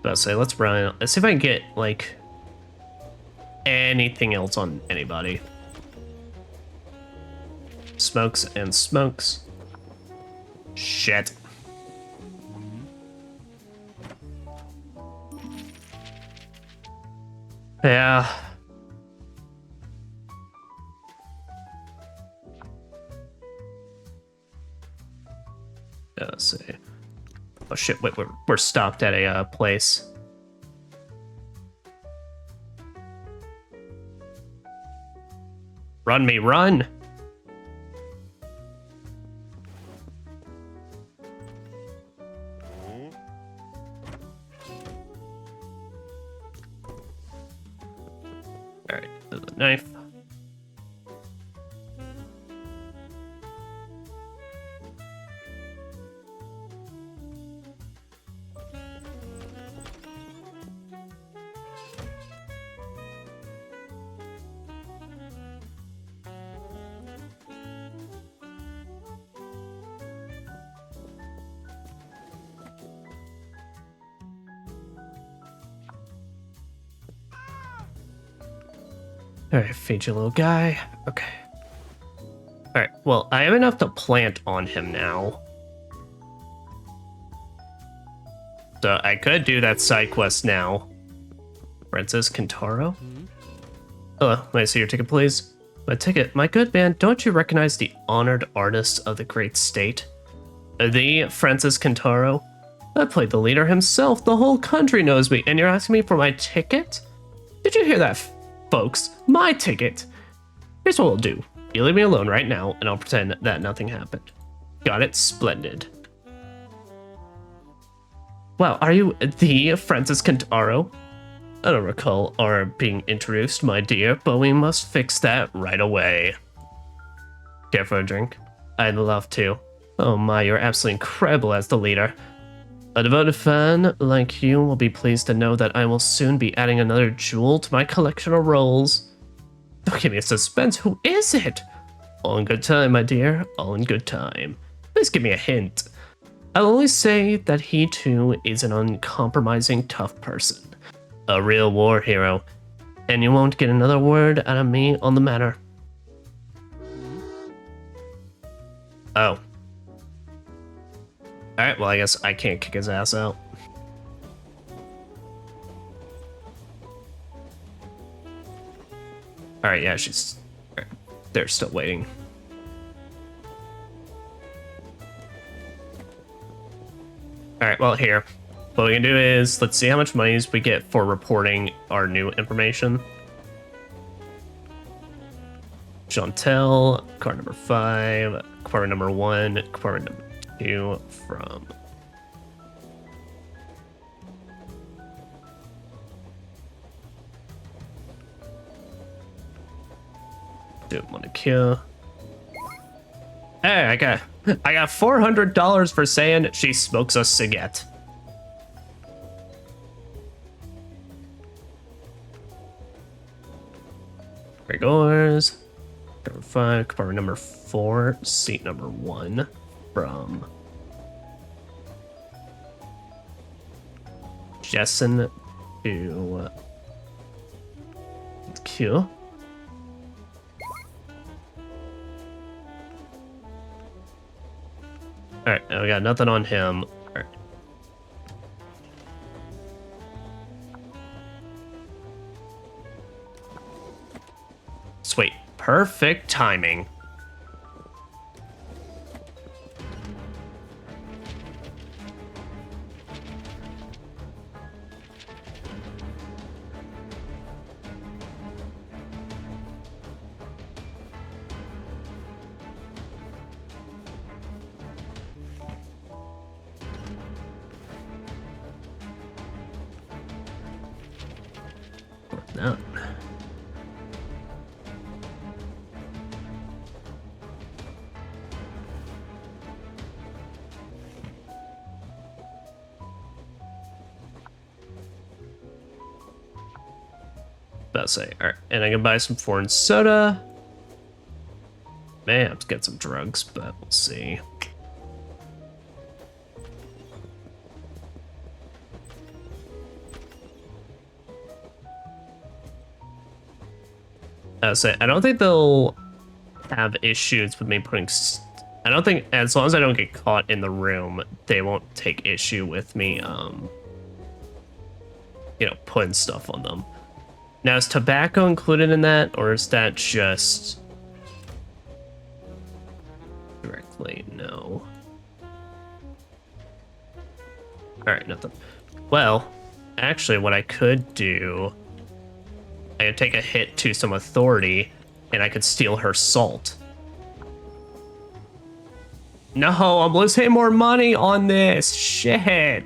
A: Let's say, let's run. Let's see if I can get, like, anything else on anybody. Smokes and smokes. Shit. Yeah. Let's see. Oh shit! Wait, we're stopped at a place. Run me, run! All right, there's a knife. Alright, feed you, little guy. Okay. Alright, well, I have enough to plant on him now. So I could do that side quest now. Francis Kintaro? Hello, may I see your ticket, please? My ticket? My good man, don't you recognize the honored artist of the great state? The Francis Kintaro? I played the leader himself. The whole country knows me, and you're asking me for my ticket? Did you hear that, folks? My ticket. Here's what we'll do. You leave me alone right now, and I'll pretend that nothing happened. Got it? Splendid. Wow, are you the Francis Kintaro? I don't recall our being introduced, my dear, but we must fix that right away. Care for a drink? I'd love to. Oh my, you're absolutely incredible as the leader. A devoted fan like you will be pleased to know that I will soon be adding another jewel to my collection of roles. Don't give me a suspense. Who is it? All in good time, my dear. All in good time. Please give me a hint. I'll only say that he too is an uncompromising, tough person. A real war hero. And you won't get another word out of me on the matter. Oh. Alright, well, I guess I can't kick his ass out. Alright, yeah, she's... They're still waiting. Alright, well, here. What we can do is, let's see how much money we get for reporting our new information. Chantel, card number 5, card number 1, card number 2 from... Don't want to kill. Hey, I got I got $400 for saying she smokes a cigarette. Gregors. Number 5, compartment number 4, seat number 1 from Jessen to Q. Alright, we got nothing on him. Alright. Sweet. Perfect timing. No. About to say, all right, and I can buy some foreign soda. Man, to get some drugs, but we'll see. I don't think they'll have issues with me putting. I don't think, as long as I don't get caught in the room, they won't take issue with me, you know, putting stuff on them. Now, is tobacco included in that, or is that just directly? No. All right, nothing. Well, actually, what I could do, I could take a hit to some authority, and I could steal her salt. No, I'm losing more money on this. Shit.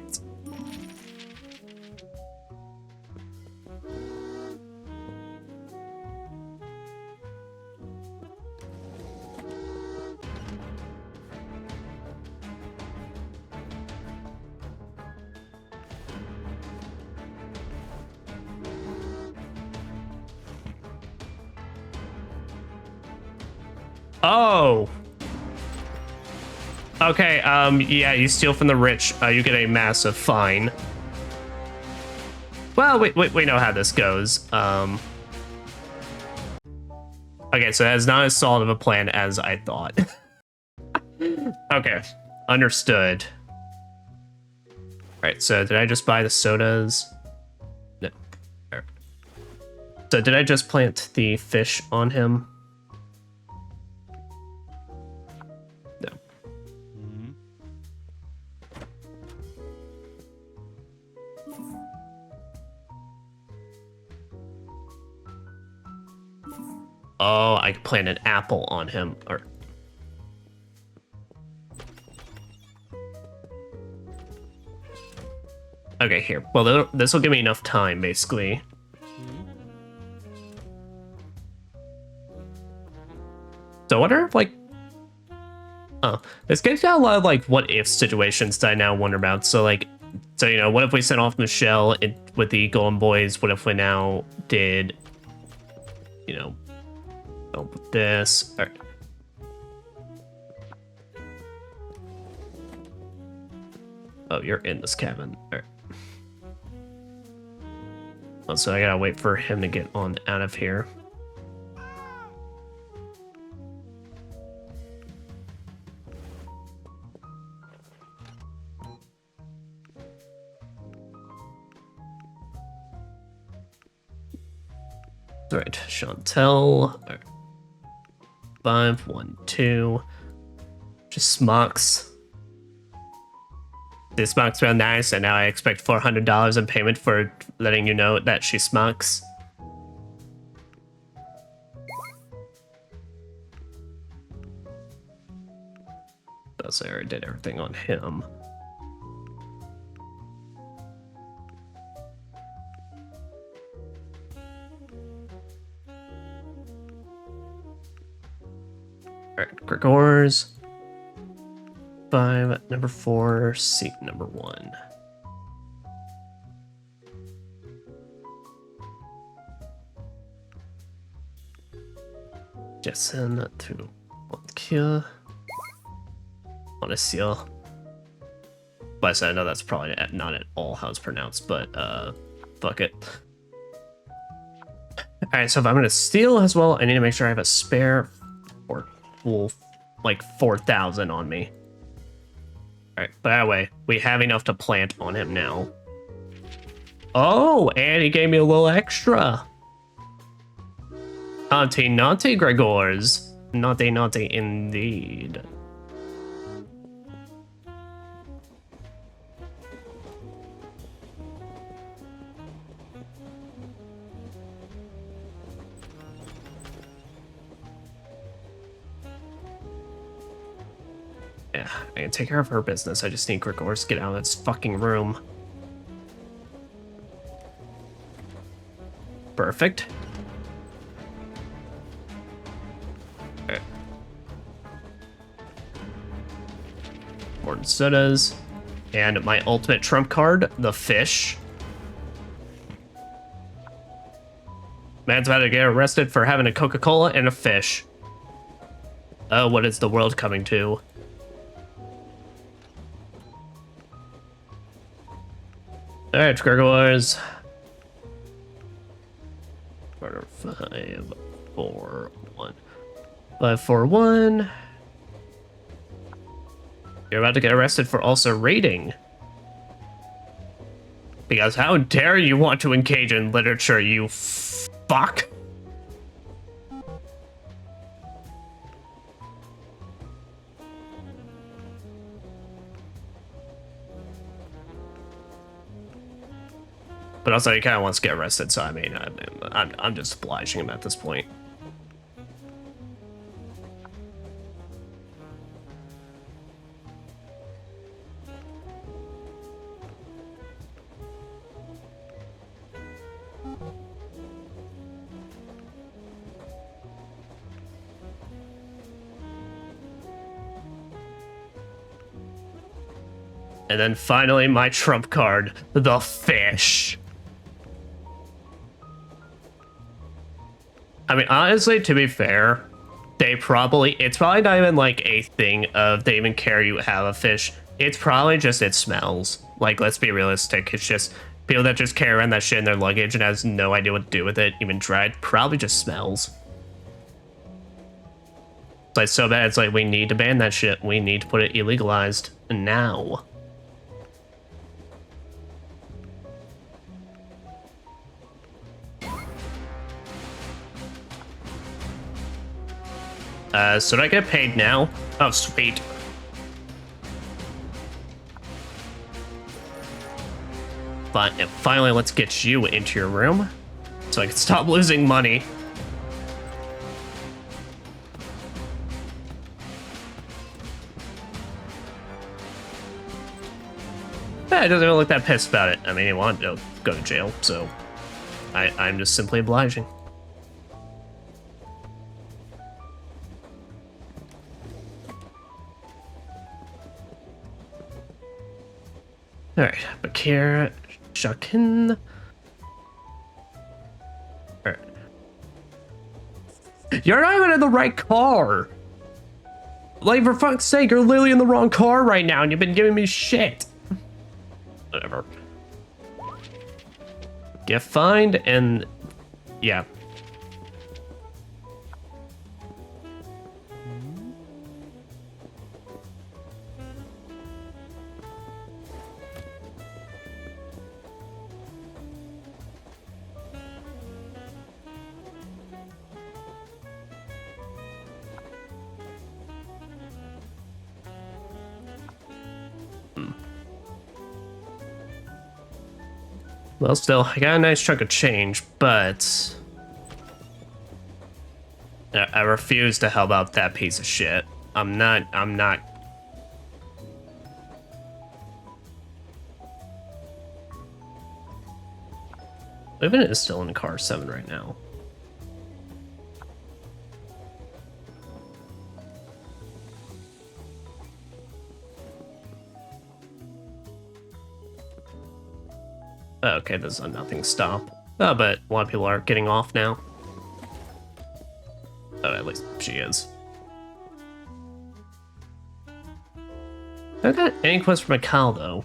A: Oh. Okay, yeah, you steal from the rich, you get a massive fine. Well, we know how this goes. Okay, so that's not as solid of a plan as I thought. Okay, understood. Alright, so did I just buy the sodas? No. Right. So did I just plant the fish on him? Oh, I could plant an apple on him. Or okay, here. Well, this will give me enough time, basically. So I wonder if, like... Oh, this game's got a lot of, like, what-if situations that I now wonder about. So, like, you know, what if we sent off Michelle with the Golden Boys? What if we now did, you know... with this. All right. Oh, you're in this cabin. All right. Oh, so I gotta wait for him to get on out of here. All right, Chantel. All right. 5, 1, 2. Just smocks. This smocks real nice, and now I expect $400 in payment for letting you know that she smocks. So I already did everything on him. Alright, Gregors. 5, number 4, seat number 1. Jessen to Montkill. On a seal. But I know that's probably not at all how it's pronounced, but fuck it. Alright, so if I'm gonna steal as well, I need to make sure I have a spare or full like 4,000 on me. Alright, but that way, we have enough to plant on him now. Oh, and he gave me a little extra. Naughty Gregors. Naughty indeed. Yeah, I can take care of her business. I just need Gregors to get out of this fucking room. Perfect. Okay. More sodas. And my ultimate trump card, the fish. Man's about to get arrested for having a Coca-Cola and a fish. Oh, what is the world coming to? Alright, Gregors. 5, 4, 1. 5, 4, 1. You're about to get arrested for also raiding. Because how dare you want to engage in literature, you fuck? But also, he kind of wants to get arrested, so I mean, I'm just obliging him at this point. And then finally, my trump card, the fish. I mean, honestly, to be fair, it's probably not even like a thing of they even care you have a fish. It's probably just it smells. Like, let's be realistic. It's just people that just carry around that shit in their luggage and has no idea what to do with it, even dried, probably just smells. It's like so bad, it's like we need to ban that shit. We need to put it illegalized now. So do I get paid now? Oh, sweet. But finally, let's get you into your room so I can stop losing money. Yeah, it doesn't even look that pissed about it. I mean, he wanted to go to jail, so I'm just simply obliging. Alright, Bakir, Shakin. Alright. You're not even in the right car! Like, for fuck's sake, you're literally in the wrong car right now and you've been giving me shit. Whatever. Get fined and... yeah. Well, still, I got a nice chunk of change, but I refuse to help out that piece of shit. I'm not. Living is still in car 7 right now. Okay, this is a nothing stop. Oh, but a lot of people are getting off now. Oh, at least she is. I don't got any quests for Mikal, though.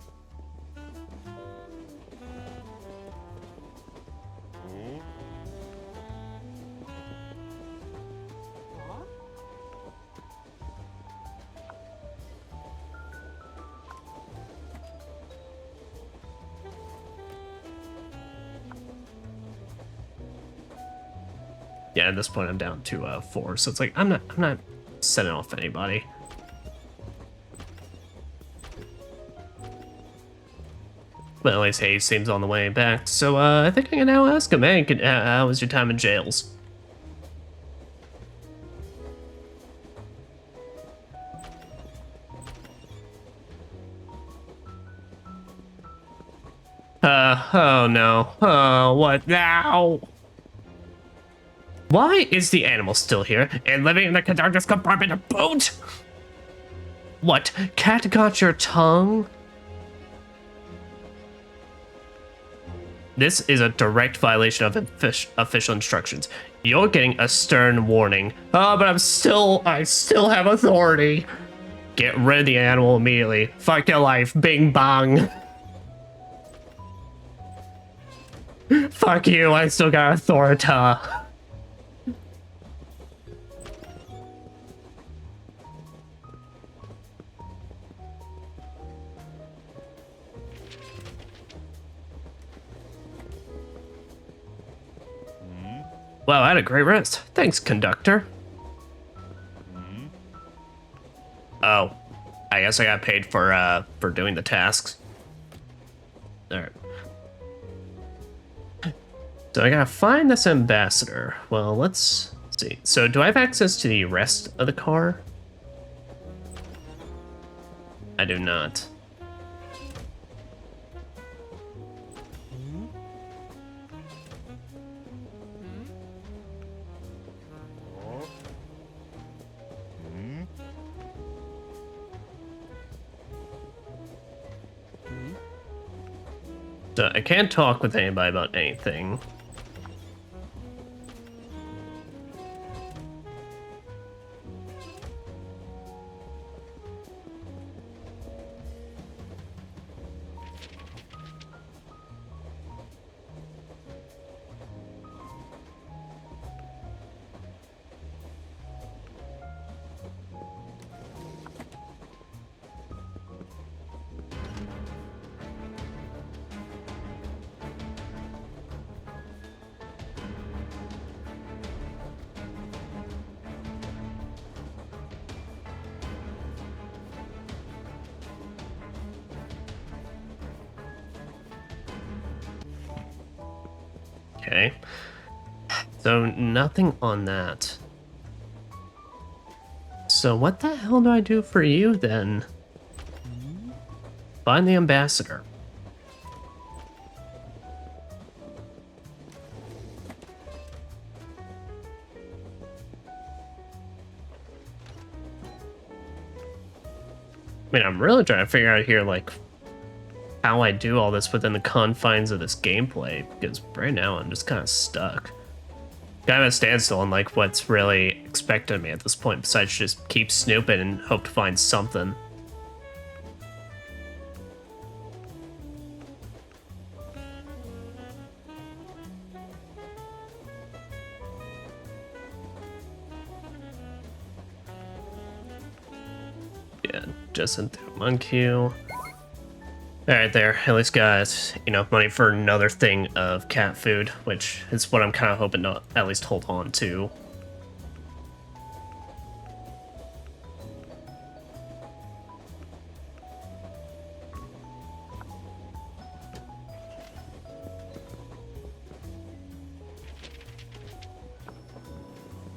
A: Yeah, at this point I'm down to 4, so it's like I'm not sending off anybody. But at least Hayes seems on the way back, so I think I can now ask him, hey, how was your time in jails? Oh no. Oh, what now? Why is the animal still here and living in the conductor's compartment of boat? What? Cat got your tongue? This is a direct violation of official instructions. You're getting a stern warning. Oh, but I still have authority. Get rid of the animal immediately. Fuck your life. Bing bong. Fuck you. I still got authority. Wow, I had a great rest. Thanks, Conductor. Oh, I guess I got paid for doing the tasks. All right. So I gotta find this ambassador. Well, let's see. So do I have access to the rest of the car? I do not. So I can't talk with anybody about anything. Okay. So nothing on that. So what the hell do I do for you then? Find the ambassador. I mean, I'm really trying to figure out here, like, how I do all this within the confines of this gameplay, because right now I'm just kind of stuck. Kind of a standstill on, like, what's really expected of me at this point, besides just keep snooping and hope to find something. Yeah, just into monkey. Alright there, at least got enough money for another thing of cat food, which is what I'm kind of hoping to at least hold on to.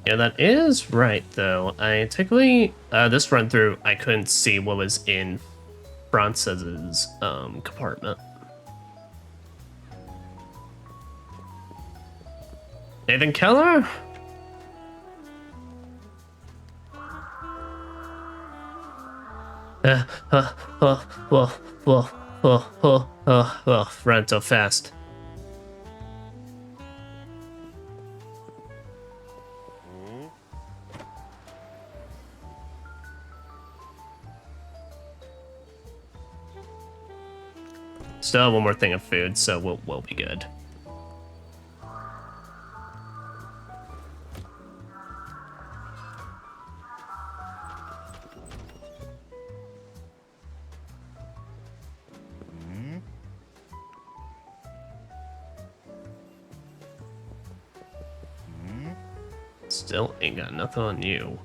A: Yeah, that is right, though. I technically, this run through, I couldn't see what was in Frances's compartment. Nathan Keller? Well, Run so fast. Still have one more thing of food, so we'll be good. Still ain't got nothing on you.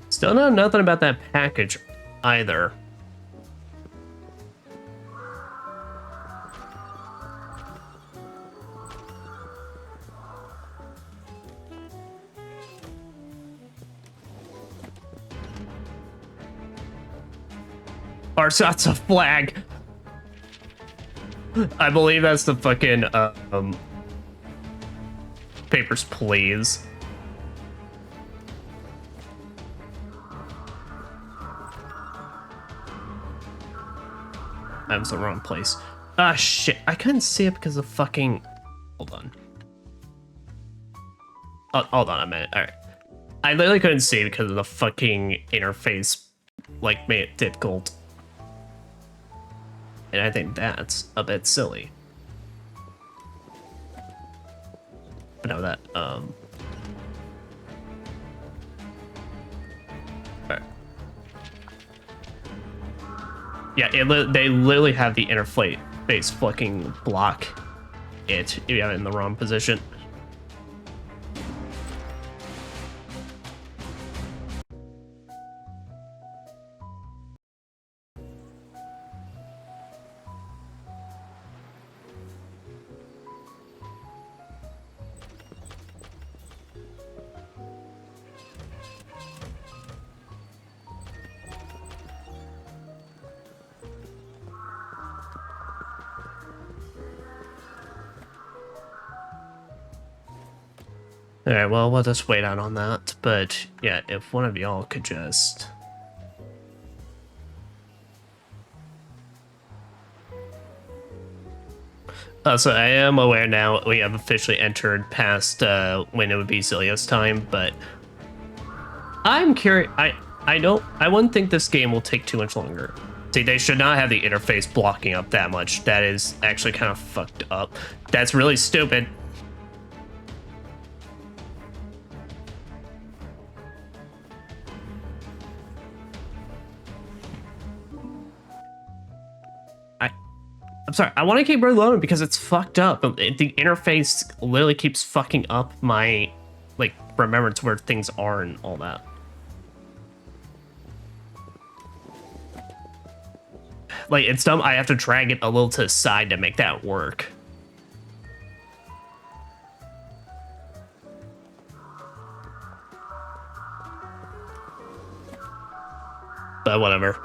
A: Still know nothing about that package either. Arsat's a flag. I believe that's the fucking Papers, Please. I was the wrong place. Ah, shit. I couldn't see it because of fucking... Hold on. Oh, hold on a minute. Alright. I literally couldn't see it because of the fucking interface, like, made it difficult. And I think that's a bit silly. But no, that, Alright. Yeah, they literally have the interface fucking block it if you have it in the wrong position. Alright, well, we'll just wait out on that. But, yeah, if one of y'all could just... So I am aware now we have officially entered past when it would be Zillia's time, but... I'm curious... I wouldn't think this game will take too much longer. See, they should not have the interface blocking up that much. That is actually kind of fucked up. That's really stupid. I'm sorry, I want to keep reloading because it's fucked up. The interface literally keeps fucking up my, like, remembrance where things are and all that. Like, it's dumb, I have to drag it a little to the side to make that work. But whatever.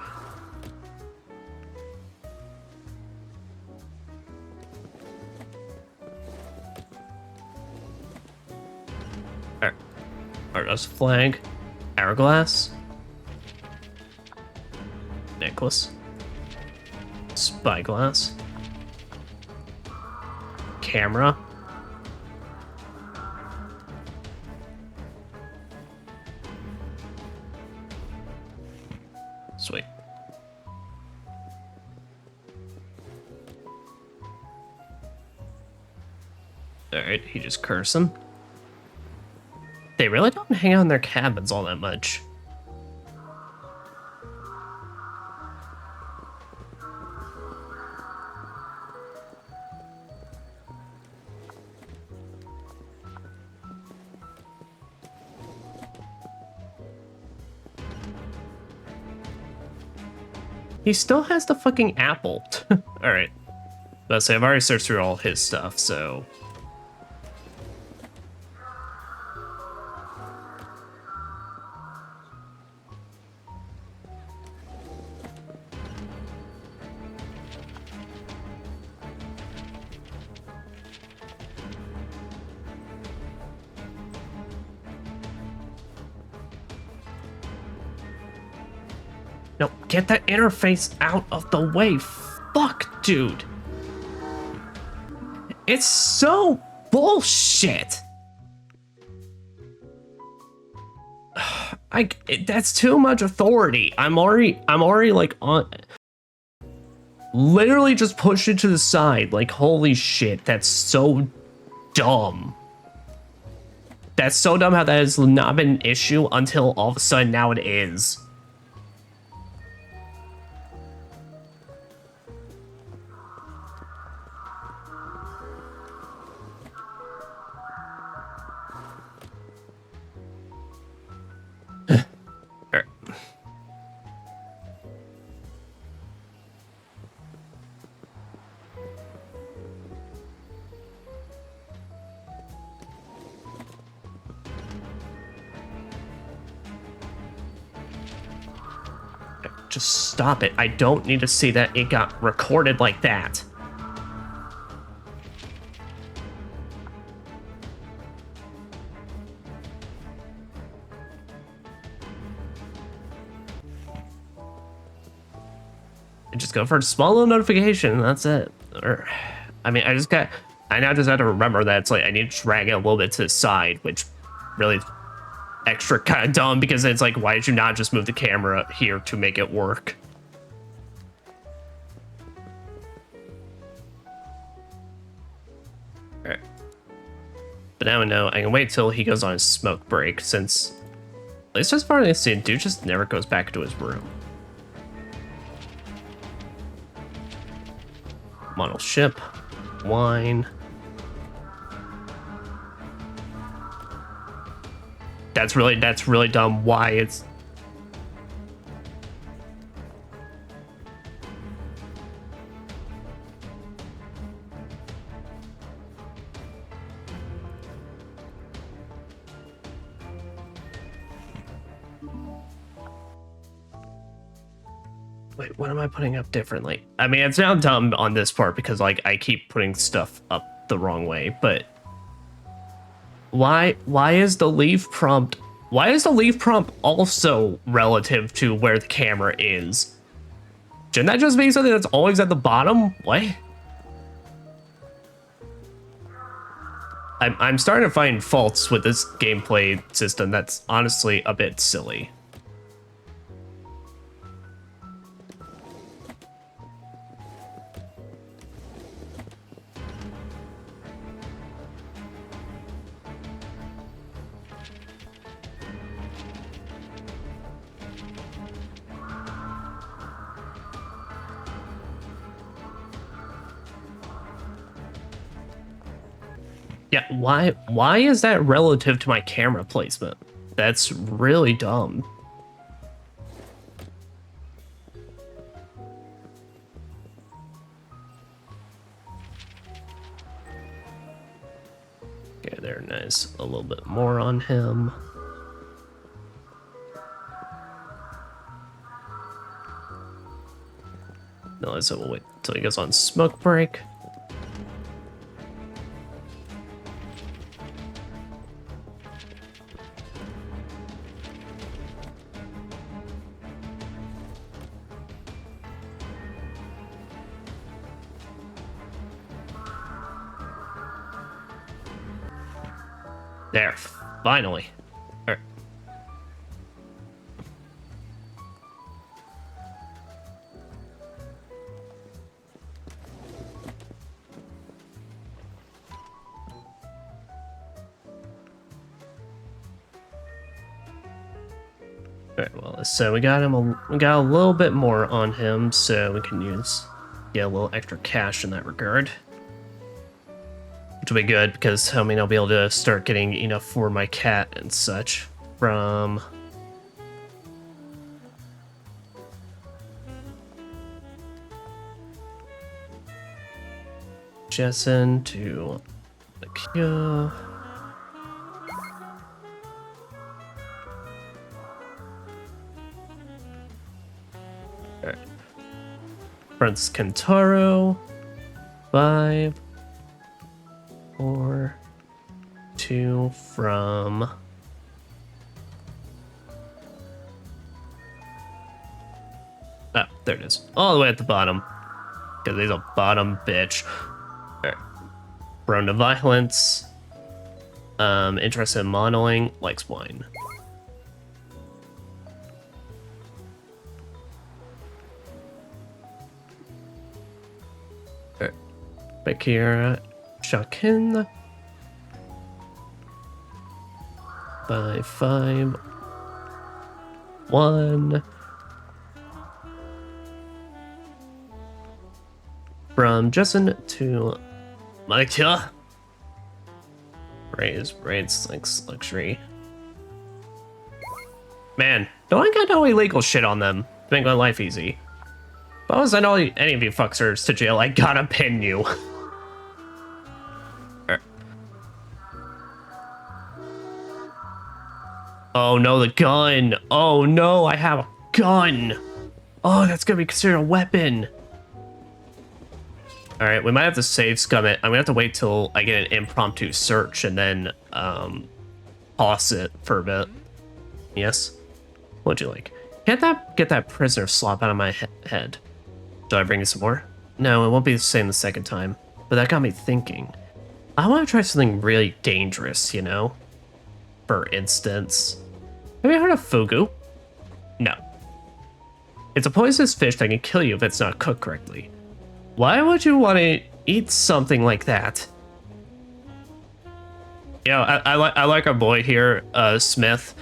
A: Argos flag, hourglass, necklace, spyglass, camera, sweet. Alright, he just cursed him. They really don't hang out in their cabins all that much. He still has the fucking apple. Alright. Let's say I've already searched through all his stuff, so... No, get that interface out of the way. fuck, dude? It's so bullshit. That's too much authority. I'm already like on. Literally just push it to the side. Like, holy shit, that's so dumb. That's so dumb how that has not been an issue until all of a sudden now it is. Just stop it. I don't need to see that it got recorded like that. I just go for a small little notification and that's it. Or, I mean, I now just have to remember that it's like I need to drag it a little bit to the side, which really extra kind of dumb because it's like, why did you not just move the camera here to make it work? Alright. But now I know I can wait till he goes on his smoke break, since at least as far as I see, dude just never goes back to his room. Model ship, wine. That's really dumb. Why it's... Wait, what am I putting up differently? I mean, it's now dumb on this part because like I keep putting stuff up the wrong way, but why is the leave prompt also relative to where the camera is? Shouldn't that just be something that's always at the bottom? What? I'm starting to find faults with this gameplay system that's honestly a bit silly. Yeah, why is that relative to my camera placement? That's really dumb. Okay, there, nice. A little bit more on him. No, so we'll wait till he goes on smoke break. There, finally. All right. Alright, well, so we got a little bit more on him, so we can get a little extra cash in that regard. Which will be good, because I mean, I'll be able to start getting enough for my cat and such from... Jessen to Nakia. Alright. Prince Kentaro. 5, 4, 2 from... Oh, there it is. All the way at the bottom. because he's a bottom bitch. Right. Prone to violence. Interested in modeling, likes wine. Bakira, Shakin. By 5. 1. From Justin to Micah. Raise like luxury. Man, don't I got no illegal shit on them to make my life easy. If I was send any of you fuckers to jail, I gotta pin you. Oh no, the gun. Oh no, I have a gun. Oh, that's gonna be considered a weapon. All right, we might have to save scum it. I'm gonna have to wait till I get an impromptu search and then pause it for a bit. Yes? What'd you like? Can't that get that prisoner slop out of my head? Do I bring you some more? No, it won't be the same the second time. But that got me thinking. I want to try something really dangerous, you know? For instance, have you heard of fugu? No. It's a poisonous fish that can kill you if it's not cooked correctly. Why would you want to eat something like that? You know, I like our boy here, Smith,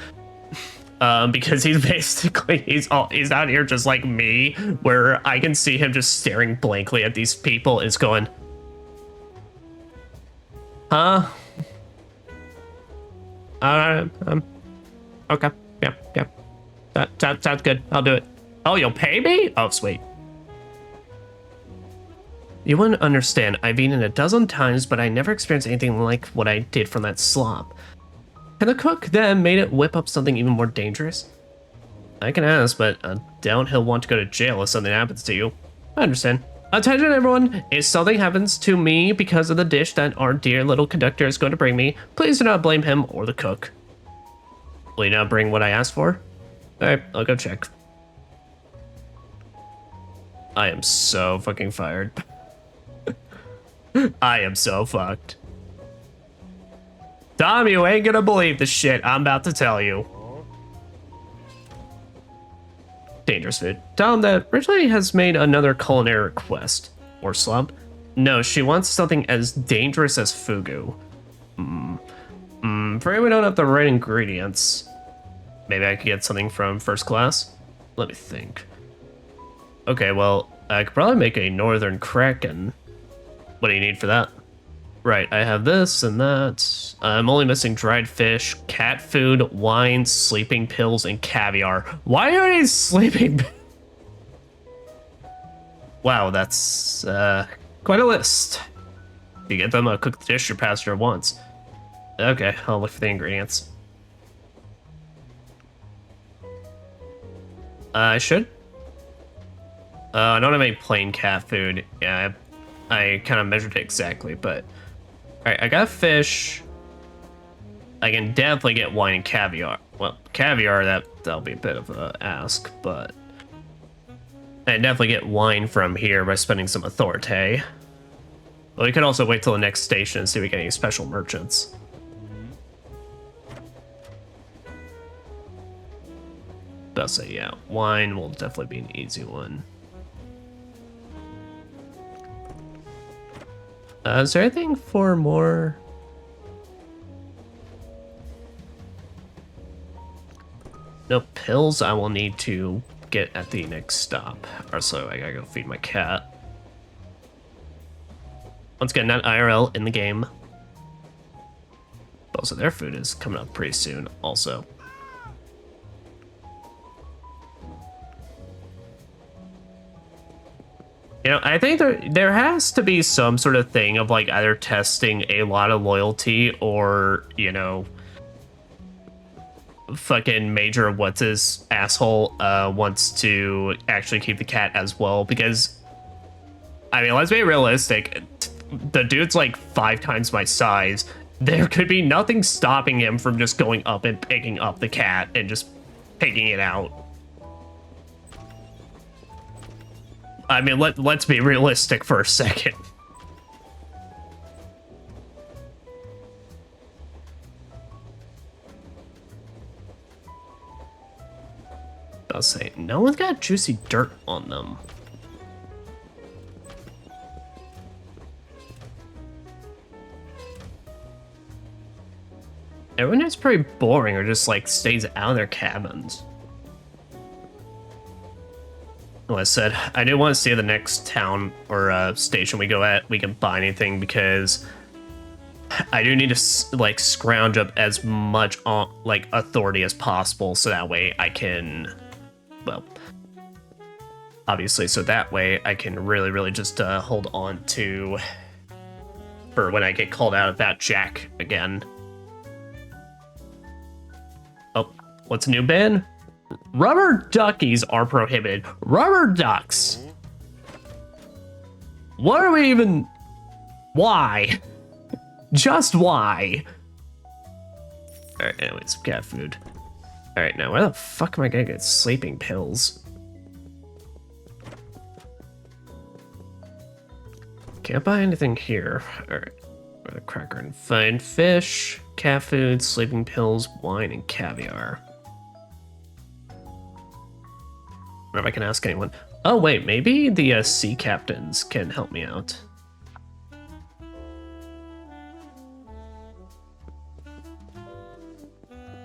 A: because he's basically he's out here just like me, where I can see him just staring blankly at these people, is going, huh? Okay, yeah. That sounds good. I'll do it. Oh, you'll pay me? Oh, sweet. You wouldn't understand. I've eaten a dozen times, but I never experienced anything like what I did from that slop. Can the cook then made it whip up something even more dangerous? I can ask, but I doubt he'll want to go to jail if something happens to you. I understand. Attention everyone, if something happens to me because of the dish that our dear little conductor is going to bring me, please do not blame him or the cook. Will you not bring what I asked for? Alright, I'll go check. I am so fucking fired. I am so fucked. Tom, you ain't gonna believe the shit I'm about to tell you. Dangerous food. Tell him that Ridgely has made another culinary request. Or slump. No, she wants something as dangerous as fugu. Afraid we don't have the right ingredients. Maybe I could get something from first class? Let me think. Okay, well, I could probably make a northern kraken. What do you need for that? Right, I have this and that. I'm only missing dried fish, cat food, wine, sleeping pills, and caviar. Why are these sleeping? Wow, that's quite a list. If you get them, I'll cook the dish your pastor wants. Okay, I'll look for the ingredients. I should. I don't have any plain cat food. Yeah, I kind of measured it exactly, but... Alright, I got fish. I can definitely get wine and caviar. Well, caviar, that'll be a bit of a ask, but... I can definitely get wine from here by spending some authority. But we could also wait till the next station and see if we get any special merchants. But I'll say, yeah, wine will definitely be an easy one. Is there anything for more? No pills. I will need to get at the next stop. Or so I gotta go feed my cat. Once again, not IRL in the game. But also their food is coming up pretty soon also. You know, I think there has to be some sort of thing of like either testing a lot of loyalty or, you know, fucking Major what's his asshole wants to actually keep the cat as well, because I mean, let's be realistic, the dude's like 5 times my size. There could be nothing stopping him from just going up and picking up the cat and just taking it out. I mean, let's be realistic for a second. I'll say, no one's got juicy dirt on them. Everyone is pretty boring or just like stays out of their cabins. Like I said, I do want to see the next town or station we go at. We can buy anything because I do need to like scrounge up as much like authority as possible, so that way I can, well, obviously, so that way I can really just hold on to for when I get called out of that jack again. Oh, what's a new ban? Rubber duckies are prohibited. Rubber ducks. What are we even? Why? Just why? Alright, anyways, cat food. Alright, now where the fuck am I gonna get sleeping pills? Can't buy anything here. Alright. A cracker and fine fish, cat food, sleeping pills, wine, and caviar. I wonder if I can ask anyone. Oh wait, maybe the sea captains can help me out.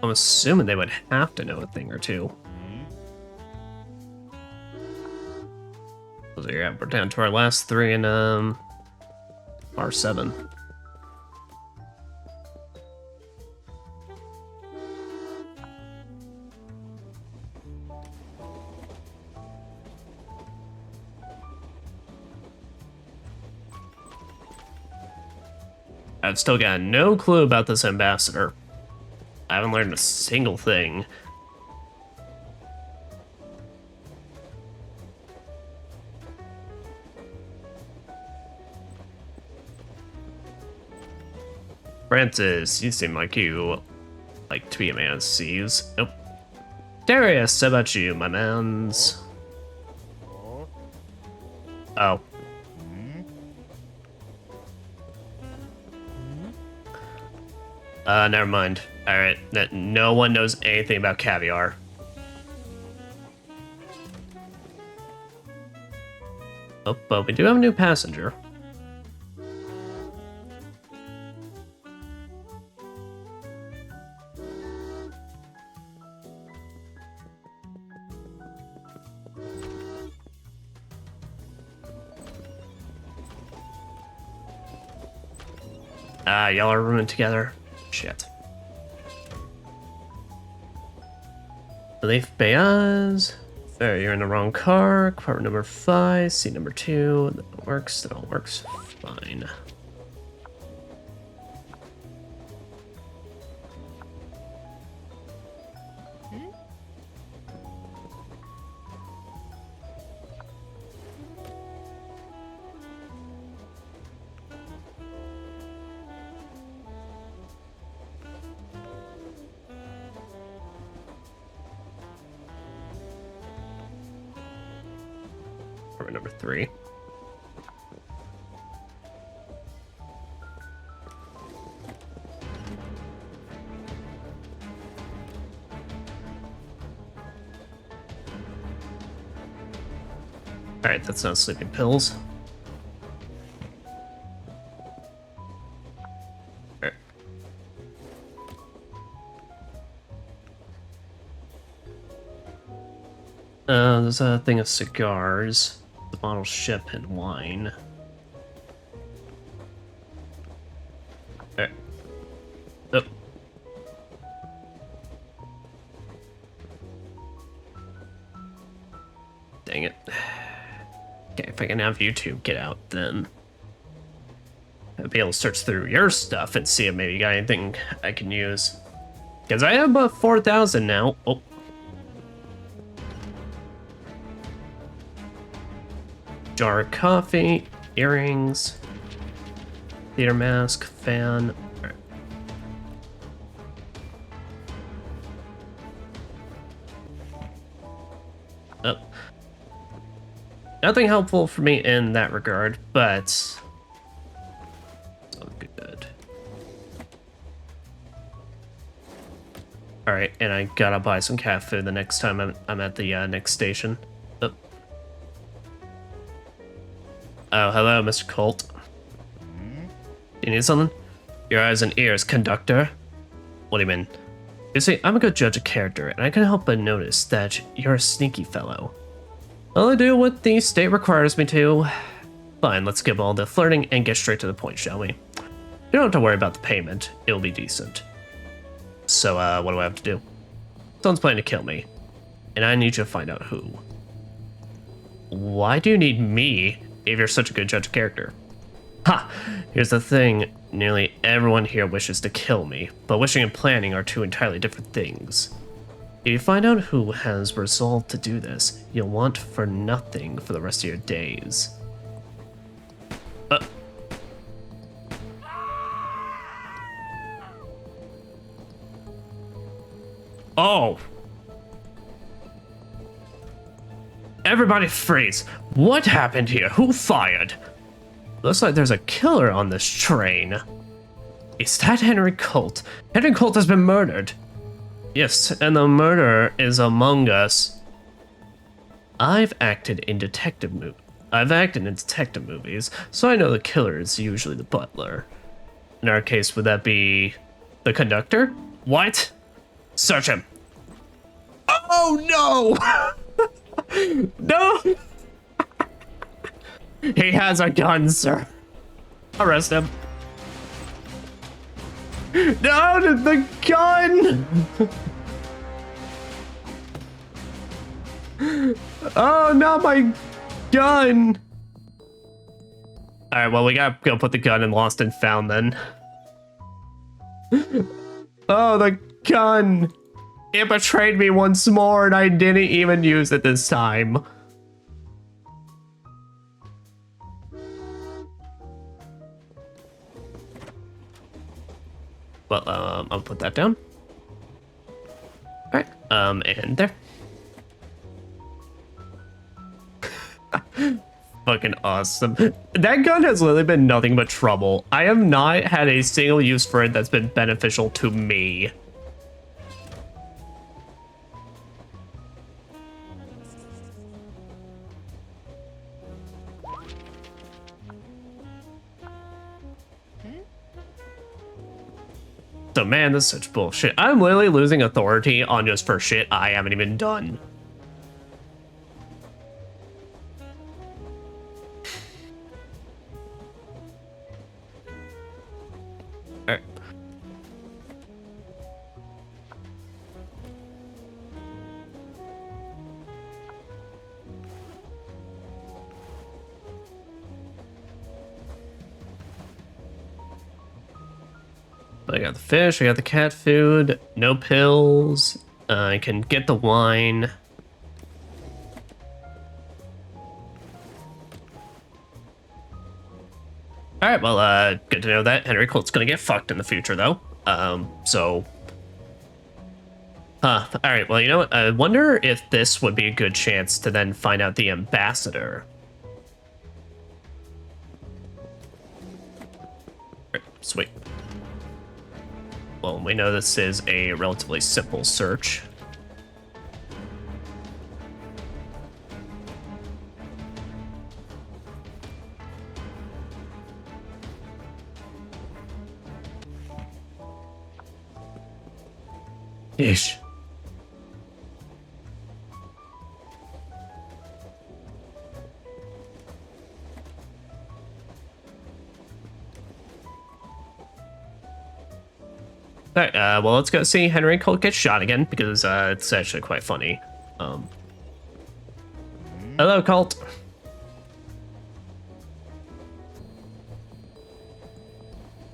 A: I'm assuming they would have to know a thing or two. So yeah, we're down to our last three in R7. I've still got no clue about this ambassador. I haven't learned a single thing. Francis, you seem like you like to be a man of seas. Nope. Darius, how about you, my mans? Oh. Never mind. Alright, no one knows anything about caviar. Oh, but we do have a new passenger. Ah, y'all are rooming together. Shit. Relief Bayaz. There, you're in the wrong car. Compartment number 5, seat number 2. That works, that all works fine. Number 3. Alright, that's not sleeping pills. Alright. There's a thing of cigars. The bottle ship and wine. Alright. Oh. Dang it. Okay, if I can have YouTube get out, then I'll be able to search through your stuff and see if maybe you got anything I can use. Because I have about 4,000 now. Oh. Jar of coffee, earrings, theater mask, fan. Right. Oh. Nothing helpful for me in that regard, but it's all good. All right, and I gotta buy some cat food the next time I'm at the next station. Oh, hello, Mr. Colt. You need something? Your eyes and ears, Conductor. What do you mean? You see, I'm a good judge of character, and I can't help but notice that you're a sneaky fellow. I'll do what the state requires me to. Fine, let's skip all the flirting and get straight to the point, shall we? You don't have to worry about the payment. It'll be decent. So, what do I have to do? Someone's planning to kill me, and I need you to find out who. Why do you need me if you're such a good judge of character? Ha! Here's the thing. Nearly everyone here wishes to kill me, but wishing and planning are two entirely different things. If you find out who has resolved to do this, you'll want for nothing for the rest of your days. Oh! Everybody freeze! What happened here? Who fired? Looks like there's a killer on this train. Is that Henry Colt? Henry Colt has been murdered. Yes, and the murderer is among us. I've acted in detective movies, so I know the killer is usually the butler. In our case, would that be the conductor? What? Search him. Oh no! No! He has a gun, sir. Arrest him. No, the gun! Oh, not my gun! Alright, well, we gotta go put the gun in Lost and Found then. Oh, the gun! It betrayed me once more and I didn't even use it this time. Well, I'll put that down. Alright, and there. Fucking awesome. That gun has literally been nothing but trouble. I have not had a single use for it that's been beneficial to me. So man, this is such bullshit. I'm literally losing authority on just for shit I haven't even done. Alright. I got the fish, I got the cat food, no pills, I can get the wine. Alright, well, good to know that Henry Colt's gonna get fucked in the future, though. Alright, well, you know what? I wonder if this would be a good chance to then find out the ambassador. Right, sweet. Well, we know this is a relatively simple search. Ish. Alright, well, let's go see Henry Colt get shot again, because it's actually quite funny. Hello, Colt.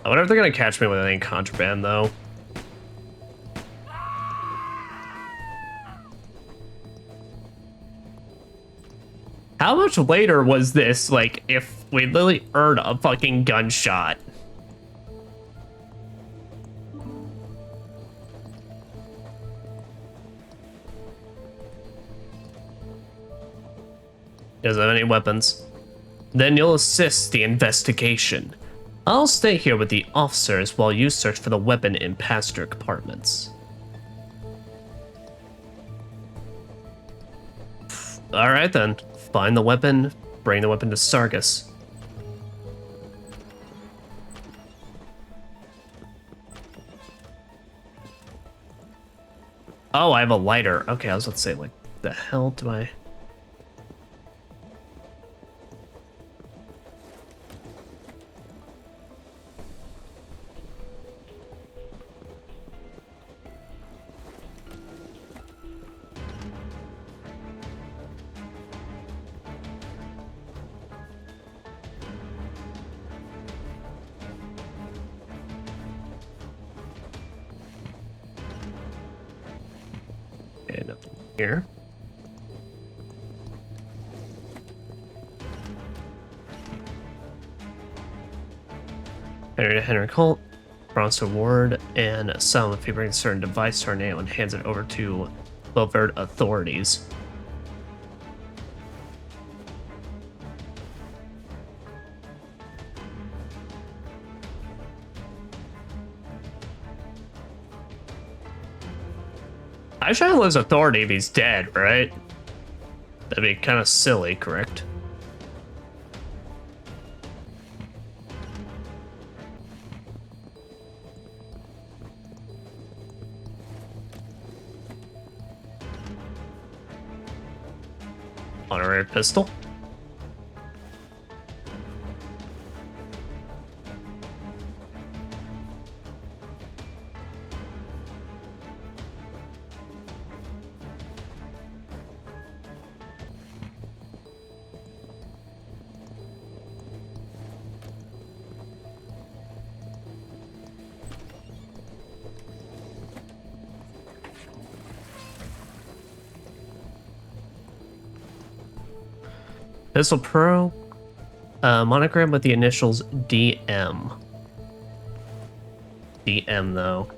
A: I wonder if they're gonna catch me with any contraband, though. How much later was this, like, if we literally heard a fucking gunshot? Doesn't have any weapons. Then you'll assist the investigation. I'll stay here with the officers while you search for the weapon in passenger compartments. Alright then. Find the weapon, bring the weapon to Sargus. Oh, I have a lighter. Okay, I was about to say, like, the hell do I... Okay, nothing here. Henry Colt, Bronze Award, and Asylum if he brings a certain device tornado and hands it over to Beaufort authorities. I should lose authority if he's dead, right? That'd be kind of silly, correct? Honorary pistol. Pistol Pro, monogram with the initials DM. DM though.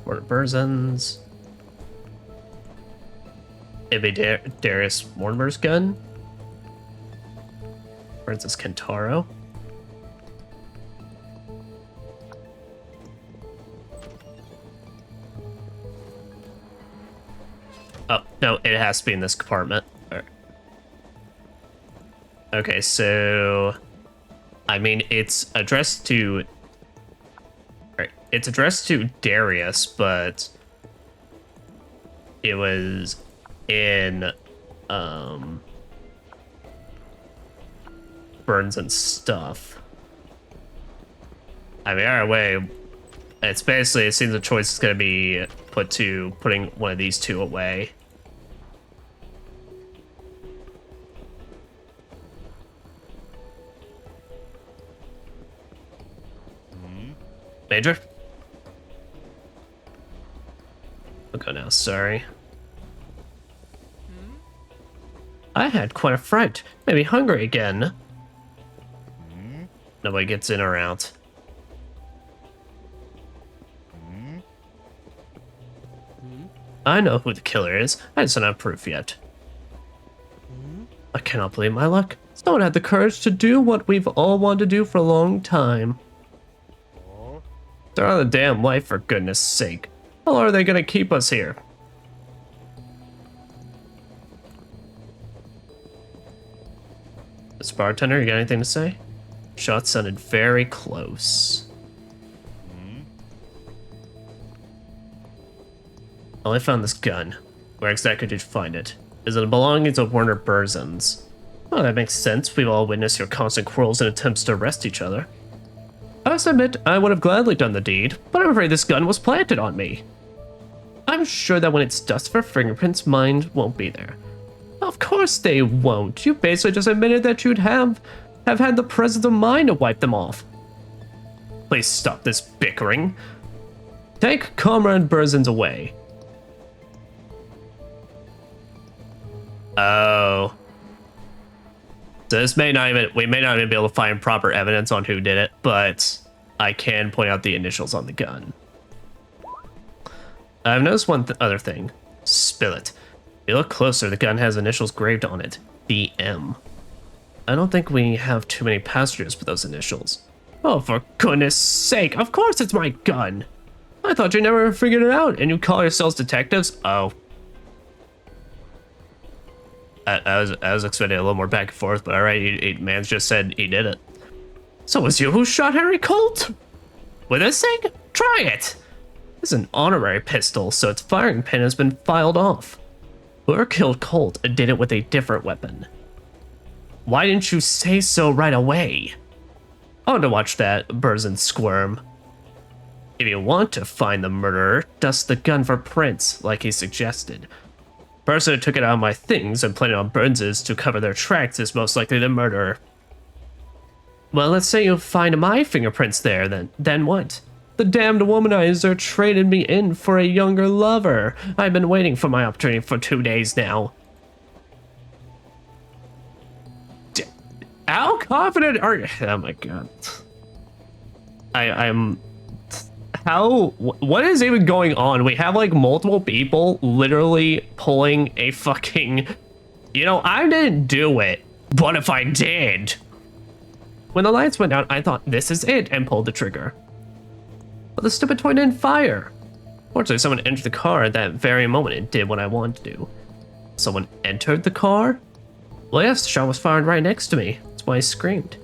A: Warner Burzens. It'd be Darius Mortimer's gun. Francis Kentaro. Oh, no, it has to be in this compartment. Right. Okay, so... I mean, it's addressed to... Right, it's addressed to Darius, but... It was in... Burns and stuff. I mean, either way, it's basically, it seems the choice is going to be put to putting one of these two away. Major? Okay, now, sorry. I had quite a fright. Maybe hungry again. Nobody gets in or out. I know who the killer is. I just don't have proof yet. I cannot believe my luck. Someone had the courage to do what we've all wanted to do for a long time. They're on the damn life, for goodness sake. How long are they gonna keep us here? This bartender, you got anything to say? Shot sounded very close. Well, I found this gun. Where exactly did you find it? Is it belongings of Werner Burzens? Oh, that makes sense. We've all witnessed your constant quarrels and attempts to arrest each other. I must admit, I would have gladly done the deed, but I'm afraid this gun was planted on me. I'm sure that when it's dust for fingerprints, mine won't be there. Of course they won't. You basically just admitted that you'd have had the presence of mind to wipe them off. Please stop this bickering. Take Comrade Burzens away. Oh. So this may not even, we may not even be able to find proper evidence on who did it, but I can point out the initials on the gun. I've noticed one other thing. Spill it. If you look closer, the gun has initials graved on it. DM. I don't think we have too many passengers with those initials. Oh, for goodness sake, of course it's my gun. I thought you never figured it out, and you call yourselves detectives? Oh. I was expecting a little more back and forth, but alright, man's just said he did it. So it was you who shot Henry Colt? With this thing? Try it! This is an honorary pistol, so its firing pin has been filed off. Whoever killed Colt did it with a different weapon. Why didn't you say so right away? I want to watch that Burzin squirm. If you want to find the murderer, dust the gun for prints, like he suggested. The person who took it out of my things and planted on Burns's to cover their tracks is most likely the murderer. Well, let's say you find my fingerprints there, then what? The damned womanizer traded me in for a younger lover. I've been waiting for my opportunity for 2 days now. How confident are you? Oh my god. I'm... How... What is even going on? We have like multiple people literally pulling a fucking... You know, I didn't do it. What if I did? When the lights went out, I thought, this is it, and pulled the trigger. But the stupid toy didn't fire. Fortunately, someone entered the car at that very moment and did what I wanted to do. Someone entered the car? Well, yes, the shot was fired right next to me. That's why I screamed.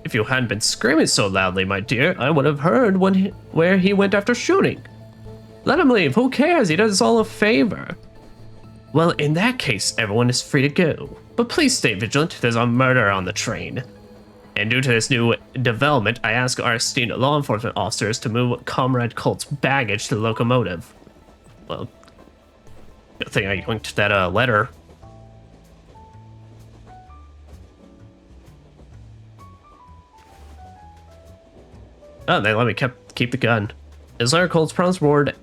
A: If you hadn't been screaming so loudly, my dear, I would have heard where he went after shooting. Let him leave. Who cares? He does us all a favor. Well, in that case, everyone is free to go. But please stay vigilant. There's a murder on the train. And due to this new development, I ask our esteemed law enforcement officers to move Comrade Colt's baggage to the locomotive. Well, good thing I linked that letter. Oh, they let me keep the gun. Is Colt's promise reward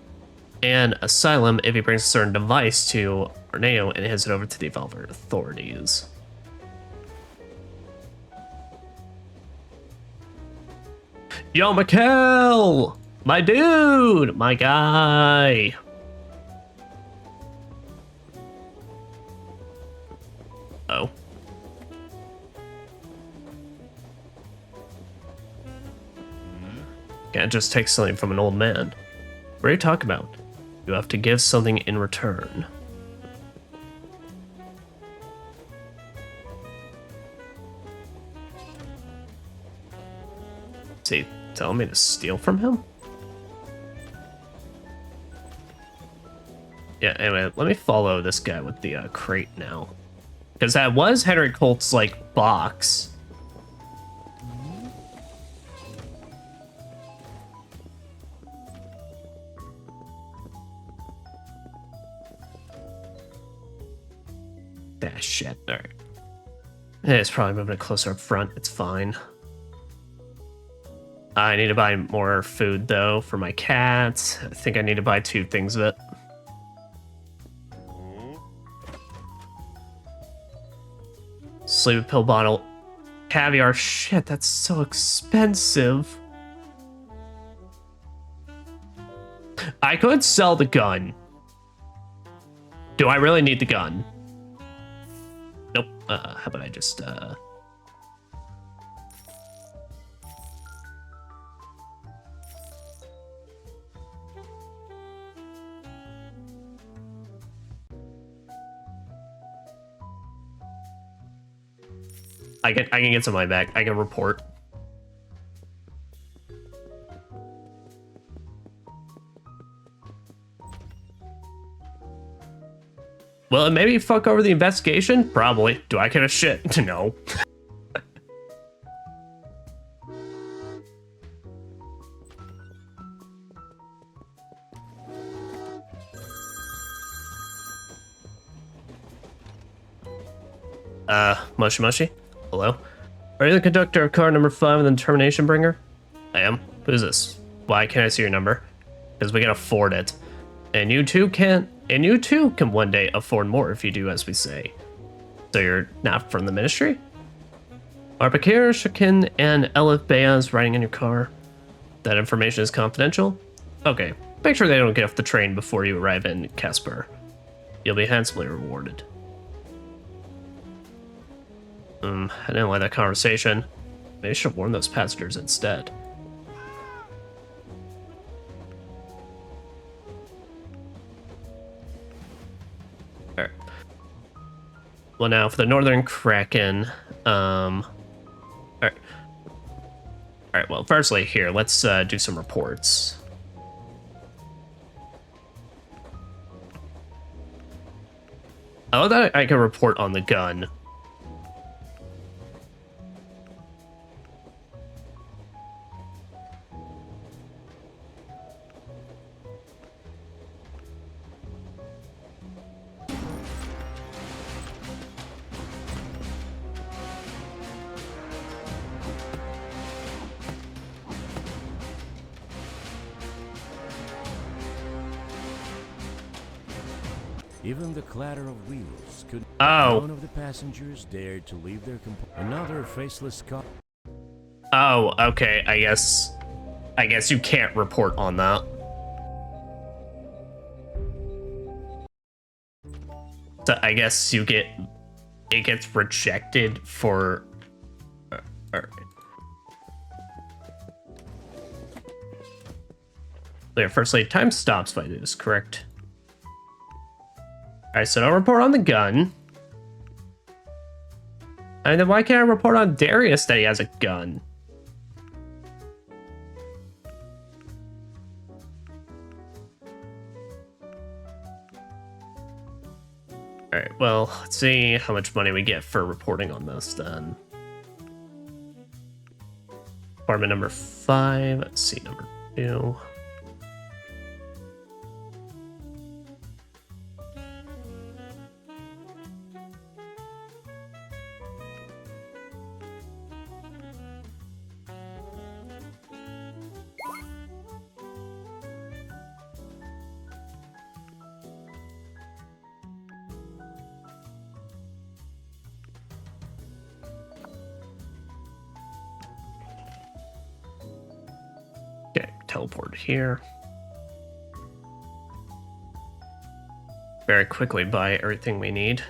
A: an asylum if he brings a certain device to Orneo and hands it over to the Velvet authorities. Yo, Mikkel! My dude! My guy! Oh. Can't just take something from an old man. What are you talking about? You have to give something in return. Is he telling me to steal from him? Yeah, anyway, let me follow this guy with the crate now. Because that was Henry Colt's, like, box. Ah, shit. Alright. It's probably moving it closer up front. It's fine. I need to buy more food, though, for my cats. I think I need to buy 2 things of it. Sleep pill bottle. Caviar. Shit, that's so expensive. I could sell the gun. Do I really need the gun? Nope. How about I just, I can get some money back. I can report. Will it maybe fuck over the investigation? Probably. Do I give a shit? No. Mushy Mushy? Hello? Are you the conductor of car number 5 and the termination bringer? I am. Who's this? Why can't I see your number? Because we can afford it. And you too can one day afford more if you do as we say. So you're not from the ministry? Are Bakir, Shakin, and Elif Bayaz riding in your car? That information is confidential? Okay, Make sure they don't get off the train before you arrive in Casper. You'll be handsomely rewarded. I didn't like that conversation. Maybe I should warn those passengers instead. Alright. Well, now for the Northern Kraken, alright. Alright, well, firstly, here, let's do some reports. I love that I can report on the gun.
B: Even the clatter of wheels could.
A: Oh.
B: None of the passengers dared to leave their another faceless car.
A: Oh, okay. I guess you can't report on that. So I guess it gets rejected for. All right. There. Firstly, time stops if I do this correct. Alright, so don't report on the gun. And then why can't I report on Darius that he has a gun? Alright, well, let's see how much money we get for reporting on this then. Department number 5, let's see, number 2. Okay, teleport here. Very quickly buy everything we need.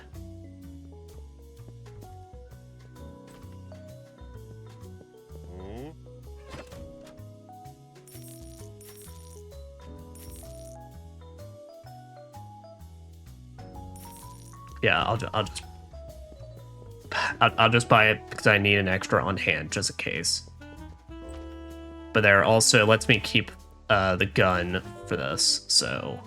A: Yeah, I'll just buy it because I need an extra on hand just in case. But there also lets me keep the gun for this, so.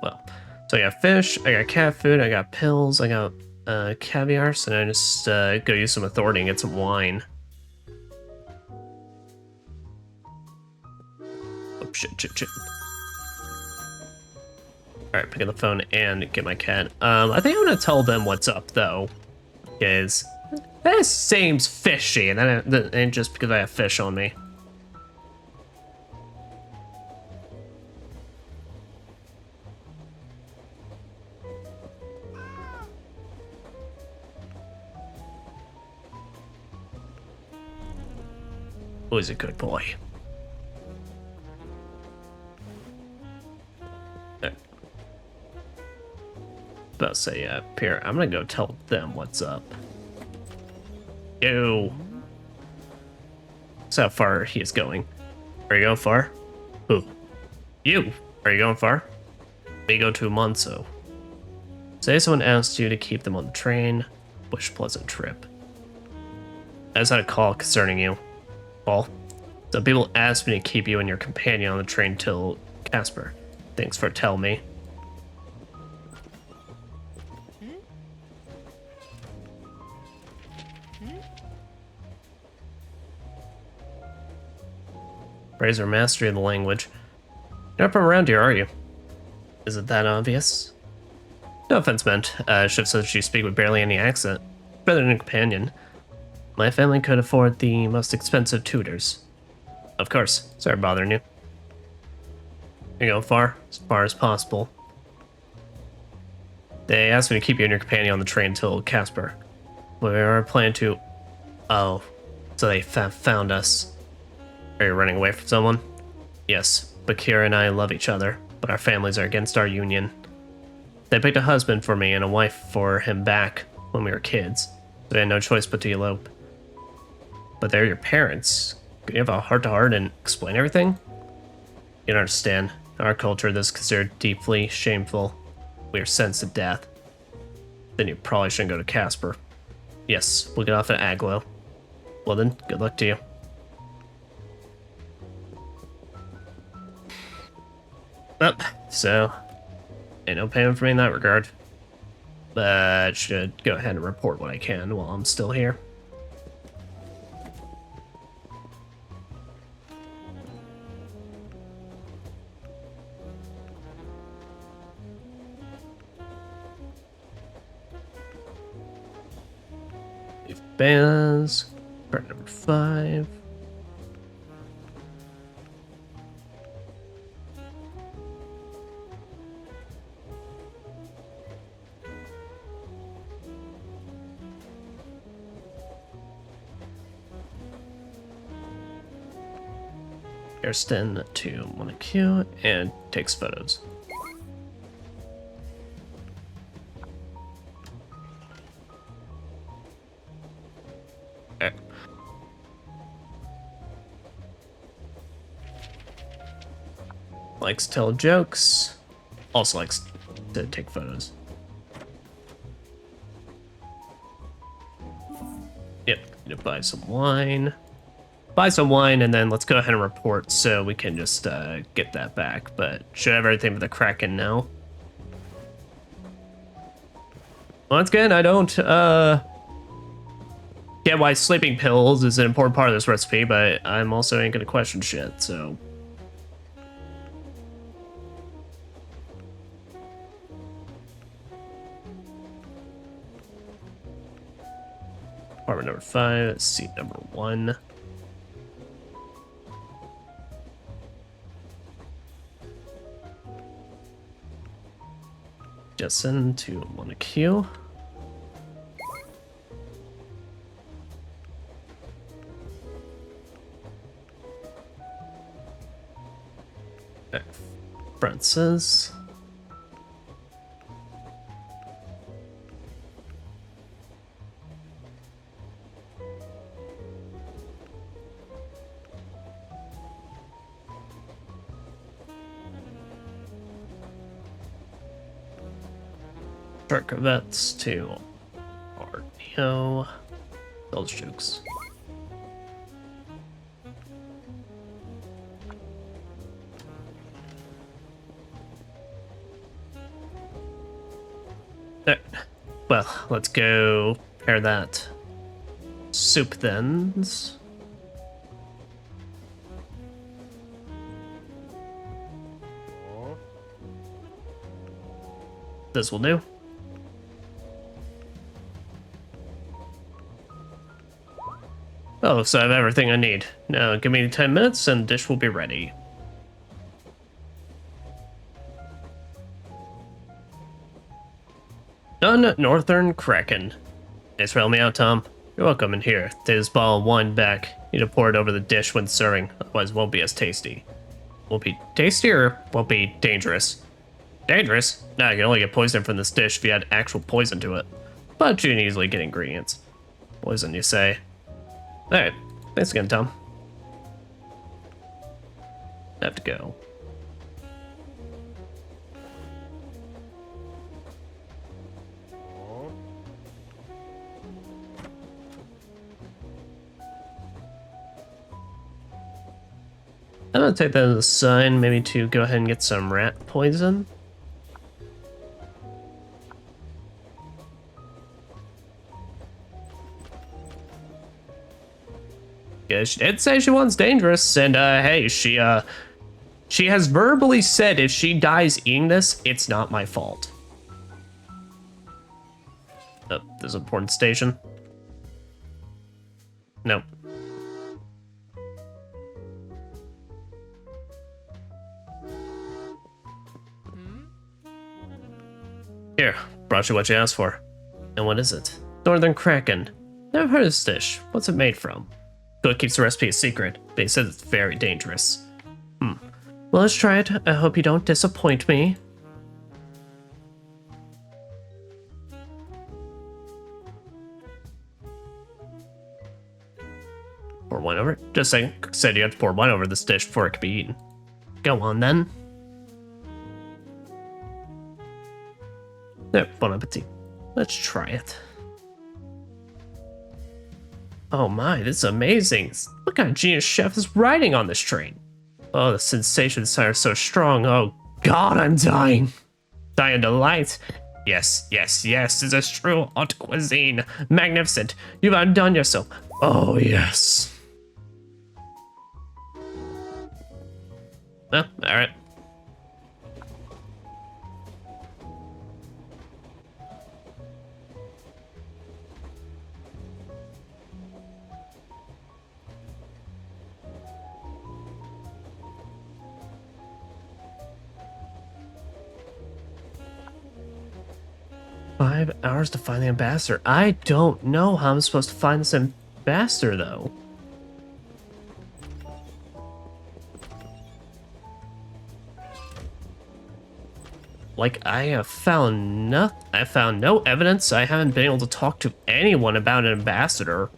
A: Well, so I got fish, I got cat food, I got pills, I got caviar, so now I just go use some authority and get some wine. Oh, shit. Alright, pick up the phone and get my cat. I think I'm gonna tell them what's up, though. Because that seems fishy, and that ain't just because I have fish on me. Oh, he's a good boy. About to say, Pierre, I'm gonna go tell them what's up. Ew. That's how far he is going. Are you going far? Who? You! Are you going far? We go to Monso. Say someone asked you to keep them on the train. Wish a pleasant trip. I just had a call concerning you. Paul. Some people asked me to keep you and your companion on the train till Casper. Thanks for telling me. Praise our mastery of the language. You're not from around here, are you? Is it that obvious? No offense meant. Shiv says you speak with barely any accent. Better than a companion. My family could afford the most expensive tutors. Of course. Sorry bothering you. You go far? As far as possible. They asked me to keep you and your companion on the train until Casper. We are planning to... Oh, so they found us. Are you running away from someone? Yes, but Kira and I love each other, but our families are against our union. They picked a husband for me and a wife for him back when we were kids, so we had no choice but to elope. But they're your parents. Could you have a heart-to-heart and explain everything? You don't understand. In our culture, this is considered deeply shameful. We are sentenced to death. Then you probably shouldn't go to Casper. Yes, we'll get off at Aglo. Well then, good luck to you. So, ain't no payment for me in that regard. But should go ahead and report what I can while I'm still here. Leave bans. Part number 5. Kirsten to Monaco and takes photos. Okay. Likes to tell jokes. Also likes to take photos. Yep, need to buy some wine. Buy some wine, and then let's go ahead and report so we can just get that back. But should have everything for the Kraken now. Once again, I don't get why sleeping pills is an important part of this recipe, but I'm also ain't gonna question shit, so. Apartment number 5, seat number 1. Jessen to Monaco. Francis. Short corvettes to Arneo. Those jokes. There. Well, let's go pair that soup then. This will do. Oh, so I have everything I need. Now, give me 10 minutes and the dish will be ready. Done, Northern Kraken. Thanks for helping me out, Tom. You're welcome in here. Take this bottle of wine back. You need to pour it over the dish when serving, otherwise it won't be as tasty. Won't be tasty or won't be dangerous? Dangerous? Nah, you can only get poison from this dish if you add actual poison to it. But you can easily get ingredients. Poison, you say? Alright, thanks again, Tom. I have to go. I'm gonna take that as a sign, maybe to go ahead and get some rat poison. Yeah, she did say she wants dangerous, and hey, she has verbally said if she dies eating this, it's not my fault. Oh, there's a important station. Nope. Here, brought you what you asked for. And what is it? Northern Kraken. Never heard of this dish. What's it made from? Cook keeps the recipe a secret, but he says it's very dangerous. Well, let's try it. I hope you don't disappoint me. Pour wine over it? Just saying. Cook said you have to pour wine over this dish before it could be eaten. Go on then. There, bon appetit. Let's try it. Oh my, this is amazing. What kind of genius chef is riding on this train? Oh, the sensations are so strong. Oh god, I'm dying. Dying delight. Yes, yes, yes, this is true haute cuisine. Magnificent. You've outdone yourself. Oh, yes. Oh, alright. Five hours to find the ambassador. I don't know how I'm supposed to find this ambassador, though. Like, I have found no evidence. I haven't been able to talk to anyone about an ambassador.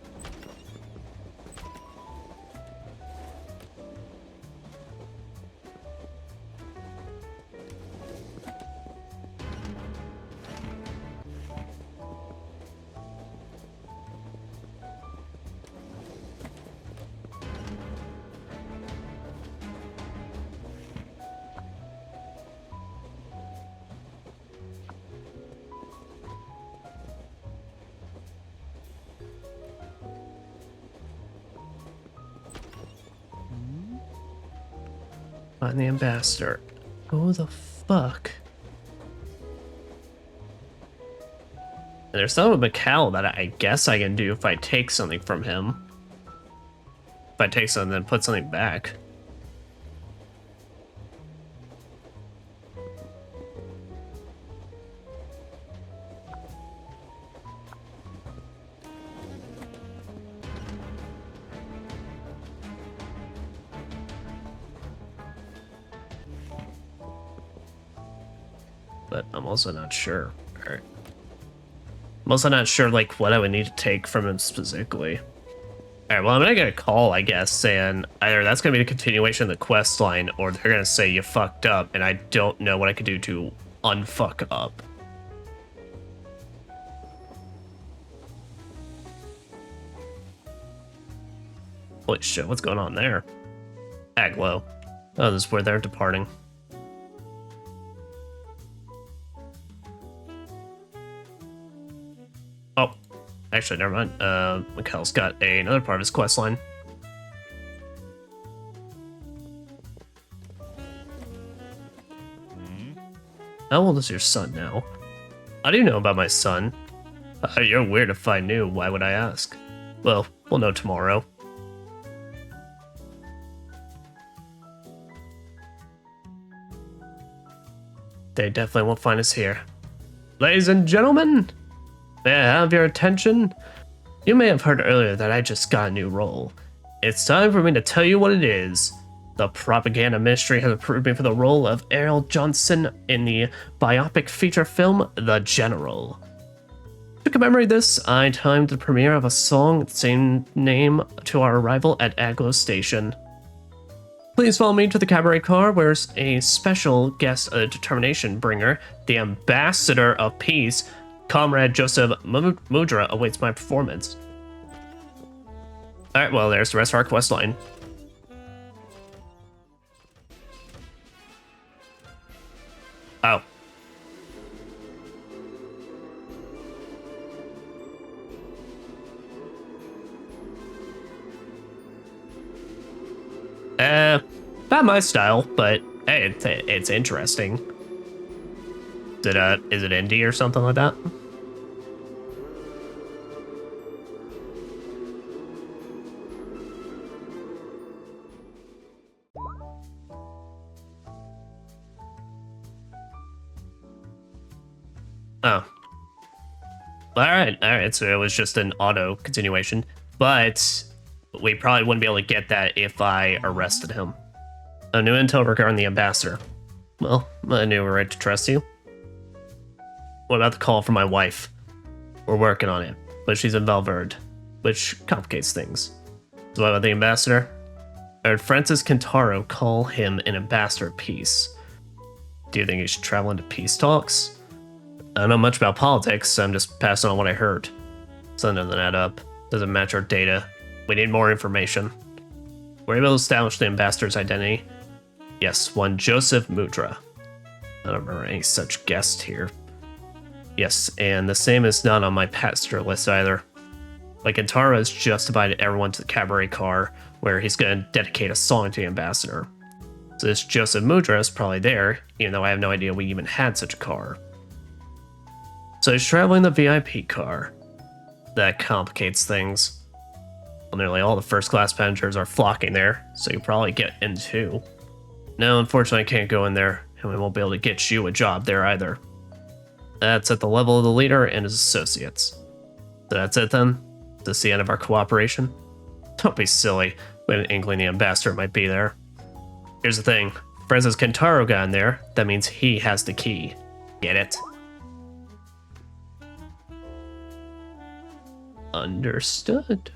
A: Find the ambassador. Who the fuck? And there's some of Mikal that I guess I can do if I take something from him. If I take something, then put something back. But I'm also not sure. Alright. I'm also not sure, like, what I would need to take from him specifically. Alright, well, I'm gonna get a call, I guess, saying either that's gonna be the continuation of the quest line, or they're gonna say you fucked up, and I don't know what I could do to unfuck up. Holy shit, what's going on there? Aglo. Oh, this is where they're departing. Oh, actually, never mind. Mikal's got another part of his quest line. How old is your son now? How do you know about my son? You're weird if I knew. Why would I ask? Well, we'll know tomorrow. They definitely won't find us here. Ladies and gentlemen, may I have your attention? You may have heard earlier that I just got a new role. It's time for me to tell you what it is. The propaganda ministry has approved me for the role of Errol Johnson in the biopic feature film The General. To commemorate this, I timed the premiere of a song with the same name to our arrival at Aglo Station. Please follow me to the cabaret car where a special guest determination bringer, the Ambassador of Peace, Comrade Joseph Mudra, awaits my performance. Alright, well, there's the rest of our quest line. Oh. Not my style, but hey, it's interesting. Is it indie or something like that? Alright, so it was just an auto continuation. But we probably wouldn't be able to get that if I arrested him. A new intel regarding the ambassador. Well, I knew we were right to trust you. What about the call from my wife? We're working on it, but she's in Valverde, which complicates things. So what about the ambassador? I heard Francis Kentaro call him an ambassador of peace. Do you think he should travel into peace talks? I don't know much about politics, so I'm just passing on what I heard. Something doesn't add up. Doesn't match our data. We need more information. We're able to establish the ambassador's identity. Yes, one Joseph Mudra. I don't remember any such guest here. Yes, and the same is not on my passenger list either. Like Kentaro has just invited everyone to the cabaret car, where he's going to dedicate a song to the ambassador. So this Joseph Mudra is probably there, even though I have no idea we even had such a car. So he's traveling the VIP car. That complicates things. Well, nearly all the first class passengers are flocking there, so you probably get in too. No, unfortunately I can't go in there, and we won't be able to get you a job there either. That's at the level of the leader and his associates. So that's it then? This the end of our cooperation? Don't be silly. We had an inkling the ambassador might be there. Here's the thing. Francis Kentaro got in there. That means he has the key. Get it? Understood.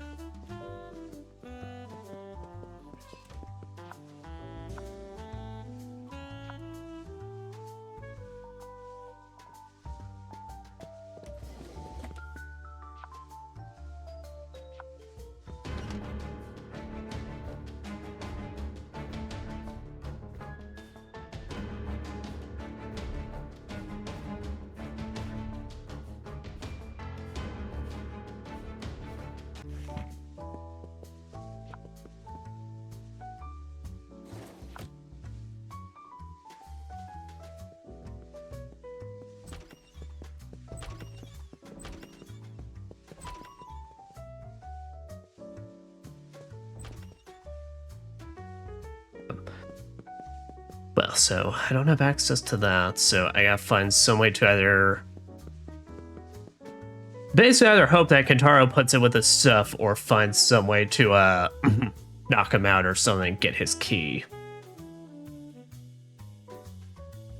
A: Well, so I don't have access to that, so I gotta find some way to either... Basically, either hope that Kentaro puts it with his stuff or find some way to, knock him out or something and get his key.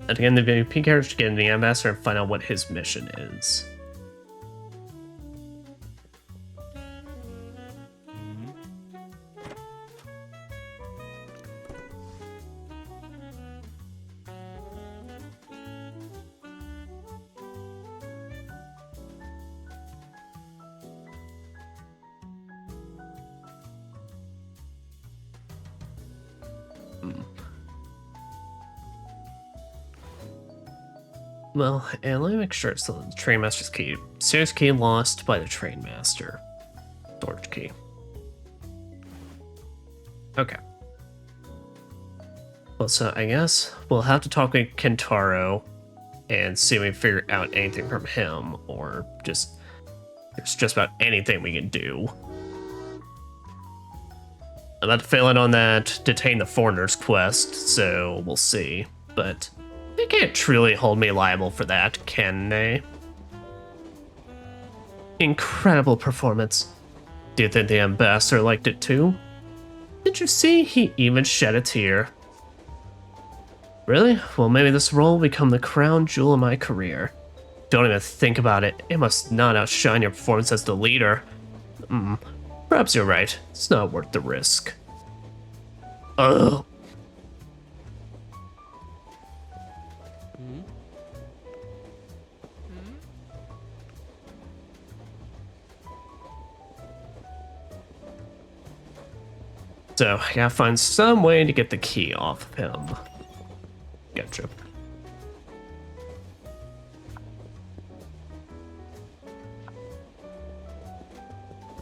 A: And again, the VIP carriage to get in the ambassador and find out what his mission is. Well, and let me make sure it's the train master's key. Serious key lost by the train master. Storage key. Okay. Well, so I guess we'll have to talk with Kentaro and see if we can figure out anything from him, or just there's just about anything we can do. I'm not failing on that detain the foreigners quest, so we'll see. But they can't truly hold me liable for that, can they? Incredible performance. Do you think the ambassador liked it too? Did you see he even shed a tear? Really? Well, maybe this role will become the crown jewel of my career. Don't even think about it. It must not outshine your performance as the leader. Perhaps you're right. It's not worth the risk. Ugh. So, I gotta find some way to get the key off of him. Gotcha.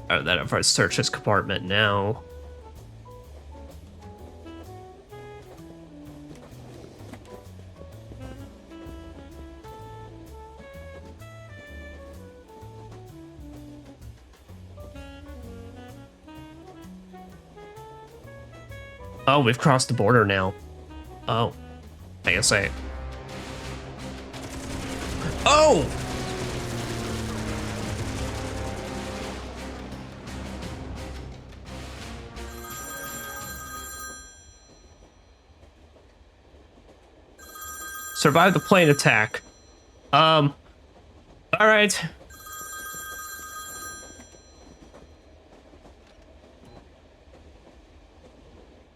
A: Oh, that if I search this compartment now. Oh, we've crossed the border now. Oh. I guess I... Oh! Survive the plane attack. All right.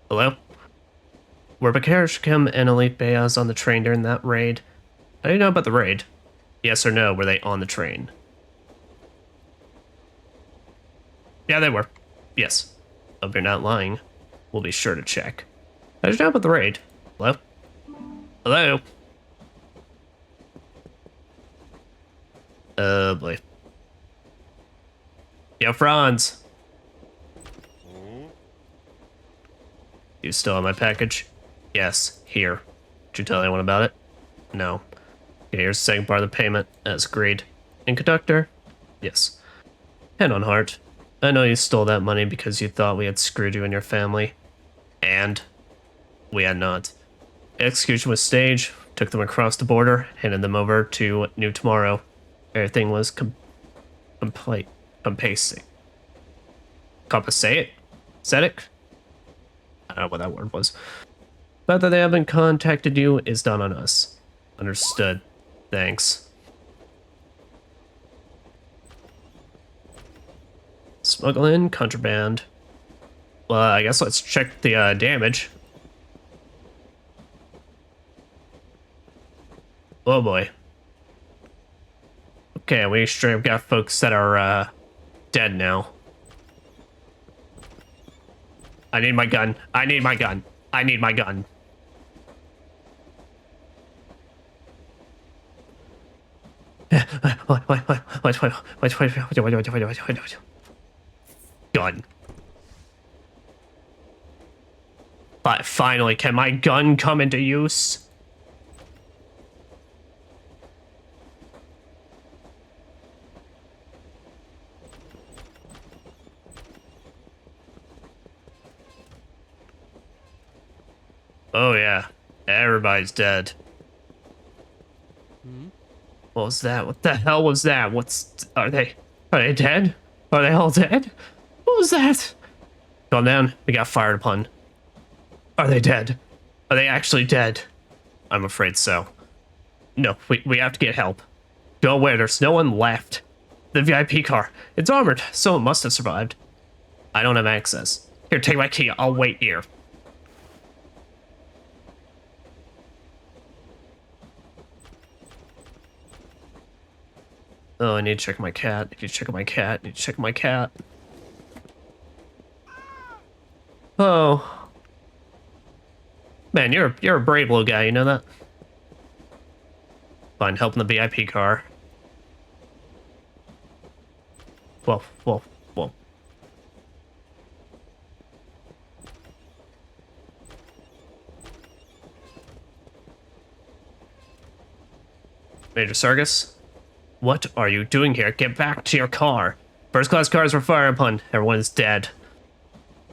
A: Hello? Were Bakarishkim and Elite Bayaz on the train during that raid? How do you know about the raid? Yes or no, were they on the train? Yeah, they were. Yes. Hope you're not lying. We'll be sure to check. How did you know about the raid? Hello? Hello? Oh, boy. Yo, Franz. You still have my package? Yes, here. Did you tell anyone about it? No. Okay, here's the second part of the payment, as agreed. And Conductor? Yes. Hand on heart. I know you stole that money because you thought we had screwed you and your family. And we had not. The execution was staged, took them across the border, handed them over to New Tomorrow. Everything was compasate. Compensate? Setic? I don't know what that word was. But that they haven't contacted you is done on us. Understood. Thanks. Smuggle in contraband. Well, I guess let's check the damage. Oh boy. Okay, we straight up got folks that are dead now. I need my gun. I need my gun. I need my gun. Wait. Gun. But finally, can my gun come into use? Oh yeah, everybody's dead. What was that? What the hell was that? Are they dead? Are they all dead? What was that? Calm down, we got fired upon. Are they dead? Are they actually dead? I'm afraid so. No, we have to get help. Go away, there's no one left. The VIP car, it's armored, so it must have survived. I don't have access. Here, take my key, I'll wait here. Oh, I need to check my cat. I need to check my cat. I need to check my cat. Oh. Man, you're a brave little guy, you know that? Fine, helping the VIP car. Whoa. Major Sargus? What are you doing here? Get back to your car. First class cars were fired upon. Everyone is dead.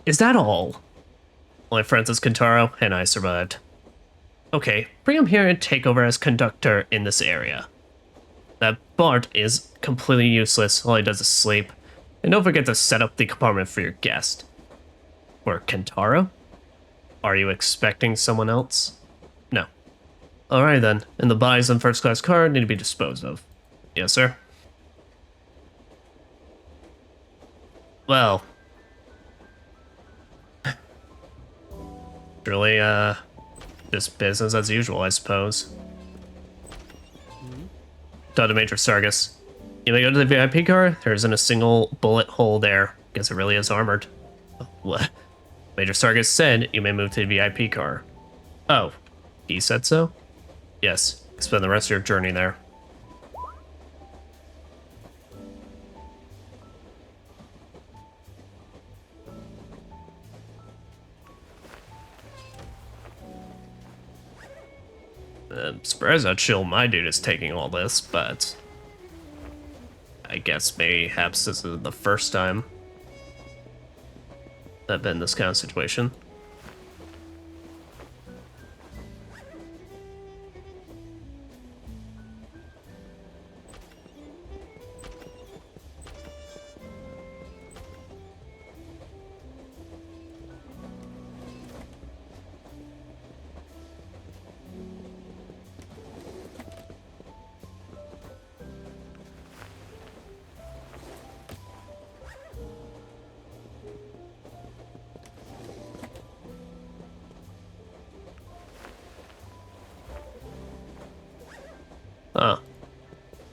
A: Is that all? Only Francis Kentaro and I survived. Okay, bring him here and take over as conductor in this area. That Bart is completely useless. All he does is sleep. And don't forget to set up the compartment for your guest. For Kentaro? Are you expecting someone else? No. Alright then, and the bodies in the first class car need to be disposed of. Yes, sir. Well. Really, just business as usual, I suppose. Dr. Major Sargus. You may go to the VIP car. There isn't a single bullet hole there. Guess it really is armored. What? Major Sargus said you may move to the VIP car. Oh, he said so? Yes, spend the rest of your journey there. I'm surprised how chill my dude is taking all this, but I guess mayhaps this is the first time I've been in this kind of situation.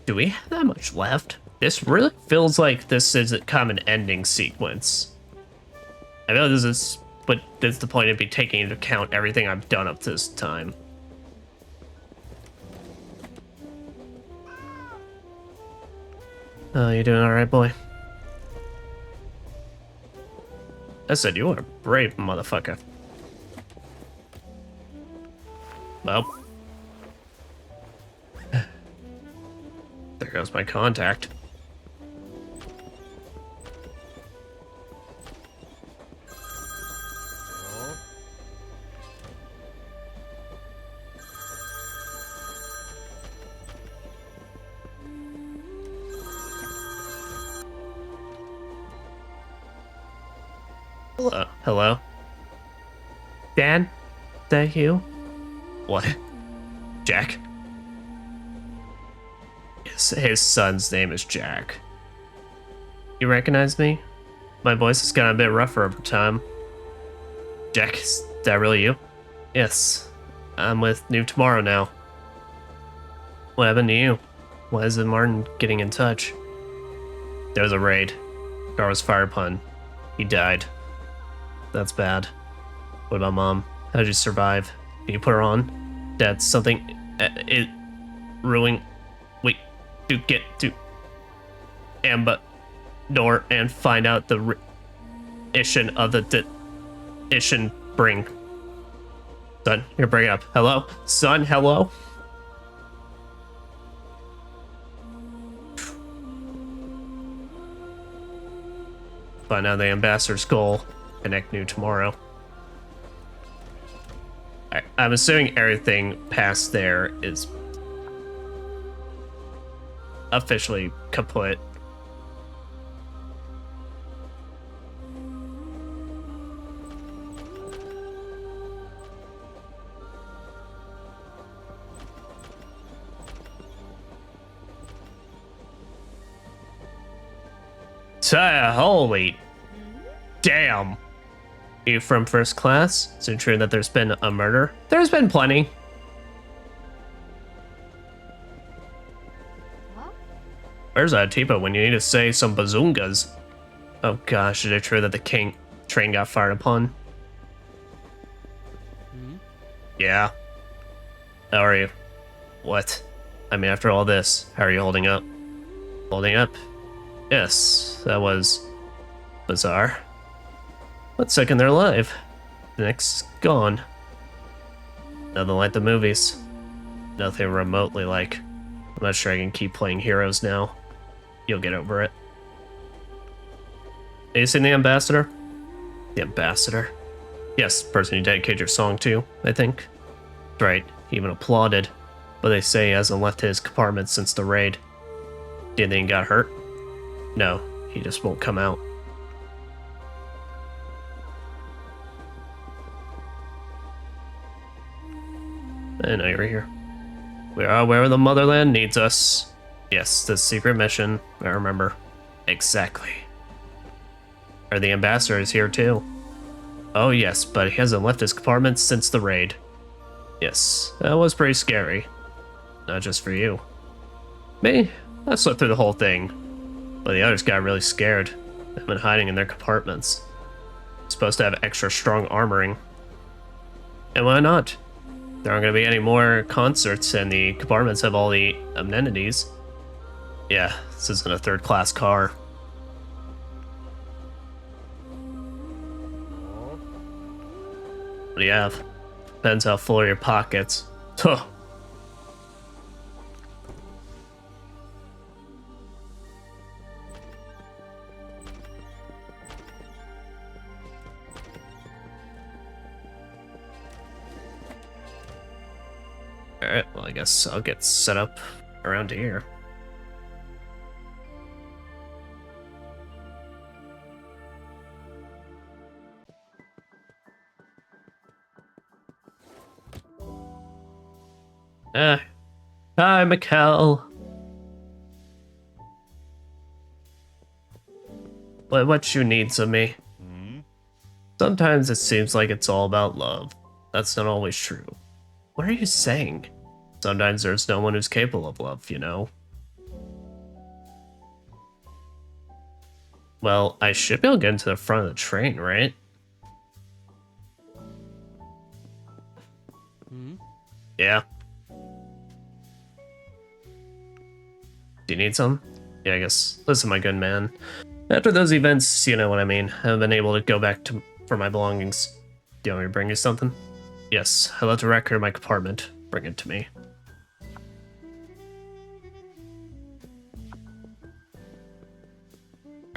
A: Do we have that much left? This really feels like this is kind of an ending sequence. I know this is, but that's the point of be taking into account everything I've done up to this time. You doing alright, boy? I said you are a brave motherfucker. Well. There goes my contact. Hello? Dan? Is that you? What? Jack? His son's name is Jack. You recognize me? My voice has gotten a bit rougher over time. Jack, is that really you? Yes. I'm with New Tomorrow now. What happened to you? Why isn't Martin getting in touch? There was a raid. Car was fired upon. He died. That's bad. What about Mom? How did you survive? Can you put her on? Dad, something... it... ruining... Wait. To get to... Amba... door and find out the... Ishin of the... Ishin bring. Son, here, bring it up. Hello? Son, hello? Find out the ambassador's goal. Connect New Tomorrow. I'm assuming everything past there is officially kaput. Holy damn. You from first class? Is it true that there's been a murder? There's been plenty.
C: What?
A: Where's Atipa when you need to say some bazungas? Oh gosh, is it true that the train got fired upon? Yeah. How are you? What? I mean, after all this, how are you holding up? Holding up? Yes, that was bizarre. 1 second they're alive, the next gone. Nothing like the movies. Nothing remotely like. I'm not sure I can keep playing heroes now. You'll get over it. Have you seen the ambassador? The ambassador? Yes, the person you dedicate your song to, I think. That's right, he even applauded. But they say he hasn't left his compartment since the raid. Do you think he got hurt? No, he just won't come out. I know you're here. We are where the motherland needs us. Yes, the secret mission, I remember. Exactly. Are the ambassadors here too? Oh yes, but he hasn't left his compartment since the raid. Yes, that was pretty scary. Not just for you. Me? I slept through the whole thing. But the others got really scared. They've been hiding in their compartments. Supposed to have extra strong armoring. And why not? There aren't going to be any more concerts, and the compartments have all the amenities. Yeah, this isn't a third-class car. What do you have? Depends how full are your pockets. Huh. Alright, well I guess I'll get set up around here. Hi, Mikkel. What you needs of me? Sometimes it seems like it's all about love. That's not always true. What are you saying? Sometimes there's no one who's capable of love, you know? Well, I should be able to get into the front of the train, right? Yeah. Do you need some? Yeah, I guess. Listen, my good man. After those events, you know what I mean, I've been able to go back for my belongings. Do you want me to bring you something? Yes, I left a record in my compartment. Bring it to me.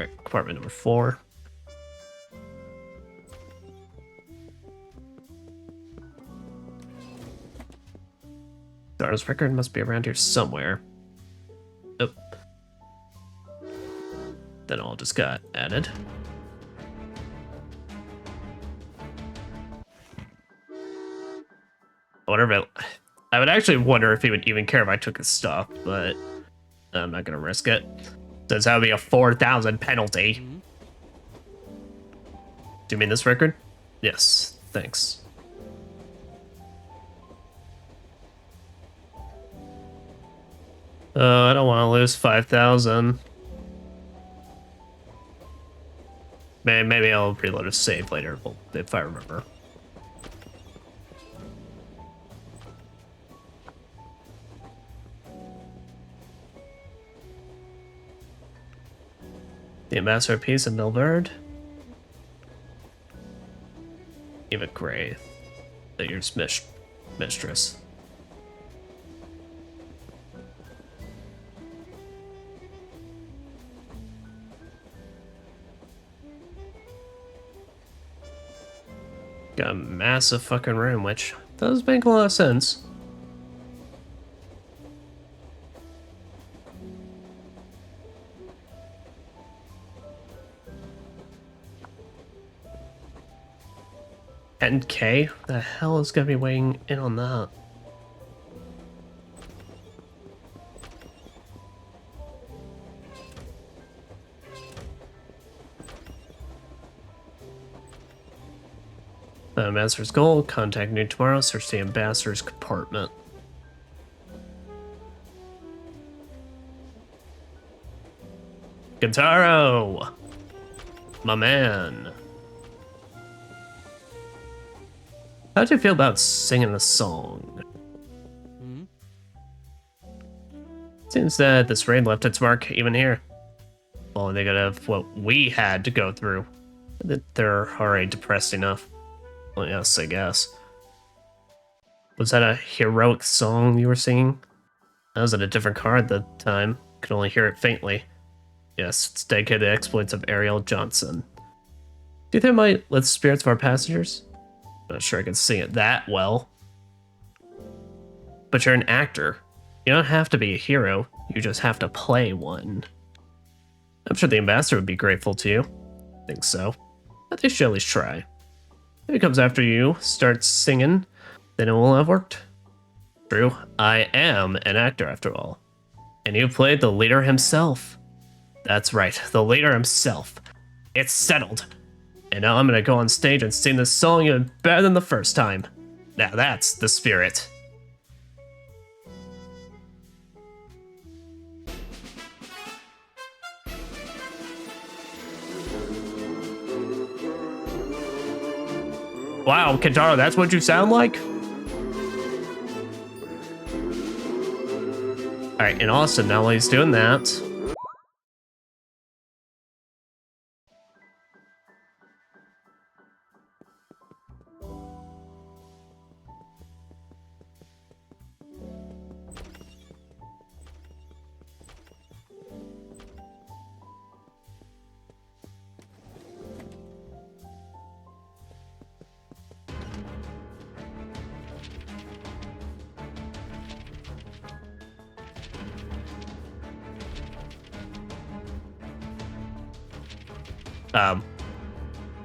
A: Alright, compartment number 4. Darn's record must be around here somewhere. Oh. Then all just got added. I wonder if I would actually wonder if he would even care if I took his stuff, but I'm not gonna risk it. Since that would be a 4,000 penalty. Do you mean this record? Yes, thanks. I don't want to lose 5,000. Maybe I'll reload a save later if I remember. The masterpiece of Milverde. Eva Gray, that your mistress. Got a massive fucking room, which does make a lot of sense. $10K? The hell is gonna be weighing in on that? Ambassador's goal, contact noon tomorrow, search the ambassador's compartment. Guitaro! My man. How'd you feel about singing a song? Seems that this raid left its mark even here. Well, they gotta have what we had to go through. They're already depressed enough. Well, yes, I guess. Was that a heroic song you were singing? I was at a different car at the time. Could only hear it faintly. Yes, it's dedicated to the exploits of Ariel Johnson. Do you think it might lift the spirits of our passengers? Not sure I can sing it that well. But you're an actor. You don't have to be a hero. You just have to play one. I'm sure the ambassador would be grateful to you. Think so. But they should at least try. If he comes after you, starts singing, then it will have worked. True, I am an actor after all. And you played the leader himself. That's right, the leader himself. It's settled. And now I'm gonna go on stage and sing this song even better than the first time. Now that's the spirit. Wow, Kentaro, that's what you sound like? Alright, in Austin, now while he's doing that.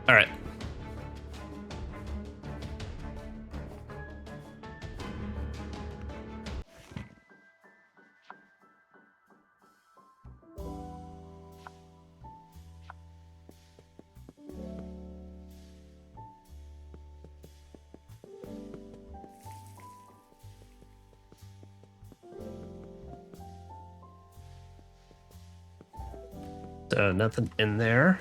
A: Alright. So nothing in there.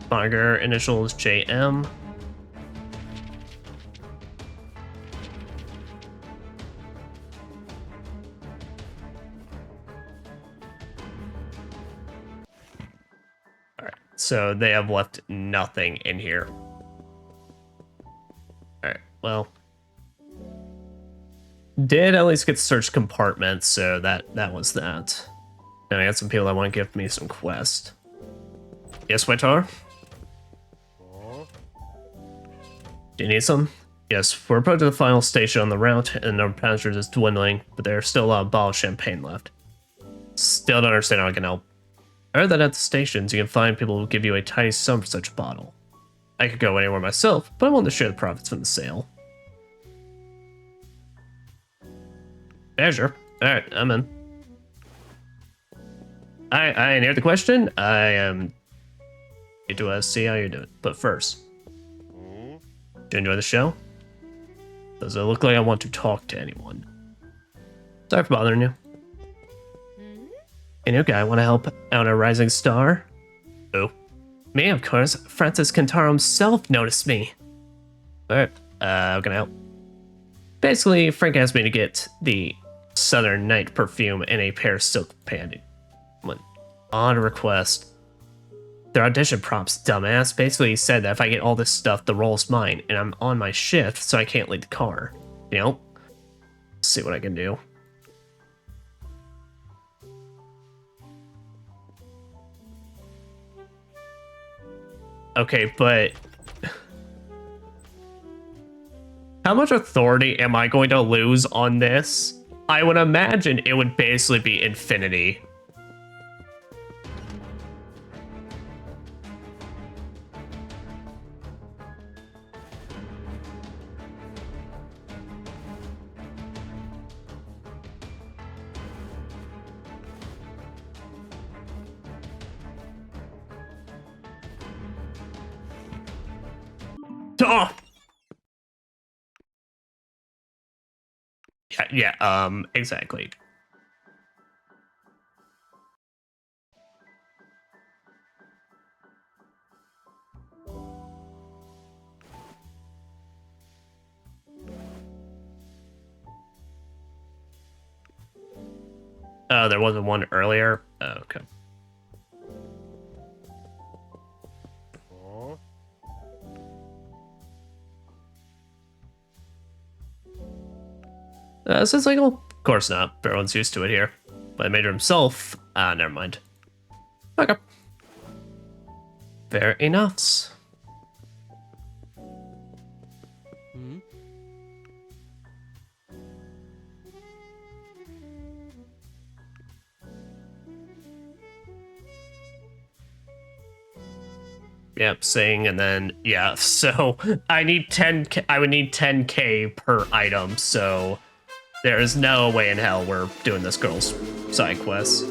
A: Moniker initials JM. Alright, so they have left nothing in here. Alright, well. Did at least get search compartments, so that was that. And I got some people that want to give me some quest. Yes, Waitar? Do you need some? Yes, we're approaching the final station on the route, and our passengers is dwindling, but there's still a lot of bottle of champagne left. Still don't understand how I can help. I heard that at the stations, you can find people who give you a tiny sum for such a bottle. I could go anywhere myself, but I want to share the profits from the sale. Yeah, sure. Alright, I'm in. I ain't heard the question. I am here to see how you're doing. But first, do you enjoy the show? Does it look like I want to talk to anyone? Sorry for bothering you. Any guy want to help out a rising star? Oh, me, of course. Francis Kentaro himself noticed me. Alright, how can I help? Basically, Frank asked me to get the Southern Night perfume and a pair of silk panty. On request. Their audition prompts, dumbass. Basically, he said that if I get all this stuff, the role's mine, and I'm on my shift, so I can't leave the car. You know? See what I can do. Okay, but how much authority am I going to lose on this? I would imagine it would basically be infinity. Oh! Exactly. Oh, there wasn't one earlier? Oh, okay. So it's like, well, of course not. Everyone's used to it here. But Major himself, never mind. Okay. Fair enough. Yep, sing, and then, yeah, so I need 10K, I would need 10K per item, so there is no way in hell we're doing this girl's side quest.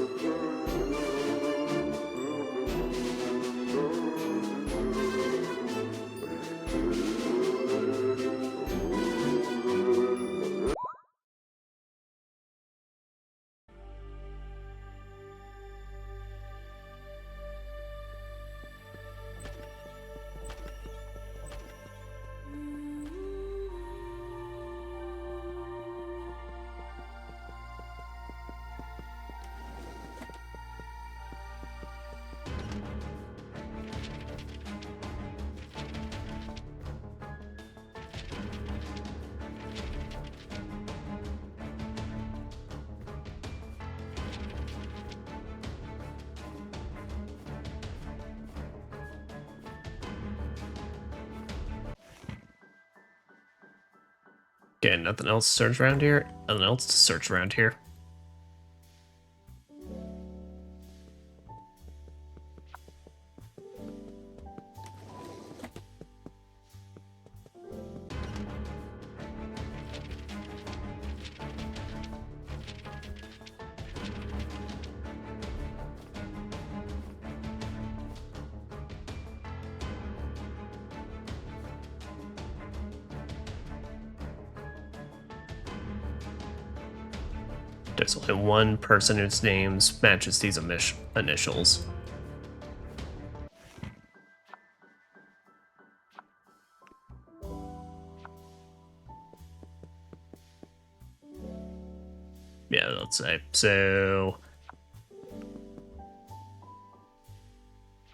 A: Okay, nothing else to search around here? Nothing else to search around here. There's only one person whose names matches these initials. Yeah, let's say. So,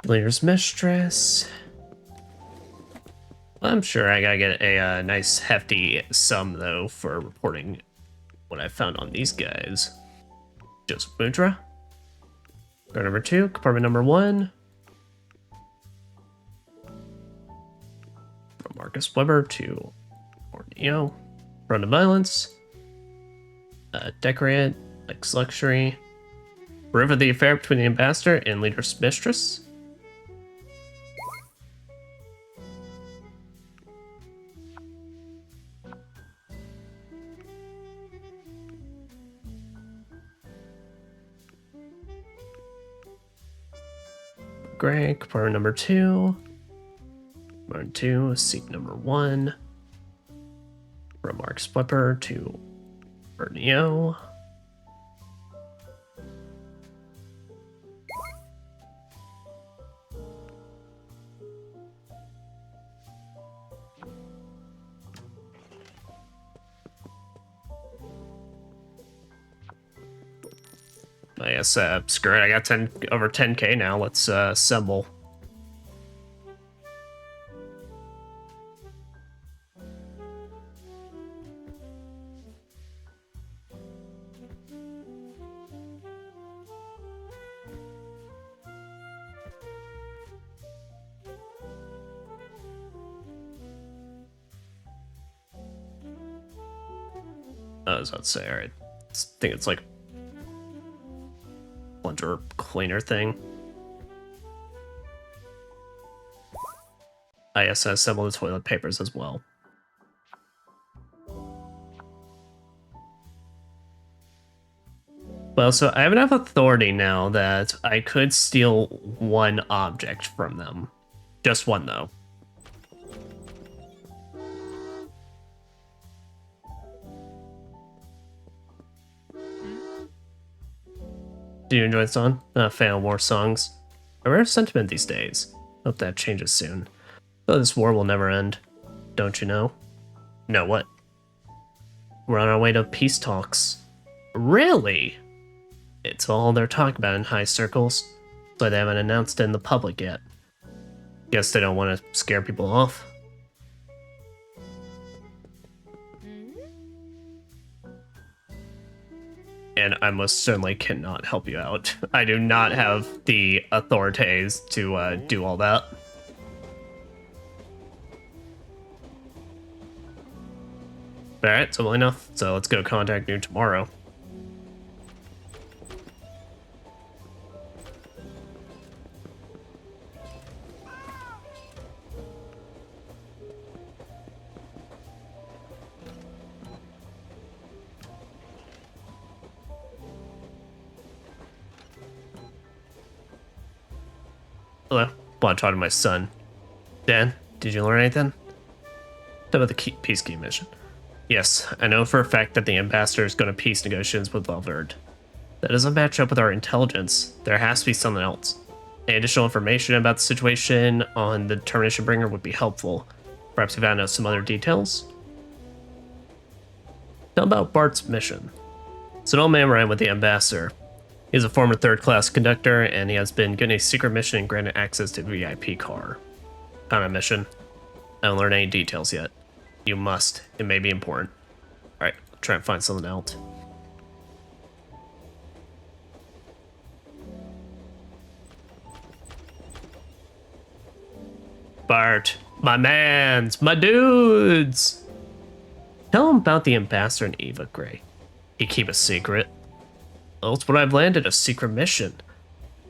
A: leader's mistress. I'm sure I gotta get a nice hefty sum, though, for reporting what I found on these guys. Joseph Mudra. Guard number 2, compartment number 1. From Marcus Weber to Borneo. Run to violence. Decorate, like luxury. River the affair between the ambassador and leader's mistress. Gray, compartment number 2. Compartment 2, seat number 1. From Mark Splipper to Borneo. I guess, screw it, I got over 10k now, let's assemble. I was about to say, alright, I think it's like plunger cleaner thing. I guess I assemble the toilet papers as well. Well, so I have enough authority now that I could steal one object from them. Just one, though. Do you enjoy the song? Not a fan of war songs. A rare sentiment these days. Hope that changes soon. Though this war will never end. Don't you know? Know what? We're on our way to peace talks. Really? It's all they're talking about in high circles, but they haven't announced it in the public yet. Guess they don't want to scare people off. And I most certainly cannot help you out. I do not have the authorities to do all that. Alright, simple enough. So let's go contact you tomorrow. Hello, want to talk to my son. Dan, did you learn anything? About the peace key mission. Yes, I know for a fact that the ambassador is going to peace negotiations with Valverde. That doesn't match up with our intelligence. There has to be something else. Any additional information about the situation on the termination bringer would be helpful. Perhaps you found out some other details? Tell about Bart's mission. It's an old man ran with the ambassador. He's a former third-class conductor, and he has been given a secret mission and granted access to the VIP car. On a mission. I don't learn any details yet. You must. It may be important. Alright, I'll try and find something else. Bart, my mans, my dudes! Tell him about the ambassador and Eva Gray. You keep a secret. Well, it's what I've landed, a secret mission.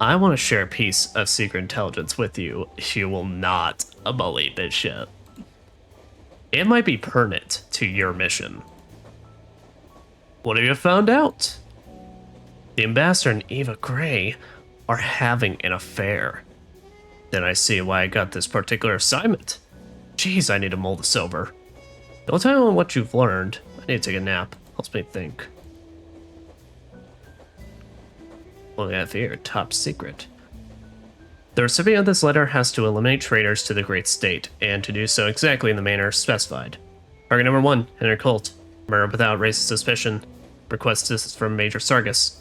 A: I want to share a piece of secret intelligence with you. You will not believe this shit. It might be pertinent to your mission. What have you found out? The ambassador and Eva Gray are having an affair. Then I see why I got this particular assignment. Jeez, I need to mull this over. Don't tell me what you've learned. I need to take a nap. Helps me think. Only that fear, top secret. The recipient of this letter has to eliminate traitors to the Great State, and to do so exactly in the manner specified. Target number 1, Henry Colt. Murder without racist suspicion. Request assistance from Major Sargus.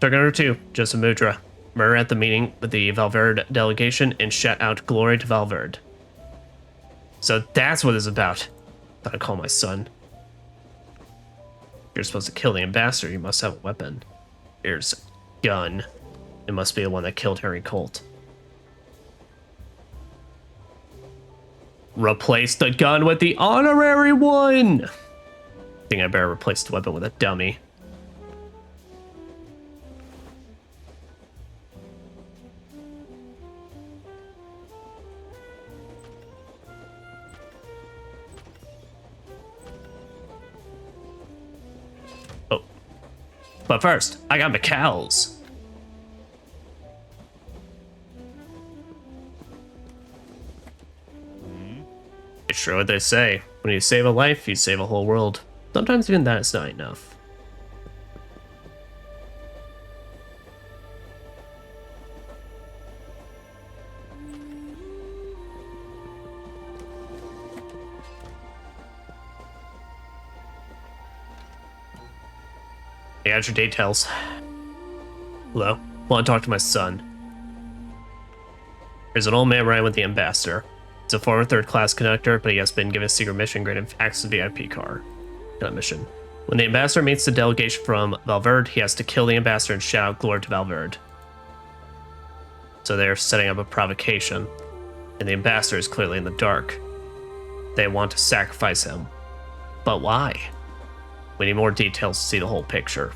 A: Target number 2, Joseph Mudra. Murder at the meeting with the Valverde delegation and shout out glory to Valverde. So that's what it's about. Thought I'd call my son. If you're supposed to kill the ambassador, you must have a weapon. Here's a gun. It must be the one that killed Henry Colt. Replace the gun with the honorary one! I think I better replace the weapon with a dummy. Oh. But first, I got McCall's. It's true what they say. When you save a life, you save a whole world. Sometimes even that is not enough. I got your details. Hello? Want to talk to my son. There's an old man riding with the ambassador. He's a former third-class conductor, but he has been given a secret mission granted access to the VIP car. Got a mission. When the ambassador meets the delegation from Valverde, he has to kill the ambassador and shout out glory to Valverde. So they're setting up a provocation, and the ambassador is clearly in the dark. They want to sacrifice him. But why? We need more details to see the whole picture.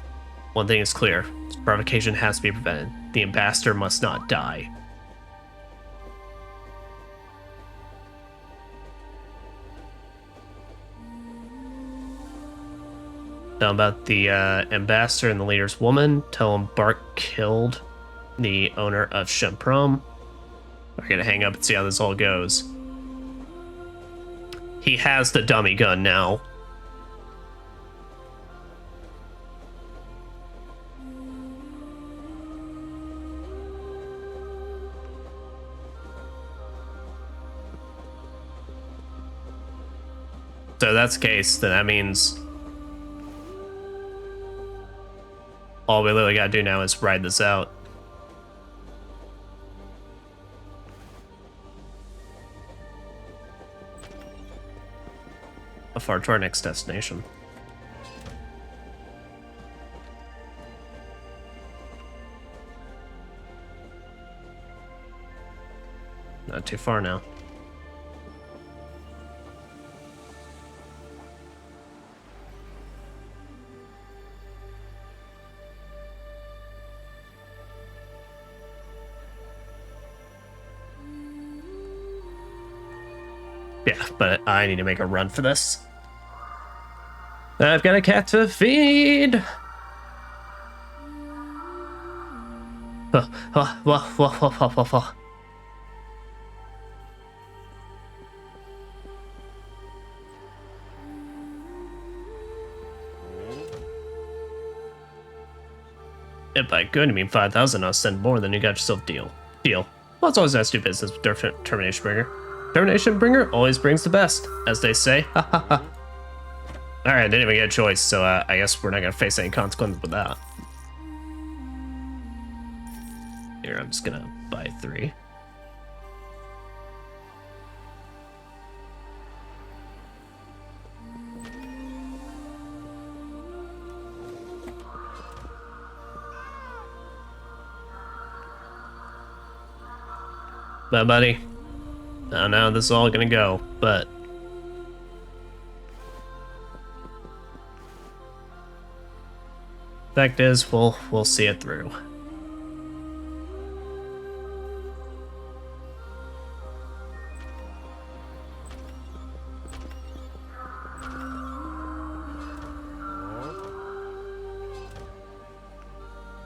A: One thing is clear. This provocation has to be prevented. The ambassador must not die. Now about the ambassador and the leader's woman. Tell him Bart killed the owner of Shemprom. We're gonna hang up and see how this all goes. He has the dummy gun now. So if that's the case, then that means all we literally gotta do now is ride this out. How far to our next destination? Not too far now. Yeah, but I need to make a run for this. I've got a cat to feed. If I could, I mean 5,000, I'll send more, then you got yourself deal. Deal. Well, it's always nice to do business with Termination Bringer. Termination Bringer always brings the best, as they say. Alright, I didn't even get a choice, so I guess we're not gonna face any consequences with that. Here, I'm just gonna buy 3. But buddy, I don't know how this is all gonna go, but fact is, we'll see it through.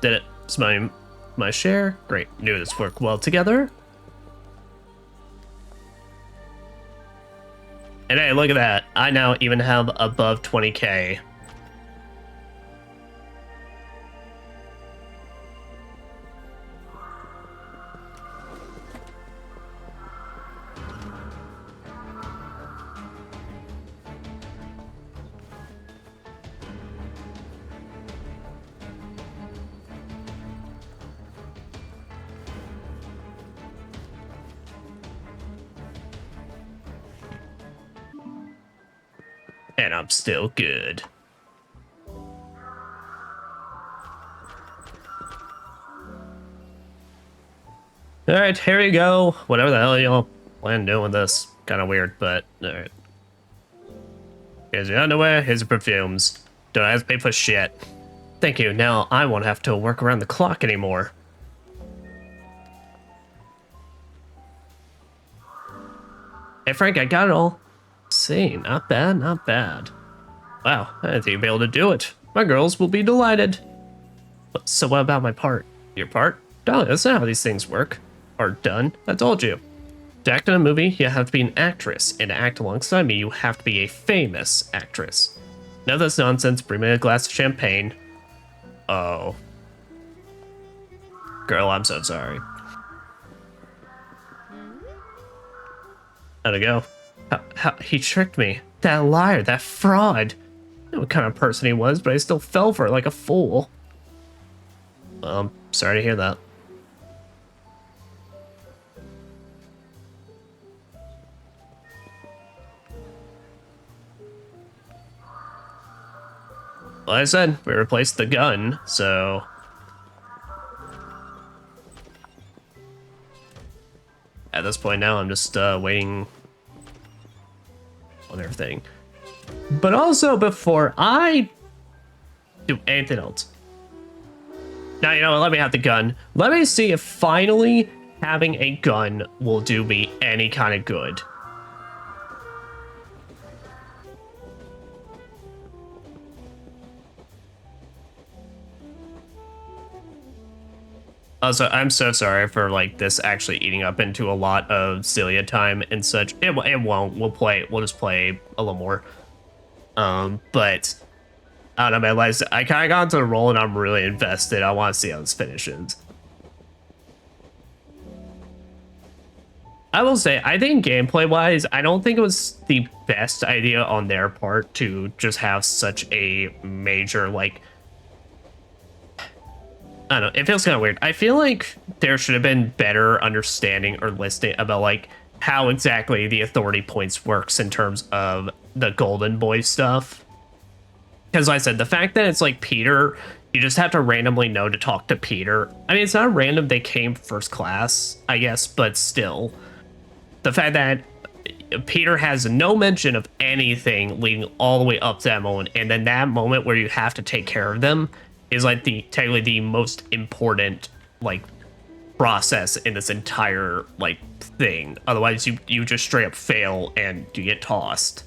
A: Did it? It's my share. Great. Knew this worked well together. And hey, look at that. I now even have above 20k. And I'm still good. Alright, here you go. Whatever the hell y'all plan on doing with this. Kind of weird, but alright. Here's your underwear, here's your perfumes. Don't have to pay for shit. Thank you, now I won't have to work around the clock anymore. Hey Frank, I got it all. See, not bad, not bad. Wow, I think you'll be able to do it. My girls will be delighted. So what about my part? Your part? Darling, that's not how these things work. Or done. I told you. To act in a movie, you have to be an actress, and to act alongside me, you have to be a famous actress. None of this nonsense, bring me a glass of champagne. Oh. Girl, I'm so sorry. How'd it go? How he tricked me. That liar, that fraud. I know what kind of person he was, but I still fell for it like a fool. Well, I'm sorry to hear that. Well, I said, we replaced the gun, so... At this point now, I'm just waiting on everything. But also, before I do anything else... Now, you know what, let me have the gun. Let me see if finally having a gun will do me any kind of good. Also, I'm so sorry for like this actually eating up into a lot of Celia time and such. It won't. We'll just play a little more. But I don't know, man. I kind of got into the role and I'm really invested. I want to see how this finishes. I will say, I think gameplay-wise, I don't think it was the best idea on their part to just have such a major like. I don't know, it feels kind of weird. I feel like there should have been better understanding or listening about like how exactly the authority points works in terms of the Golden Boy stuff. Because like I said, the fact that it's like Peter, you just have to randomly know to talk to Peter. I mean, it's not random they came first class, I guess, but still. The fact that Peter has no mention of anything leading all the way up to that moment, and then that moment where you have to take care of them is like technically the most important like process in this entire like thing. Otherwise you just straight up fail and you get tossed.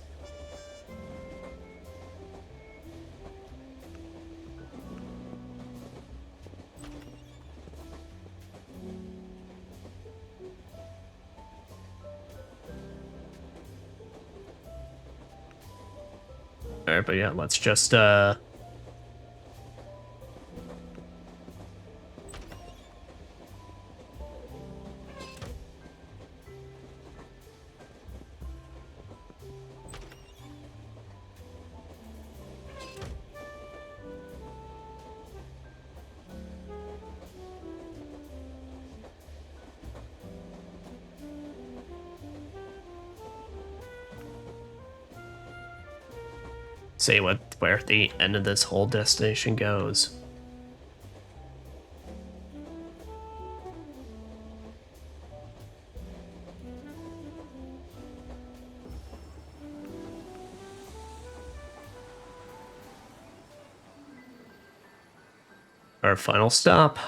A: Alright, but yeah, let's just see where the end of this whole destination goes. Our final stop.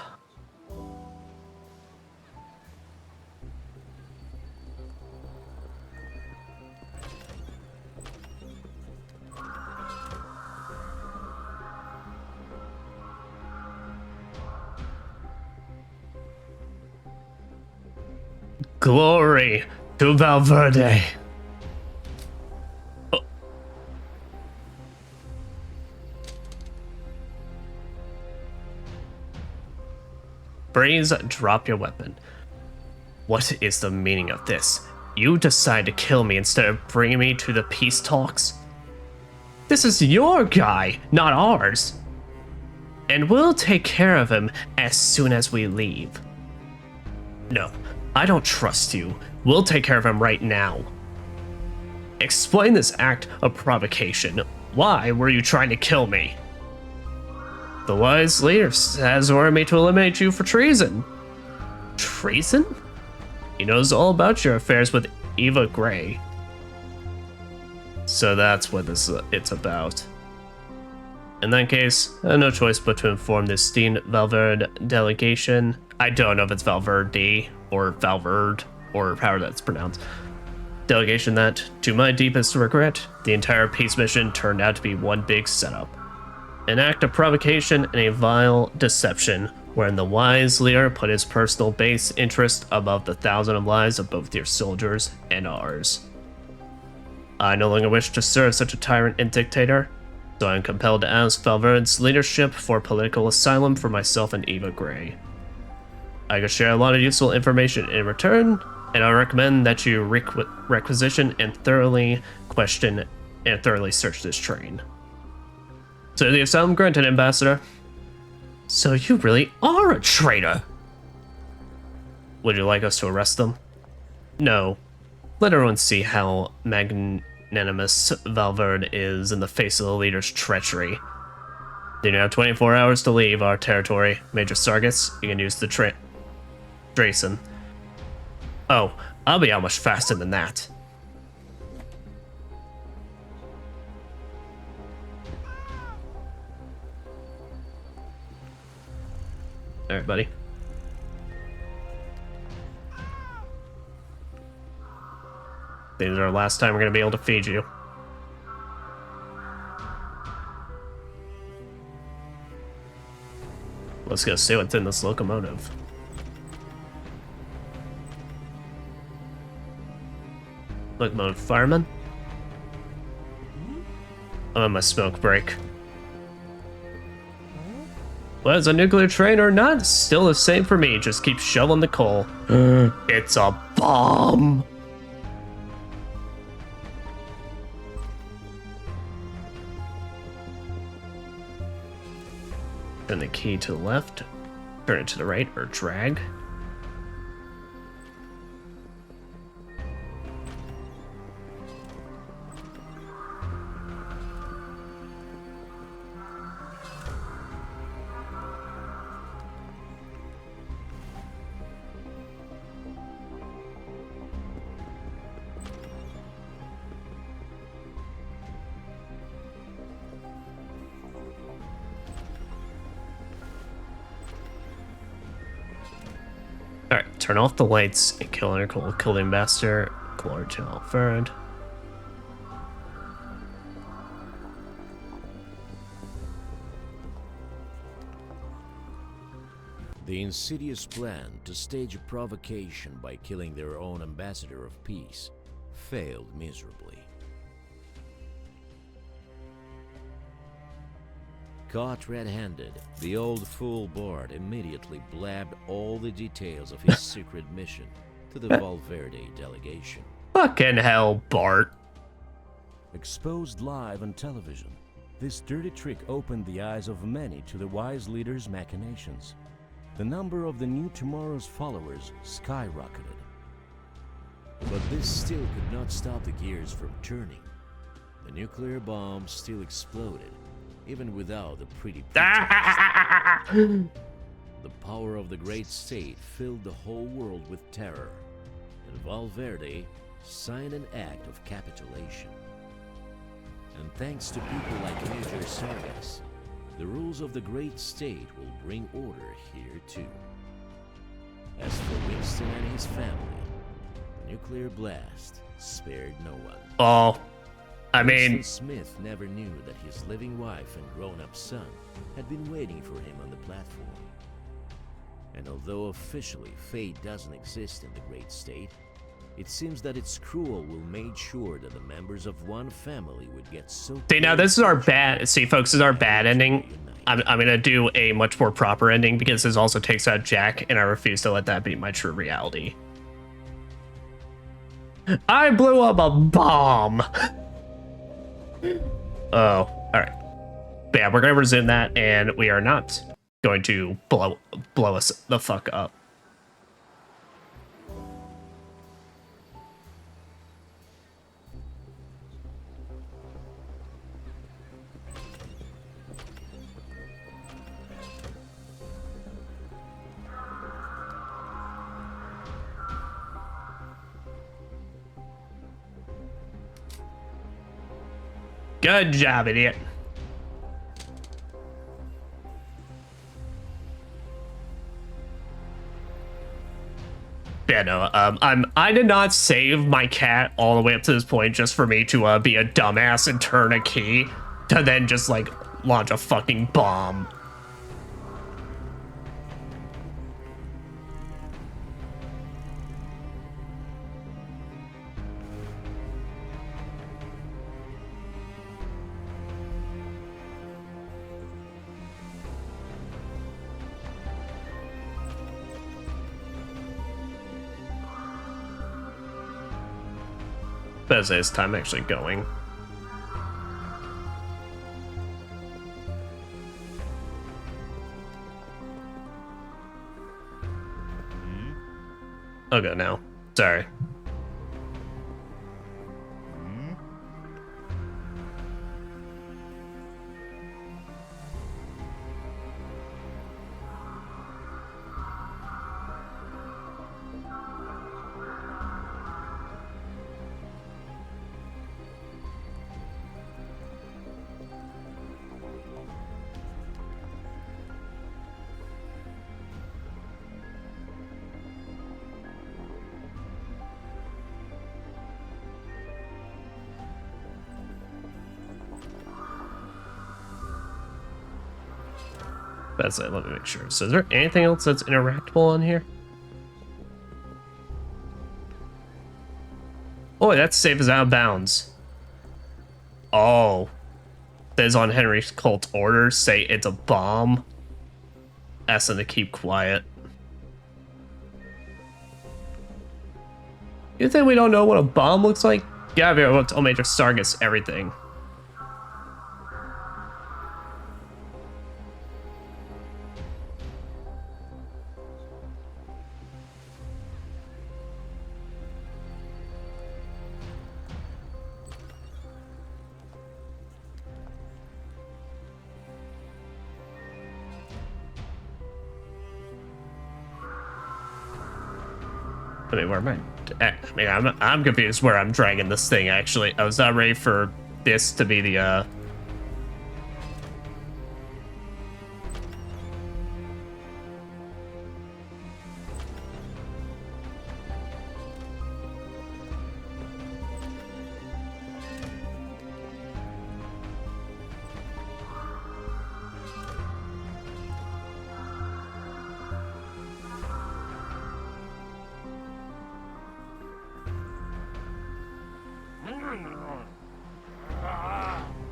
A: Glory to Valverde. Oh. Breeze, drop your weapon. What is the meaning of this? You decide to kill me instead of bringing me to the peace talks? This is your guy, not ours. And we'll take care of him as soon as we leave. No. I don't trust you. We'll take care of him right now. Explain this act of provocation. Why were you trying to kill me? The wise leader has ordered me to eliminate you for treason. Treason? He knows all about your affairs with Eva Gray. So that's what it's about. In that case, I had no choice but to inform the esteemed Valverde delegation. I don't know if it's Valverde or Valverde or however that's pronounced. Delegation that, to my deepest regret, the entire peace mission turned out to be one big setup. An act of provocation and a vile deception, wherein the wise leader put his personal base interest above the thousand lives of both your soldiers and ours. I no longer wish to serve such a tyrant and dictator, so I am compelled to ask Valverde's leadership for political asylum for myself and Eva Gray. I can share a lot of useful information in return, and I recommend that you requisition and thoroughly question and thoroughly search this train. So the asylum granted, Ambassador. So you really are a traitor. Would you like us to arrest them? No. Let everyone see how magnanimous Valverde is in the face of the leader's treachery. You now have 24 hours to leave our territory. Major Sargas, you can use the Drayson. Oh, I'll be out much faster than that. Alright, buddy. This is our last time we're going to be able to feed you. Let's go see what's in this locomotive. Locomotive fireman. I'm on my smoke break. Well, it's a nuclear train or not, it's still the same for me. Just keep shoveling the coal. It's a bomb. Turn the key to the left. Turn it to the right, or drag. Alright, turn off the lights and kill the ambassador. Glory to Alfred.
B: The insidious plan to stage a provocation by killing their own ambassador of peace failed miserably. Caught red-handed, the old fool Bard immediately blabbed all the details of his secret mission to the Valverde delegation.
A: Fucking hell, Bart.
B: Exposed live on television, this dirty trick opened the eyes of many to the wise leader's machinations. The number of the New Tomorrow's followers skyrocketed. But this still could not stop the gears from turning. The nuclear bomb still exploded, even without the pretty pretext. The power of the great state filled the whole world with terror, and Valverde signed an act of capitulation. And thanks to people like Major Sargas, the rules of the great state will bring order here too. As for Winston and his family, the nuclear blast spared no one.
A: Oh, I mean,
B: Smith never knew that his living wife and grown-up son had been waiting for him on the platform. And although officially fate doesn't exist in the great state, it seems that its cruel will made sure that the members of one family would get so...
A: See, now this is our bad... See, folks, this is our bad ending. I'm going to do a much more proper ending because this also takes out Jack, and I refuse to let that be my true reality. I blew up a bomb! Oh, alright. But yeah, we're going to resume that, and we are not going to blow us the fuck up. Good job, idiot. Yeah, no, I did not save my cat all the way up to this point just for me to be a dumbass and turn a key to then just like launch a fucking bomb. But as this time actually going. I'll go now. Sorry. That's it. Let me make sure. So is there anything else that's interactable on here? Oh, that safe is out of bounds. Oh. Says on Henry's cult orders, say it's a bomb. Ask them to keep quiet. You think we don't know what a bomb looks like? Yeah, we have all major targets, everything. I mean, where am I? I mean, I'm confused where I'm dragging this thing, actually. I was not ready for this to be the,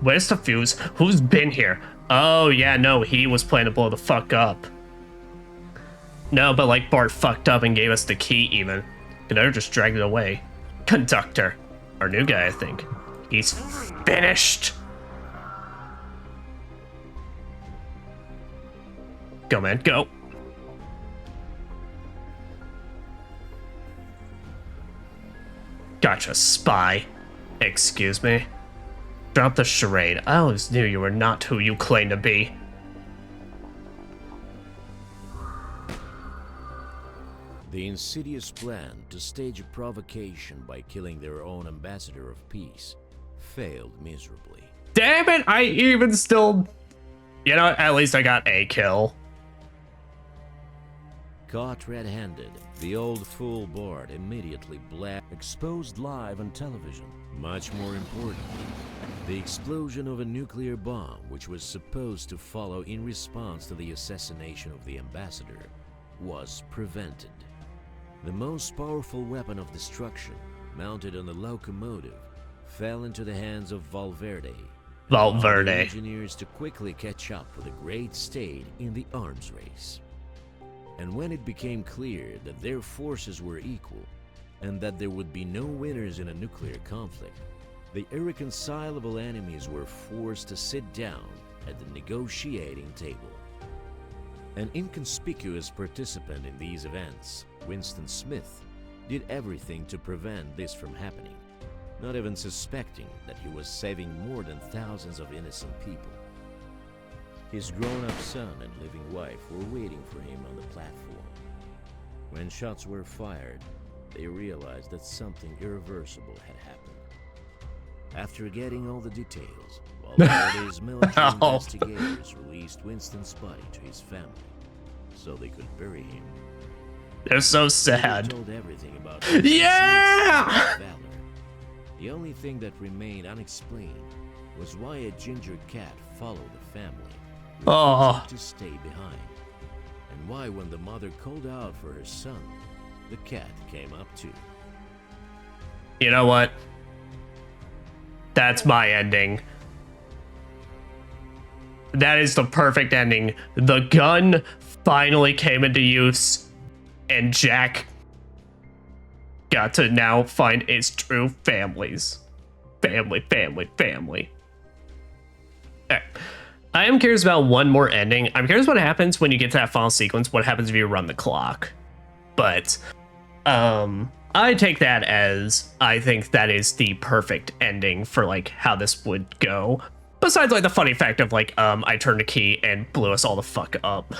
A: Where's the fuse? Who's been here? Oh, yeah, no, he was planning to blow the fuck up. No, but like Bart fucked up and gave us the key even. Conductor just dragged it away. Conductor. Our new guy, I think. He's finished. Go, man, go. Gotcha, spy. Excuse me. Drop the charade. I always knew you were not who you claim to be.
B: The insidious plan to stage a provocation by killing their own ambassador of peace failed miserably.
A: Damn it, I even still... You know, at least I got a kill.
B: Caught red-handed, the old fool Bart immediately exposed live on television. Much more importantly, the explosion of a nuclear bomb which was supposed to follow in response to the assassination of the ambassador was prevented. The most powerful weapon of destruction, mounted on the locomotive, fell into the hands of Valverde.
A: Valverde.
B: The engineers to quickly catch up with the great state in the arms race. And when it became clear that their forces were equal, and that there would be no winners in a nuclear conflict, the irreconcilable enemies were forced to sit down at the negotiating table. An inconspicuous participant in these events, Winston Smith, did everything to prevent this from happening, not even suspecting that he was saving more than thousands of innocent people. His grown-up son and living wife were waiting for him on the platform. When shots were fired, they realized that something irreversible had happened. After getting all the details, Valverde's military
A: Oh.
B: investigators released Winston's body to his family so they could bury him.
A: They're so
B: They
A: sad.
B: told everything about
A: Yeah!
B: valor. The only thing that remained unexplained was why a ginger cat followed the family,
A: Oh.
B: refusing to stay behind, and why when the mother called out for her son, the cat came up too.
A: You know what? That's my ending. That is the perfect ending. The gun finally came into use, and Jack got to now find his true families. Family. Alright. I am curious about one more ending. I'm curious what happens when you get to that final sequence. What happens if you run the clock? But, I take that as, I think that is the perfect ending for, like, how this would go. Besides, like, the funny fact of, like, I turned a key and blew us all the fuck up.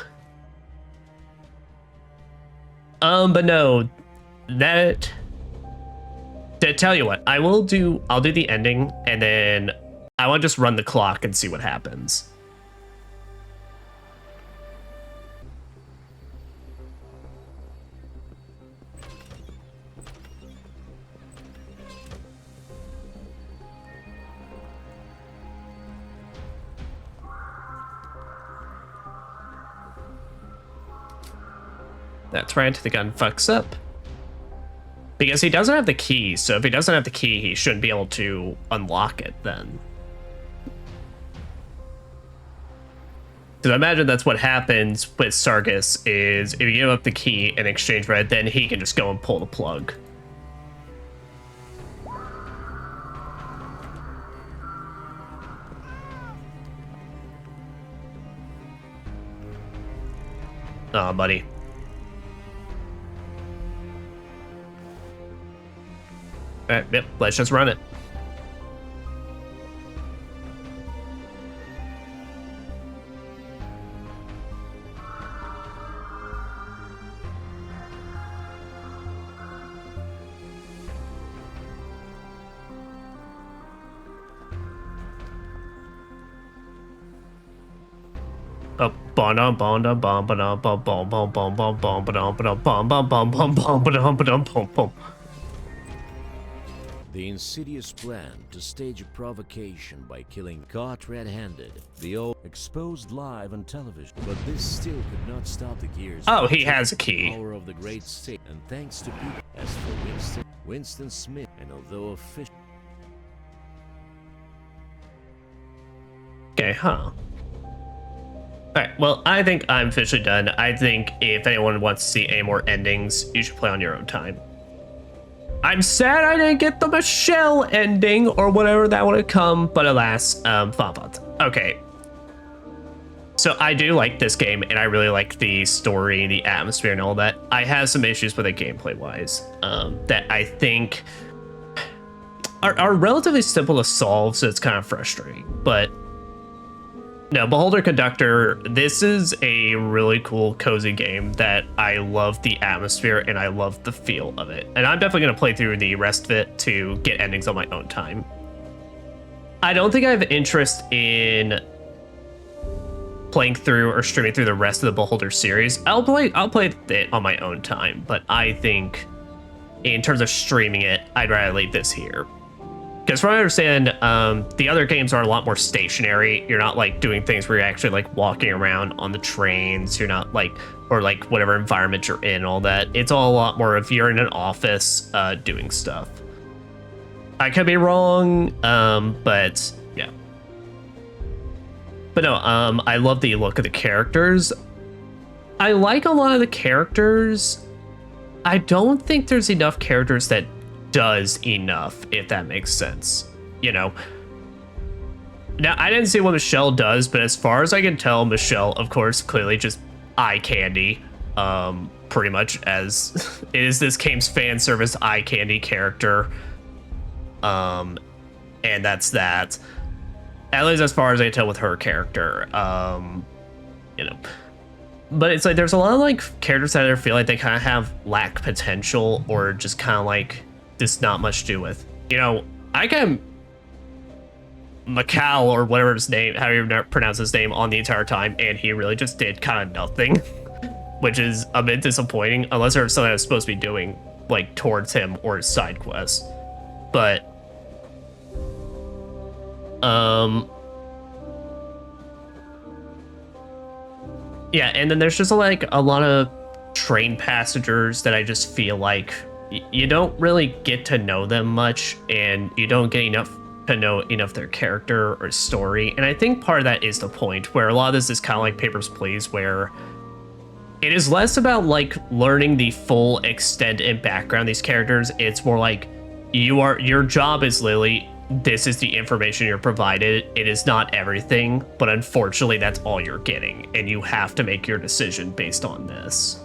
A: But no, that... To tell you what, I'll do the ending, and then I want to just run the clock and see what happens. That's right, the gun fucks up. Because he doesn't have the key, so if he doesn't have the key, he shouldn't be able to unlock it then. Because I imagine that's what happens with Sargus, is if you give up the key in exchange for it, then he can just go and pull the plug. Aw, buddy. Alright, yep, let's just run it.
B: The insidious plan to stage a provocation by killing caught red-handed, the old exposed live on television, but this still could not stop the gears.
A: Oh, he has a key.
B: Power of the great state, and thanks to people. As for Winston Smith, and although official.
A: Okay, huh. Alright, well, I think I'm officially done. I think if anyone wants to see any more endings, you should play on your own time. I'm sad I didn't get the Michelle ending, or whatever that would have come, but alas, thought. Okay. So I do like this game, and I really like the story, the atmosphere, and all that. I have some issues with it gameplay-wise, that I think are relatively simple to solve, so it's kind of frustrating, but no, Beholder Conductor, this is a really cool, cozy game that I love the atmosphere and I love the feel of it. And I'm definitely going to play through the rest of it to get endings on my own time. I don't think I have interest in playing through or streaming through the rest of the Beholder series. I'll play it on my own time, but I think in terms of streaming it, I'd rather leave this here. Because from what I understand, the other games are a lot more stationary. You're not like doing things where you're actually like walking around on the trains. You're not like, or like whatever environment you're in, all that. It's all a lot more of you're in an office doing stuff. I could be wrong, but yeah. But no, I love the look of the characters. I like a lot of the characters. I don't think there's enough characters that does enough, if that makes sense, you know. Now, I didn't see what Michelle does, but as far as I can tell, Michelle, of course, clearly just eye candy, pretty much, as it is this game's fan service eye candy character, and that's that. At least as far as I can tell with her character, you know. But it's like there's a lot of like characters that I feel like they kind of have lack potential or just kind of like just not much to do with. You know, I can Macau or whatever his name, how you pronounce his name, on the entire time, and he really just did kind of nothing, which is a bit disappointing, unless there's something I was supposed to be doing, like, towards him or his side quests. But, yeah, and then there's just, like, a lot of train passengers that I just feel like you don't really get to know them much, and you don't get enough to know enough their character or story. And I think part of that is the point, where a lot of this is kind of like Papers, Please, where it is less about like learning the full extent and background of these characters. It's more like your job is literally, this is the information you're provided. It is not everything, but unfortunately that's all you're getting, and you have to make your decision based on this.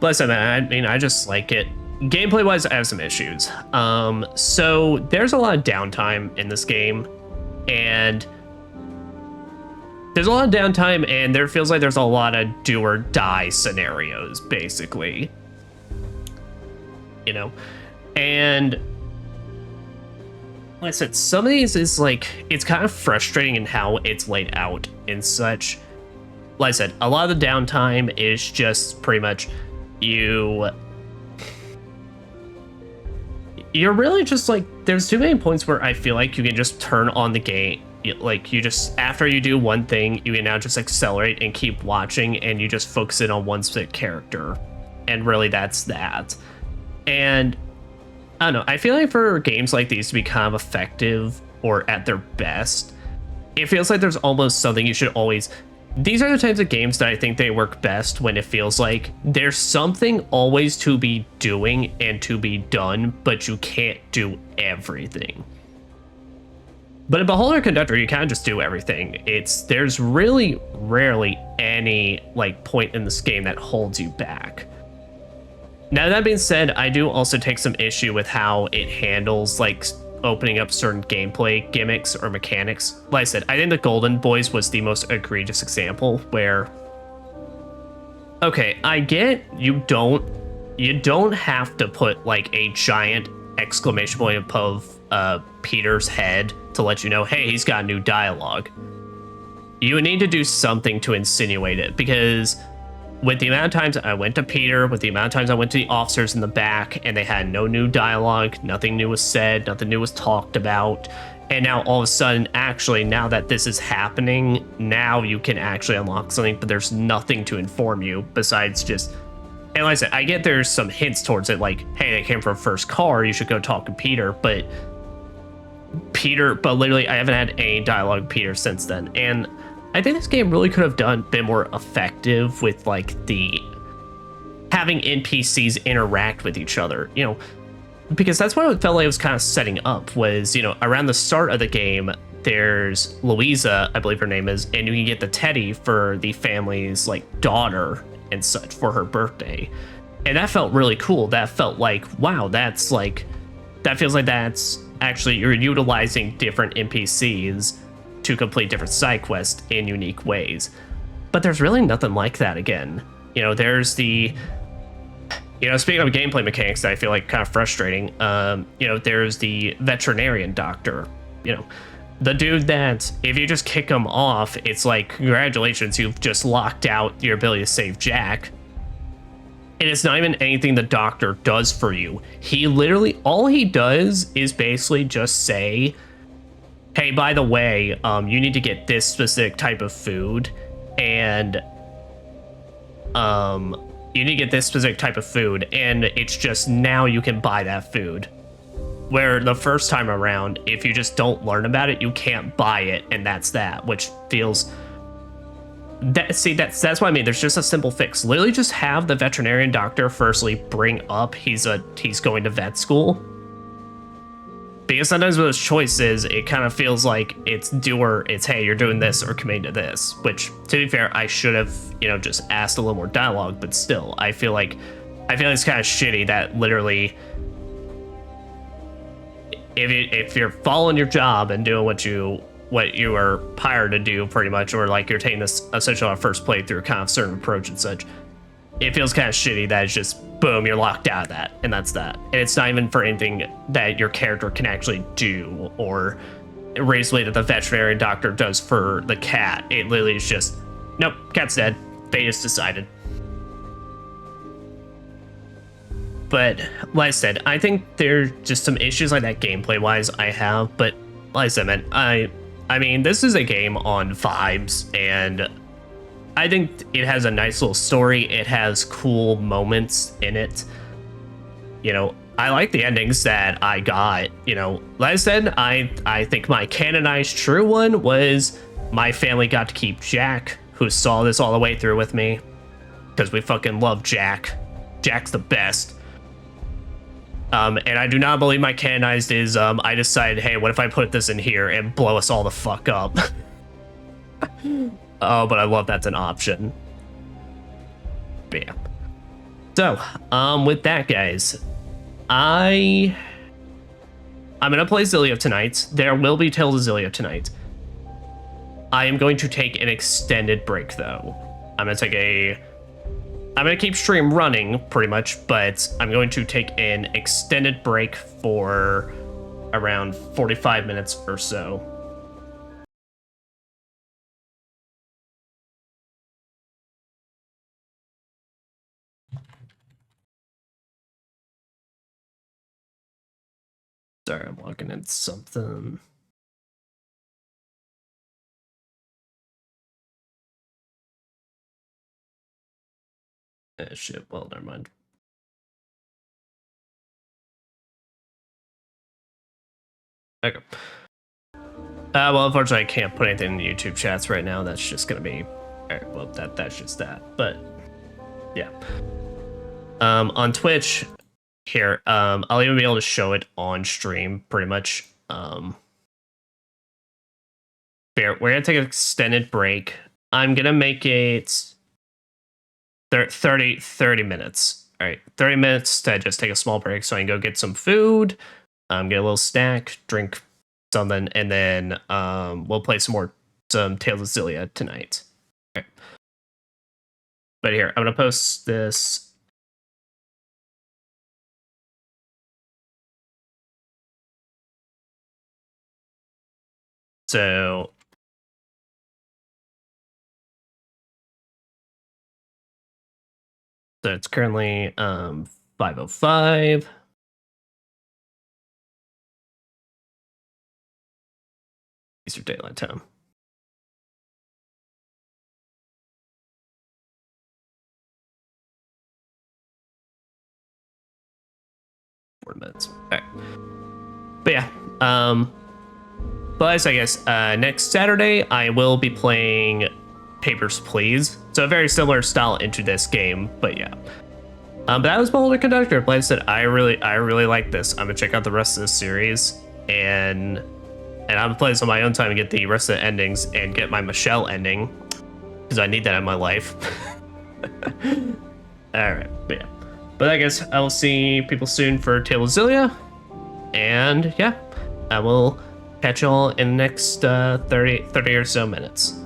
A: Listen, I mean, I just like it. Gameplay wise, I have some issues. So there's a lot of downtime in this game, and there feels like there's a lot of do or die scenarios, basically. You know, and like I said, some of these is like, it's kind of frustrating in how it's laid out and such. Like I said, a lot of the downtime is just pretty much you're really just like, there's too many points where I feel like you can just turn on the game. Like, you just, after you do one thing, you can now just accelerate and keep watching, and you just focus in on one specific character. And really, that's that. And I don't know, I feel like for games like these to be kind of effective or at their best, it feels like there's almost something you should always. These are the types of games that I think they work best when it feels like there's something always to be doing and to be done, but you can't do everything. But in Beholder Conductor, you kind of just do everything. There's really rarely any like point in this game that holds you back. Now, that being said, I do also take some issue with how it handles like opening up certain gameplay gimmicks or mechanics. Like I said, I think the Golden Boys was the most egregious example where, okay, I get you don't have to put like a giant exclamation point above Peter's head to let you know, hey, he's got new dialogue. You need to do something to insinuate it, because with the amount of times I went to Peter, with the amount of times I went to the officers in the back, and they had no new dialogue, nothing new was said, nothing new was talked about, and now all of a sudden, actually, now that this is happening, now you can actually unlock something, but there's nothing to inform you besides just. And like I said, I get there's some hints towards it, like, hey, they came from first car, you should go talk to Peter, but literally, I haven't had any dialogue with Peter since then, and I think this game really could have been more effective with like having NPCs interact with each other, you know, because that's what it felt like it was kind of setting up was, you know, around the start of the game, there's Louisa, I believe her name is, and you can get the teddy for the family's like daughter and such for her birthday. And that felt really cool. That felt like, wow, that feels like that's actually, you're utilizing different NPCs to complete different side quests in unique ways. But there's really nothing like that again. You know, there's speaking of gameplay mechanics that I feel like kind of frustrating, you know, there's the veterinarian doctor, you know, the dude that if you just kick him off, it's like, congratulations, you've just locked out your ability to save Jack. And it's not even anything the doctor does for you. He literally, all he does is basically just say, hey, by the way, you need to get this specific type of food, and you need to get this specific type of food, and it's just now you can buy that food. Where the first time around, if you just don't learn about it, you can't buy it, and that's that, which feels. That's what I mean. There's just a simple fix. Literally, just have the veterinarian doctor firstly bring up he's going to vet school. Because sometimes with those choices, it kind of feels like it's hey, you're doing this or committing to this. Which, to be fair, I should have, you know, just asked a little more dialogue. But still, I feel like it's kind of shitty that literally, if you're following your job and doing what you are hired to do, pretty much, or like you're taking this essentially on first playthrough, kind of certain approach and such, it feels kind of shitty that it's just boom, you're locked out of that, and that's that. And it's not even for anything that your character can actually do, or recently that the veterinary doctor does for the cat. It literally is just, nope, cat's dead. They just decided. But like I said, I think there's just some issues like that gameplay wise I have, but like I said, man, I mean, this is a game on vibes, and I think it has a nice little story. It has cool moments in it. You know, I like the endings that I got. You know, like I said, I think my canonized true one was my family got to keep Jack, who saw this all the way through with me, because we fucking love Jack. Jack's the best. And I do not believe my canonized is I decided, hey, what if I put this in here and blow us all the fuck up? Oh, but I love that's an option. But yeah. So, with that, guys, I'm gonna play Zillia tonight. There will be Tales of Zillia tonight. I am going to take an extended break, though. I'm gonna keep stream running pretty much, but I'm going to take an extended break for around 45 minutes or so. Sorry, I'm logging in something. Shit, well, never mind. Okay. Well, unfortunately, I can't put anything in the YouTube chats right now. That's just gonna be, alright, well, that's just that. But yeah. On Twitch here, I'll even be able to show it on stream pretty much. We're gonna take an extended break. I'm gonna make it 30 minutes. All right, 30 minutes to just take a small break so I can go get some food, get a little snack, drink something, and then we'll play some Tales of Zillia tonight. All right. But here, I'm gonna post this. So it's currently 5:05. Eastern Daylight Time. Minutes. All right. But yeah, but I guess next Saturday I will be playing Papers, Please. So a very similar style into this game, but yeah. But that was Boulder Conductor. Like I said, I really like this. I'm gonna check out the rest of this series, and I'm gonna play this on my own time and get the rest of the endings and get my Michelle ending, because I need that in my life. All right, but yeah. But I guess I will see people soon for Tales of Zillia, and yeah, I will catch y'all in the next 30 or so minutes.